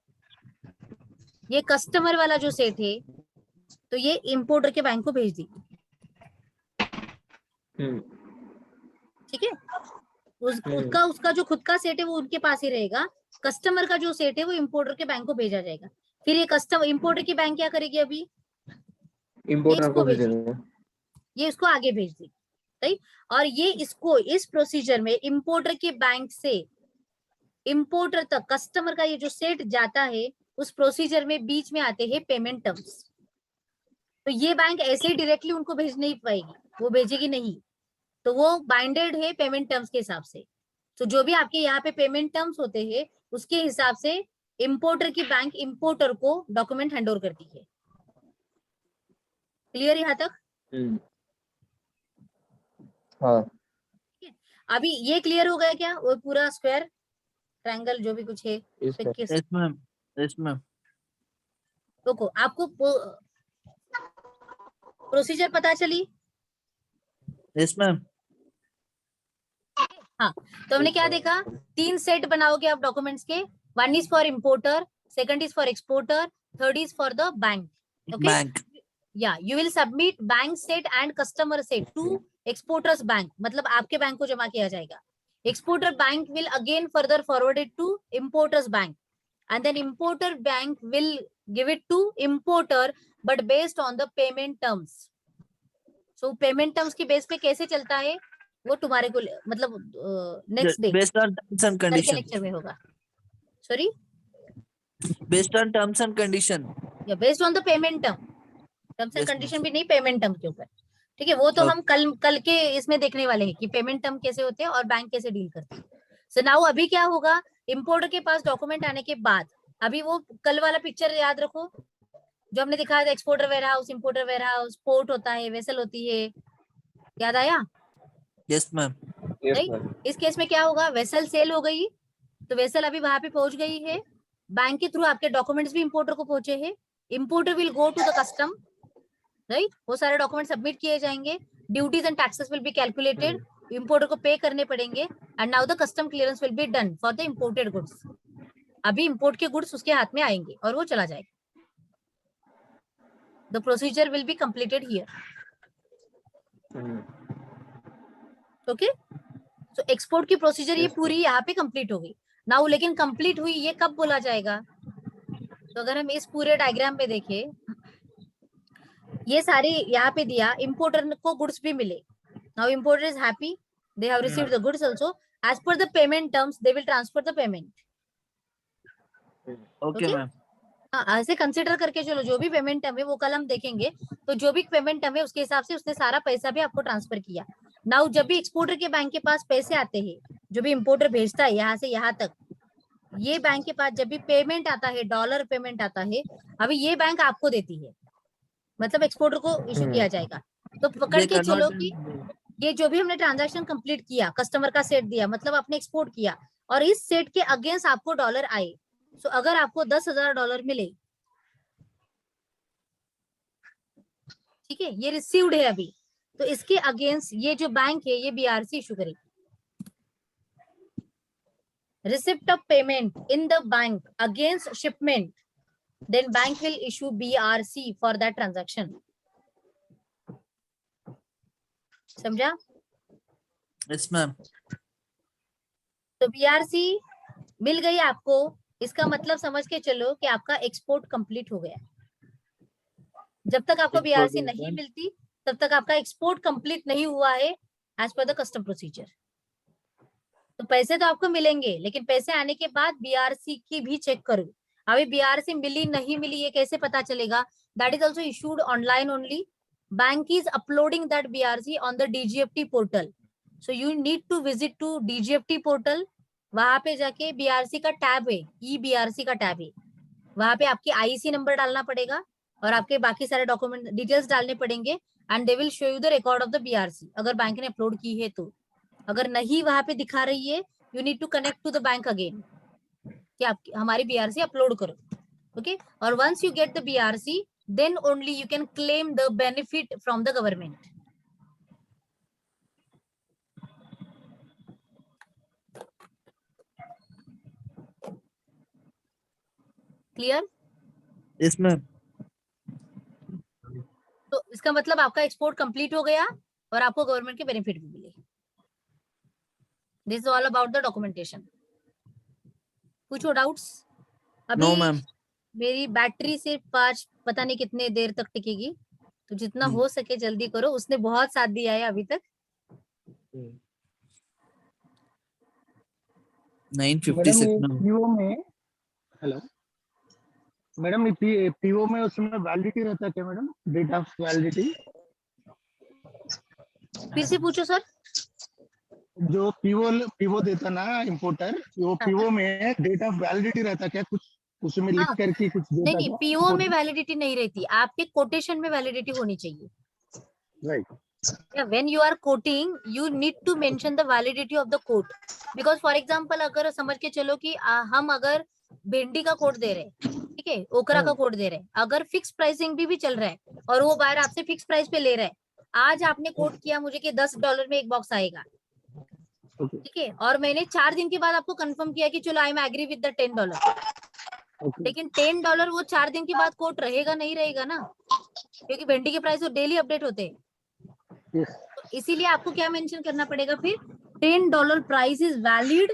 ये कस्टमर वाला जो सेट है तो ये इंपोर्टर के बैंक को भेज दी। ठीक है, उसका जो खुद का सेट है वो उनके पास ही रहेगा, कस्टमर का जो सेट है वो इंपोर्टर के बैंक को भेजा जाएगा। फिर ये कस्टमर इंपोर्टर की बैंक क्या करेगी, अभी इंपोर्टर को भेजेगा, ये इसको आगे भेज देगी, राइट। और ये इसको इस प्रोसीजर में इंपोर्टर के बैंक से इंपोर्टर तक कस्टमर का ये जो सेट जाता है, उस प्रोसीजर में बीच में आते हैं पेमेंट टर्म्स। तो ये बैंक ऐसे ही डायरेक्टली उनको भेज नहीं पाएगी, वो भेजेगी नहीं, तो वो बाइंडेड है पेमेंट टर्म्स के हिसाब से। तो जो भी आपके यहाँ पे पेमेंट टर्म्स होते हैं, उसके हिसाब से इंपोर्टर की बैंक इंपोर्टर को डॉक्यूमेंट हैंडओवर करती है। क्लियर यहाँ तक? हाँ अभी ये क्लियर हो गया क्या? वो पूरा स्क्वायर ट्रायंगल जो भी कुछ है। Yes ma'am, yes ma'am. देखो आपको प्रोसीजर पता चली? Yes ma'am. हाँ, तो हमने क्या देखा? 3 सेट बनाओगे आप डॉक्यूमेंट्स के। 1 is for importer, 2nd is for exporter, 3rd is for the bank. Okay, bank. या you will submit bank set and customer set to exporter's bank, मतलब आपके बैंक को जमा किया जाएगा। Exporter bank will again further forwarded to importer's bank, and then importer bank will give it to importer but based on the payment terms. So payment terms की base पे कैसे चलता है वो तुम्हारे को मतलब next day based on terms and condition, lecture में होगा। Sorry, based on terms and condition, या based on the payment term. Terms and condition भी नहीं, पेमेंट टर्म के ऊपर। ठीक है, वो तो हम कल के इसमें देखने वाले हैं कि पेमेंट टर्म कैसे होते हैं और बैंक कैसे डील करते हैं। सो नाउ अभी क्या होगा, इंपोर्टर के पास डॉक्यूमेंट आने के बाद, अभी वो कल वाला पिक्चर याद रखो जो हमने दिखाया था, exporter warehouse, importer warehouse, port होता है, वेसल होती है, याद आया? Yes ma'am. राइट, इस केस में क्या होगा, वेसल सेल हो गई, तो वेसल अभी वहां पे पहुंच गई है, बैंक के थ्रू आपके डॉक्यूमेंट्स भी इंपोर्टर को पहुंचे हैं, importer will go to the custom, right, वो सारे डॉक्यूमेंट सबमिट किए जाएंगे, duties and taxes will be calculated, importer को पे करने पड़ेंगे, and now the custom clearance will be done for the imported goods. अभी इंपोर्ट के गुड्स उसके हाथ में आएंगे और वो चला जाएगा। The procedure will be completed here. Okay, so export की प्रोसीजर ये पूरी यहाँ पे कंप्लीट हो गई। नाउ लेकिन कंप्लीट हुई ये कब बोला जाएगा? तो अगर हम इस पूरे डायग्राम पे देखें, ये सारे यहाँ पे दिया, इंपोर्टर को गुड्स भी मिले। Now importer is happy, they have received the goods also, as per the payment terms they will transfer the payment. Okay ma'am. हाँ, ऐसे कंसिडर करके चलो, जो भी पेमेंट टर्म है वो कल हम देखेंगे, तो जो भी पेमेंट टर्म है उसके हिसाब से उसने सारा पैसा भी आपको ट्रांसफर किया। नाउ जब भी एक्सपोर्टर के बैंक के पास पैसे आते हैं, जो भी इंपोर्टर भेजता है यहाँ से यहाँ तक, ये बैंक के पास जब भी पेमेंट आता है, डॉलर पेमेंट आता है, अभी ये बैंक आपको देती है, मतलब एक्सपोर्टर को इशू किया जाएगा। तो पकड़ के चलो कि ये जो भी हमने ट्रांजैक्शन कंप्लीट किया, कस्टमर का सेट दिया, मतलब आपने एक्सपोर्ट किया, और इस सेट के अगेंस्ट आपको डॉलर आए, सो अगर आपको $10,000 मिले, ठीक है, ये रिसीव्ड है अभी, तो इसके अगेंस्ट ये जो बैंक है ये बीआरसी इशू करेगी। Receipt of payment in the bank against shipment, then bank will issue BRC for that transaction. समझा? Yes ma'am. तो बीआरसी मिल गई आपको, इसका मतलब समझ के चलो कि आपका एक्सपोर्ट कंप्लीट हो गया। जब तक आपको बीआरसी नहीं मिलती तब तक आपका एक्सपोर्ट कंप्लीट नहीं हुआ है as per the custom procedure. तो पैसे तो आपको मिलेंगे, लेकिन पैसे आने के बाद बीआरसी की भी चेक करो। अभी बीआरसी मिली नहीं मिली ये कैसे पता चलेगा? That is also issued online only. Bank is uploading that BRC on the DGFT portal. So you need to visit to DGFT portal. वहां पे जाके BRC का टैब है, BRC का टैब है, वहां पे आपकी IC नंबर डालना पड़ेगा और आपके बाकी सारे डॉक्यूमेंट डिटेल्स डालने पड़ेंगे, and they will show you the record of the BRC, अगर बैंक ने अपलोड की है तो। अगर नहीं वहां पे दिखा रही है, you need to connect to the bank again कि आप हमारी BRC अपलोड करो। ओके, और once you get the BRC, then only you can claim the benefit from the government. Clear? Yes ma'am. तो इसका मतलब आपका एक्सपोर्ट कंप्लीट हो गया और आपको गवर्नमेंट के बेनिफिट भी मिले। This is all about the documentation. पूछो डाउट्स? अभी नो मैम। मेरी बैटरी सिर्फ 5 पता नहीं कितने देर तक टिकेगी, तो जितना हो सके जल्दी करो। उसने बहुत साथ दिया है अभी तक। 956 मैडम ये now. पीओ में, हेलो मैडम, ये पीओ में उसमें वैलिडिटी रहता है क्या मैडम, डेट ऑफ वैलिडिटी? फिर से पूछो सर। जो पीओ देता ना इम्पोर्टर, वो पीओ में डेट ऑफ वैलिडिटी रहता क्या कुछ, उसमें लिख हाँ, करके कुछ नहीं देता नहीं, क्या? पीओ में वैलिडिटी नहीं रहती, आपके कोटेशन में वैलिडिटी होनी चाहिए। Right. When you are quoting, you need to mention the validity of the quote. Because for example, अगर समझ के चलो कि हम अगर भिंडी का कोट दे रहे हैं, ठीक है, ओकरा का कोट दे रहे हैं, अगर फिक्स प्राइसिंग भी चल रहा है और वो बायर आपसे फिक्स प्राइस पे ले रहा है, आज आपने कोट किया मुझे कि $10 में एक बॉक्स आएगा, ठीक है, और मैंने 4 दिन के बाद आपको कंफर्म किया कि चलो I am agree with the $10, लेकिन $10 वो 4 दिन के बाद कोट रहेगा नहीं रहेगा ना, क्योंकि भिंडी के प्राइस वो डेली अपडेट होते हैं। तो इसीलिए आपको क्या मेंशन करना पड़ेगा फिर, $10 price is valid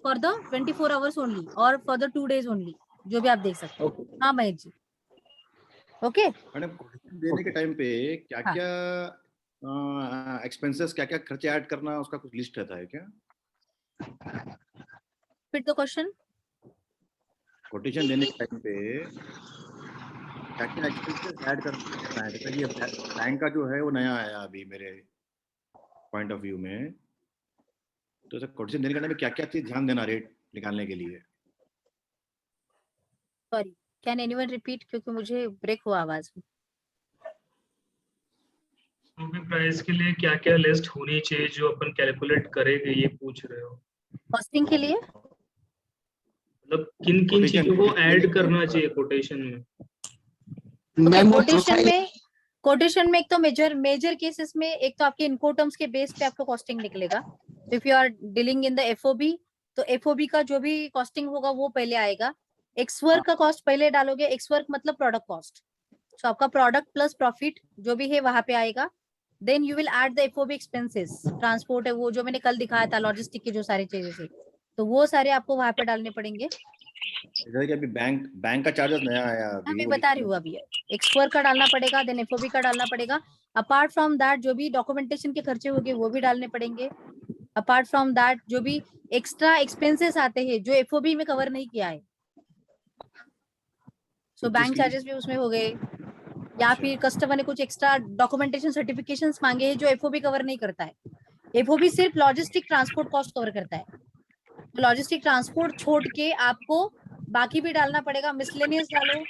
for the 24 hours only और फॉर द 2 days ओनली, जो भी आप देख सकते हो। हाँ महेश जी, ओके। मैडम देने के टाइम पे क्या क्या एक्सपेंसेस, क्या क्या खर्चे ऐड करना, उसका कुछ लिस्ट रहता है क्या? फिर तो क्वेश्चन, कोटेशन देने के टाइम पे क्या क्या एक्सपेंसेस ऐड करना है? जैसे ये बैंक का जो है वो नया आया अभी मेरे पॉइंट ऑफ व्यू में, तो सर कोटेशन देने के टाइम पे क्या क्या चीज ध्यान देना रेट निकालने के लिए? सॉरी कैन एनीवन रिपीट, क्योंकि मुझे ब्रेक हुआ आवाज में। प्राइस के लिए क्या क्या लिस्ट होनी चाहिए जो अपन कैलकुलेट करेंगे, ये पूछ रहे हो? कॉस्टिंग के लिए मतलब किन किन चीजों को ऐड करना चाहिए कोटेशन में? कोटेशन में एक तो मेजर केसेस में एक तो आपके इनकोटम्स के बेस पे आपको कॉस्टिंग निकलेगा। If you are dealing in the FOB, तो एफओबी का जो भी कॉस्टिंग होगा वो पहले आएगा। एक्सवर्क का कॉस्ट पहले डालोगे, एक्सवर्क मतलब प्रोडक्ट कॉस्ट, सो आपका प्रोडक्ट प्लस प्रॉफिट जो भी है वहां पे आएगा। Then you will add the FOB expenses, transport है वो जो मैंने कल दिखाया था, लॉजिस्टिक के जो सारी चीजें थे, तो वो सारे आपको वहां पे डालने पड़ेंगे। जैसे कि अभी बैंक का चार्जेस नया आया अभी, मैं बता रही हूँ अभी, एक्सवर्क का डालना पड़ेगा, देन एफओबी का डालना पड़ेगा। अपार्ट फ्रॉम दैट जो भी डॉक्यूमेंटेशन के खर्चे होंगे वो भी डालने पड़ेंगे। अपार्ट फ्रॉम दैट जो भी एक्स्ट्रा एक्सपेंसेस आते हैं जो एफओबी में कवर नहीं किया है, सो बैंक चार्जेस भी उसमें हो गए, या फिर कस्टमर ने कुछ एक्स्ट्रा डॉक्यूमेंटेशन सर्टिफिकेशंस मांगे हैं जो एफओबी कवर नहीं करता है। एफओबी सिर्फ लॉजिस्टिक ट्रांसपोर्ट कॉस्ट कवर करता है, तो लॉजिस्टिक ट्रांसपोर्ट छोड़ के आपको बाकी भी डालना पड़ेगा। मिसलेनियस डालो,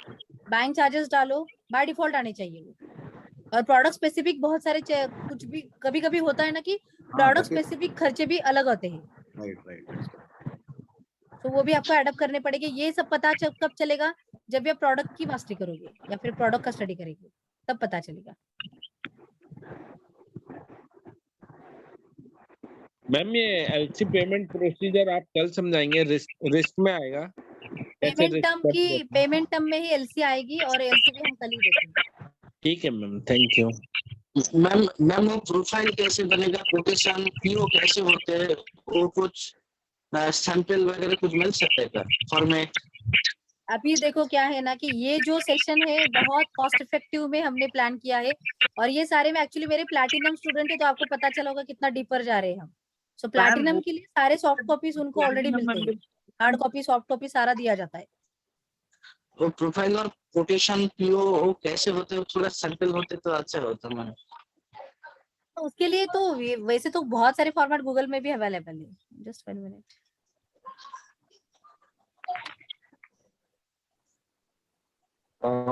बैंक चार्जेस डालो, बाय डिफॉल्ट आने चाहिए वो। और प्रोडक्ट स्पेसिफिक बहुत सारे कुछ भी कभी कभी होता है ना कि प्रोडक्ट स्पेसिफिक खर्चे भी अलग होते हैं, राइट, तो वो भी आपको एडअप करने पड़ेंगे। ये सब पता कब चलेगा, जब आप प्रोडक्ट की मास्टरी करोगे या फिर प्रोडक्ट का स्टडी करेंगे, तब पता चलेगा। मैम ये एलसी पेमेंट प्रोसीजर आप कल समझाएंगे, रिस्क में आएगा? पेमेंट टर्म में ही एलसी आएगी और एलसी भी हम कल ही देखेंगे। ठीक है मैम, थैंक यू। मैम वो प्रोफाइल कैसे बनेगा, कोटेशन पीओ कैसे होते हैं, वो कुछ सैंपल वगैरह कुछ मिल सकता है क्या फॉर्मेट? अभी देखो क्या है ना कि ये जो सेशन है बहुत कॉस्ट इफेक्टिव में हमने प्लान किया है, और ये सारे में एक्चुअली मेरे प्लैटिनम स्टूडेंट है, तो आपको पता चला होगा कितना डीपर जा रहे हैं हम। सो प्लैटिनम के लिए सारे सॉफ्ट कॉपीज उनको ऑलरेडी मिलते हैं, हार्ड कॉपी सॉफ्ट कॉपी सारा दिया जाता है। वो प्रोफाइल और कोटेशन पीओ कैसे होते हैं, थोड़ा सैंपल होते तो अच्छा होता मैम। तो उसके लिए तो वैसे तो बहुत सारे फॉर्मेट गूगल में भी अवेलेबल है। Just 1 minute.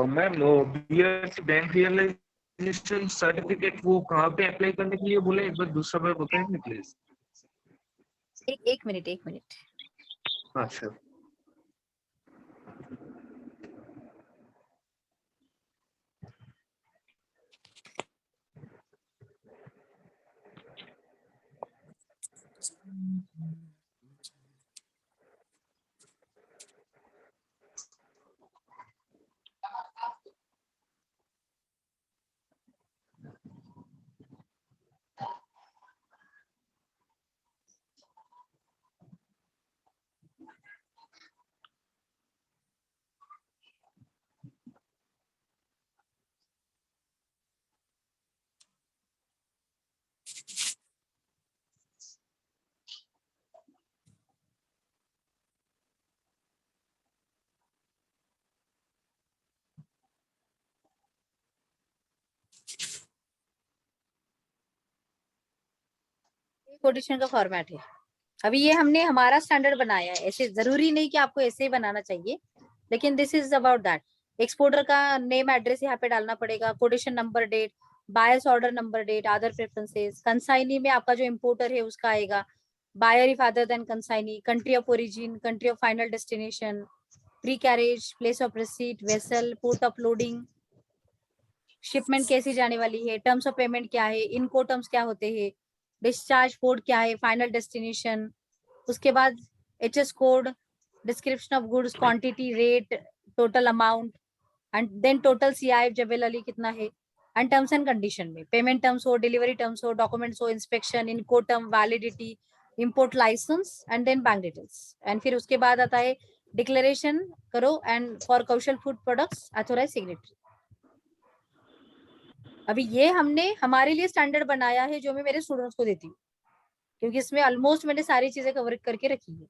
मैम वो बीएससी बैंक रियलाइजेशन सर्टिफिकेट वो कहाँ पे अप्लाई करने के लिए बोले, एक बार दूसरा बार बताएंगे प्लीज? एक मिनट। हाँ सर। कोटेशन का फॉर्मेट है। अभी ये हमने हमारा स्टैंडर्ड बनाया है, ऐसे जरूरी नहीं कि आपको ऐसे ही बनाना चाहिए, लेकिन this is about that. Exporter का नेम एड्रेस यहाँ पे डालना पड़ेगा, quotation number, date, buyer's order number, date, other preferences, consignee में आपका जो इम्पोर्टर है उसका आएगा, buyer if other than consignee, country of origin, country of final destination, pre carriage, place of receipt, vessel, port of loading, shipment कैसी जाने वाली है, टर्म्स ऑफ पेमेंट क्या है, इनको टर्म्स क्या होते हैं, डिस्चार्ज कोड क्या है, फाइनल डेस्टिनेशन, उसके बाद HS code, description of goods, quantity, rate, total amount, and then total CIF Jebel Ali कितना है, एंड टर्म्स एंड कंडीशन में पेमेंट टर्म्स हो, डिलीवरी टर्म्स हो, डॉक्यूमेंट्स हो, इंस्पेक्शन, इनको term, validity, import license, and then bank details. And फिर उसके बाद आता है डिक्लेरेशन करो and for Kaushal food products authorise signatory. अभी ये हमने हमारे लिए स्टैंडर्ड बनाया है जो मैं मेरे स्टूडेंट्स को देती हूँ, क्योंकि इसमें ऑलमोस्ट मैंने सारी चीजें कवर करके रखी है।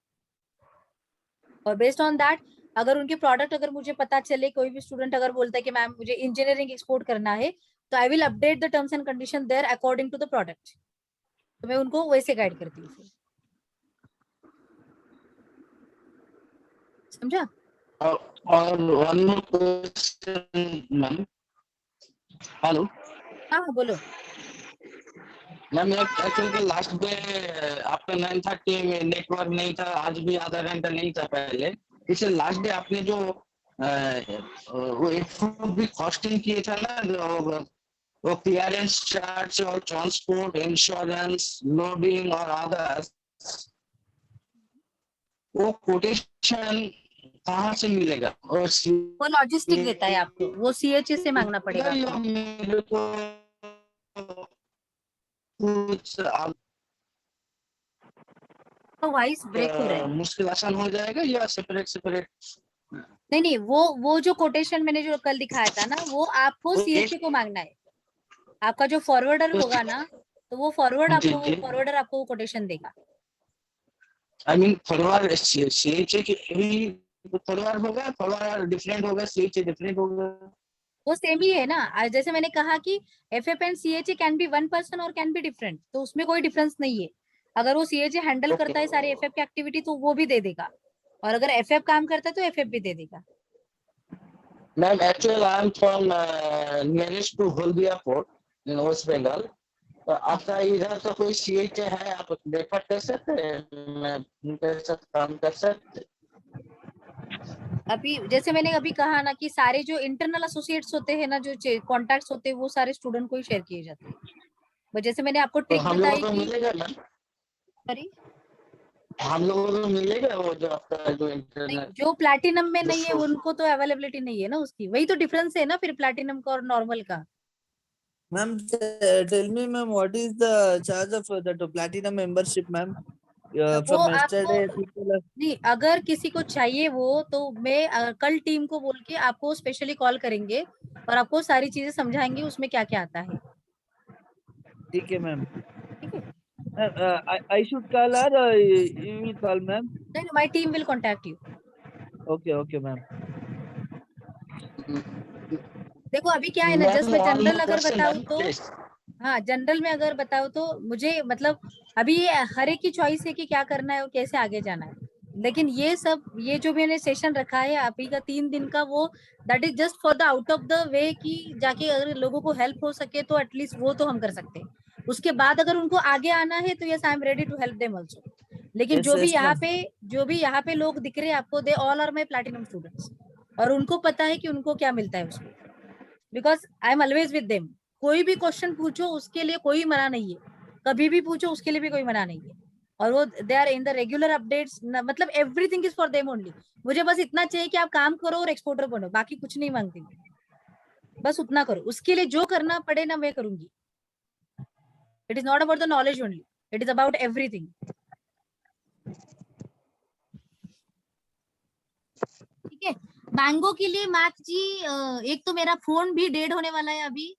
और बेस्ड ऑन दैट अगर उनके प्रोडक्ट अगर मुझे पता चले, कोई भी स्टूडेंट अगर बोलता है कि मैम मुझे इंजीनियरिंग एक्सपोर्ट करना है, तो I will update the terms and condition there according to the product. तो मैं उनको वैसे गाइड करती हूँ। समझा? और one more question ma'am. Hello. हाँ बोलो। मैम एक्चुअली लास्ट डे आपका 9:30 में नेटवर्क नहीं था, आज भी आधा घंटा नहीं था पहले। इसे लास्ट डे आपने जो वो एक भी कॉस्टिंग किए था ना, वो क्लियरेंस चार्ज और ट्रांसपोर्ट, इंश्योरेंस, लोडिंग और अदर्स, वो कोटेशन कहाँ से मिलेगा? और वो लॉजिस्टिक देता है आपको, वो CHA से मांगना पड़ेगा। तो वॉइस ब्रेक हो रहा है। मुश्किल आसान हो जाएगा या सेपरेट? नहीं, वो जो कोटेशन मैंने जो कल दिखाया था ना, वो आपको CHA को मांगना है। आपका जो फॉरवर्डर होगा ना, तो वो फॉरवर्डर आपको कोटेशन देगा। आई मीन फॉरवर्ड CHA की भी फॉरवर्ड होगा, फॉरवर्ड डिफरेंट होगा, CHA डिफरेंट होगा। वो सेम ही है ना। जैसे मैंने कहा कि FF and CHA can be one person और कैन बी डिफरेंट, तो उसमें कोई डिफरेंस नहीं है। अगर वो CHA हैंडल करता है सारे FF की एक्टिविटी तो वो भी दे देगा, और अगर FF काम करता है तो FF भी दे देगा। Ma'am actually I am from nearest to Haldia port in West Bengal. तो आपका इधर तो कोई CHA है, आप रेफर कर सकते हैं, मैं उनके साथ काम कर सकते। अभी जैसे मैंने अभी कहा ना कि सारे जो इंटरनल एसोसिएट्स होते हैं ना, जो कॉन्टैक्ट्स होते हैं, वो सारे स्टूडेंट को ही शेयर किए जाते हैं। जैसे मैंने आपको ट्रिक बताई कि मिलेगा मैम, सॉरी हम लोगों को मिलेगा वो जो आपका जो इंटरनल, जो प्लैटिनम में नहीं है उनको तो अवेलेबिलिटी नहीं है ना उसकी। वही तो डिफरेंस है ना फिर प्लैटिनम का और नॉर्मल का। Ma'am, tell me, ma'am, what is the charge of that platinum membership, ma'am? From yesterday, people are... नहीं, अगर किसी को चाहिए वो, तो मैं कल टीम को बोल के आपको स्पेशली कॉल करेंगे और आपको सारी चीजें समझाएंगे उसमें क्या क्या आता है। ठीक है ma'am. I should call or you will call, ma'am? No, my team will contact you. Okay, ma'am. देखो अभी क्या है ना, जस्ट मैं जनरल अगर बताऊं तो, हाँ जनरल में अगर बताऊं तो मुझे मतलब अभी हर एक की चॉइस है कि क्या करना है और कैसे आगे जाना है। लेकिन ये सब, ये जो मैंने सेशन रखा है अभी का 3 दिन का, वो that is just for the out of the way कि जाके अगर लोगों को हेल्प हो सके तो एटलीस्ट वो तो हम कर सकते हैं। उसके बाद अगर उनको आगे आना है तो yes I am ready to help them also. लेकिन Yes, जो भी yes, यहाँ पे लोग दिख रहे हैं आपको, they all are my platinum students, और उनको पता है कि उनको क्या मिलता है उसमें, because I am always with them. कोई भी क्वेश्चन पूछो उसके लिए कोई मना नहीं है, कभी भी पूछो उसके लिए भी कोई मना नहीं है। और वो they are in the regular updates, मतलब everything is for them only. मुझे बस इतना चाहिए कि आप काम करो और एक्सपोर्टर बनो, बाकी कुछ नहीं मांगती, बस उतना करो। उसके लिए जो करना पड़े ना मैं करूंगी। It is not about the knowledge only, it is about everything. ठीक है, मैंगो के लिए मैथ जी, एक तो मेरा फोन भी डेड होने वाला है अभी,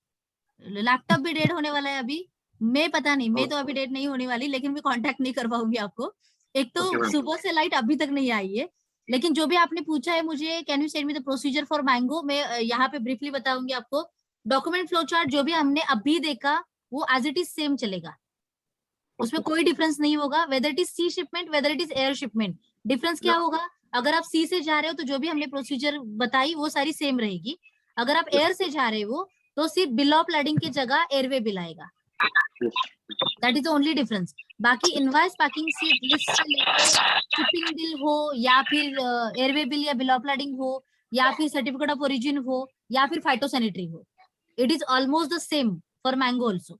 लैपटॉप भी डेड होने वाला है अभी। मैं पता नहीं, मैं तो अभी डेड नहीं होने वाली, लेकिन मैं कांटेक्ट नहीं कर पाऊंगी आपको। एक तो सुबह से लाइट अभी तक नहीं आई है। लेकिन जो भी आपने पूछा है मुझे, can you send me the procedure for mango, मैं यहाँ पे ब्रीफली बताऊंगी आपको। डॉक्यूमेंट फ्लो चार्ट जो भी हमने अभी देखा वो एज इट इज सेम चलेगा। उसमें कोई डिफरेंस नहीं होगा, whether it is sea shipment whether it is air shipment. Difference क्या होगा, अगर आप सी से जा रहे हो तो जो भी हमने प्रोसीजर बताई वो सारी सेम रहेगी, अगर आप एयर से जा रहे हो तो सिर्फ बिल ऑफ लैडिंग की जगह एयरवे बिल आएगा, that is the only difference. बाकी इनवॉइस पैकिंग लिस्ट से लेकर शिपिंग बिल हो या फिर एयरवे बिल या बिल ऑफ लैडिंग हो या फिर सर्टिफिकेट ऑफ ओरिजिन हो या फिर फाइटोसैनिटरी हो, it is almost the same for mango also.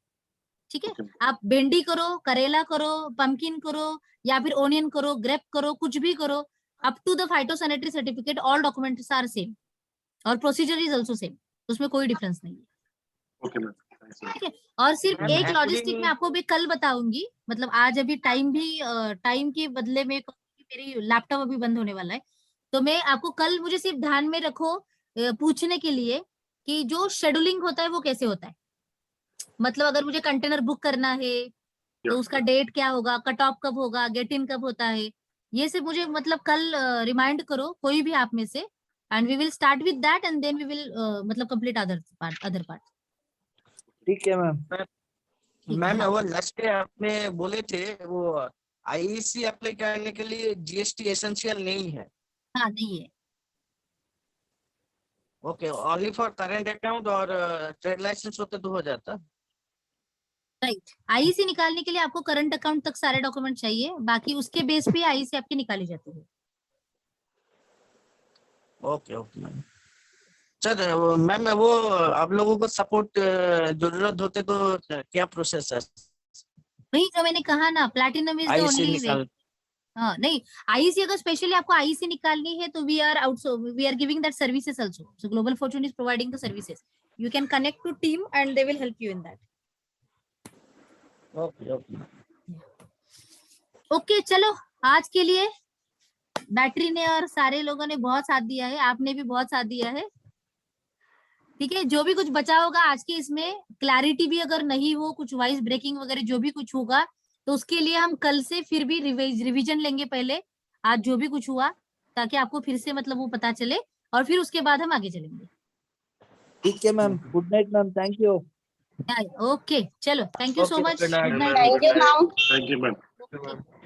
ठीक है, आप भिंडी करो, करेला करो, पंपकिन करो या फिर ओनियन करो, ग्रेप करो, कुछ भी करो, up to the phytosanitary certificate all documents are same और प्रोसीजर इज ऑल्सो सेम, उसमें कोई डिफरेंस नहीं है। ओके मैम, ठीक है, और सिर्फ मैम, एक actually- लॉजिस्टिक मैं आपको भी कल बताऊंगी, मतलब आज अभी टाइम के बदले में मेरी लैपटॉप अभी बंद होने वाला है, तो मैं आपको कल, मुझे सिर्फ ध्यान में रखो पूछने के लिए कि जो शेड्यूलिंग होता है वो कैसे होता है, मतलब अगर मुझे कंटेनर बुक करना है तो उसका डेट क्या होगा, कट ऑफ कब होगा, गेट इन कब होता है, ये सब मुझे मतलब कल रिमाइंड करो कोई भी आप में से, and we will start with that and then we will मतलब कंप्लीट अदर पार्ट। ठीक है मैम। मैम वो लास्ट डे आपने बोले थे वो आईईसी अप्लाई करने के लिए जीएसटी एसेंशियल नहीं है। हाँ नहीं है, okay, only for current account और ट्रेड लाइसेंस होते तो हो जाता। राइट। आईसी निकालने के लिए आपको करंट अकाउंट तक सारे डॉक्यूमेंट चाहिए, बाकी उसके बेस पे आईसी आपकी निकाली जाती है। Okay okay ma'am. Sir ma'am वो आप लोगों को सपोर्ट जरूरत होते तो क्या प्रोसेस है? वही जो मैंने कहा ना, platinum is the IC only way. निकाल हाँ नहीं, आईसी अगर स्पेशली आपको आईसी निकालनी है तो we are giving that services also, so global fortune is providing the services, you can connect to team and they will help you in that. Okay okay okay चलो, आज के लिए battery ने और सारे लोगों ने बहुत साथ दिया है, आपने भी बहुत साथ दिया है। ठीक है, जो भी कुछ बचा होगा आज के इसमें क्लैरिटी भी अगर नहीं हो, कुछ वाइस ब्रेकिंग वगैरह जो भी कुछ होगा तो उसके लिए हम कल से फिर भी रिवीजन लेंगे पहले, आज जो भी कुछ हुआ, ताकि आपको फिर से मतलब वो पता चले और फिर उसके बाद हम आगे चलेंगे। ठीक है ma'am, good night ma'am, thank you. Okay चलो, थैंक यू सो Okay, मच, good night. Good night. Thank you ma'am. Thank you ma'am. Okay.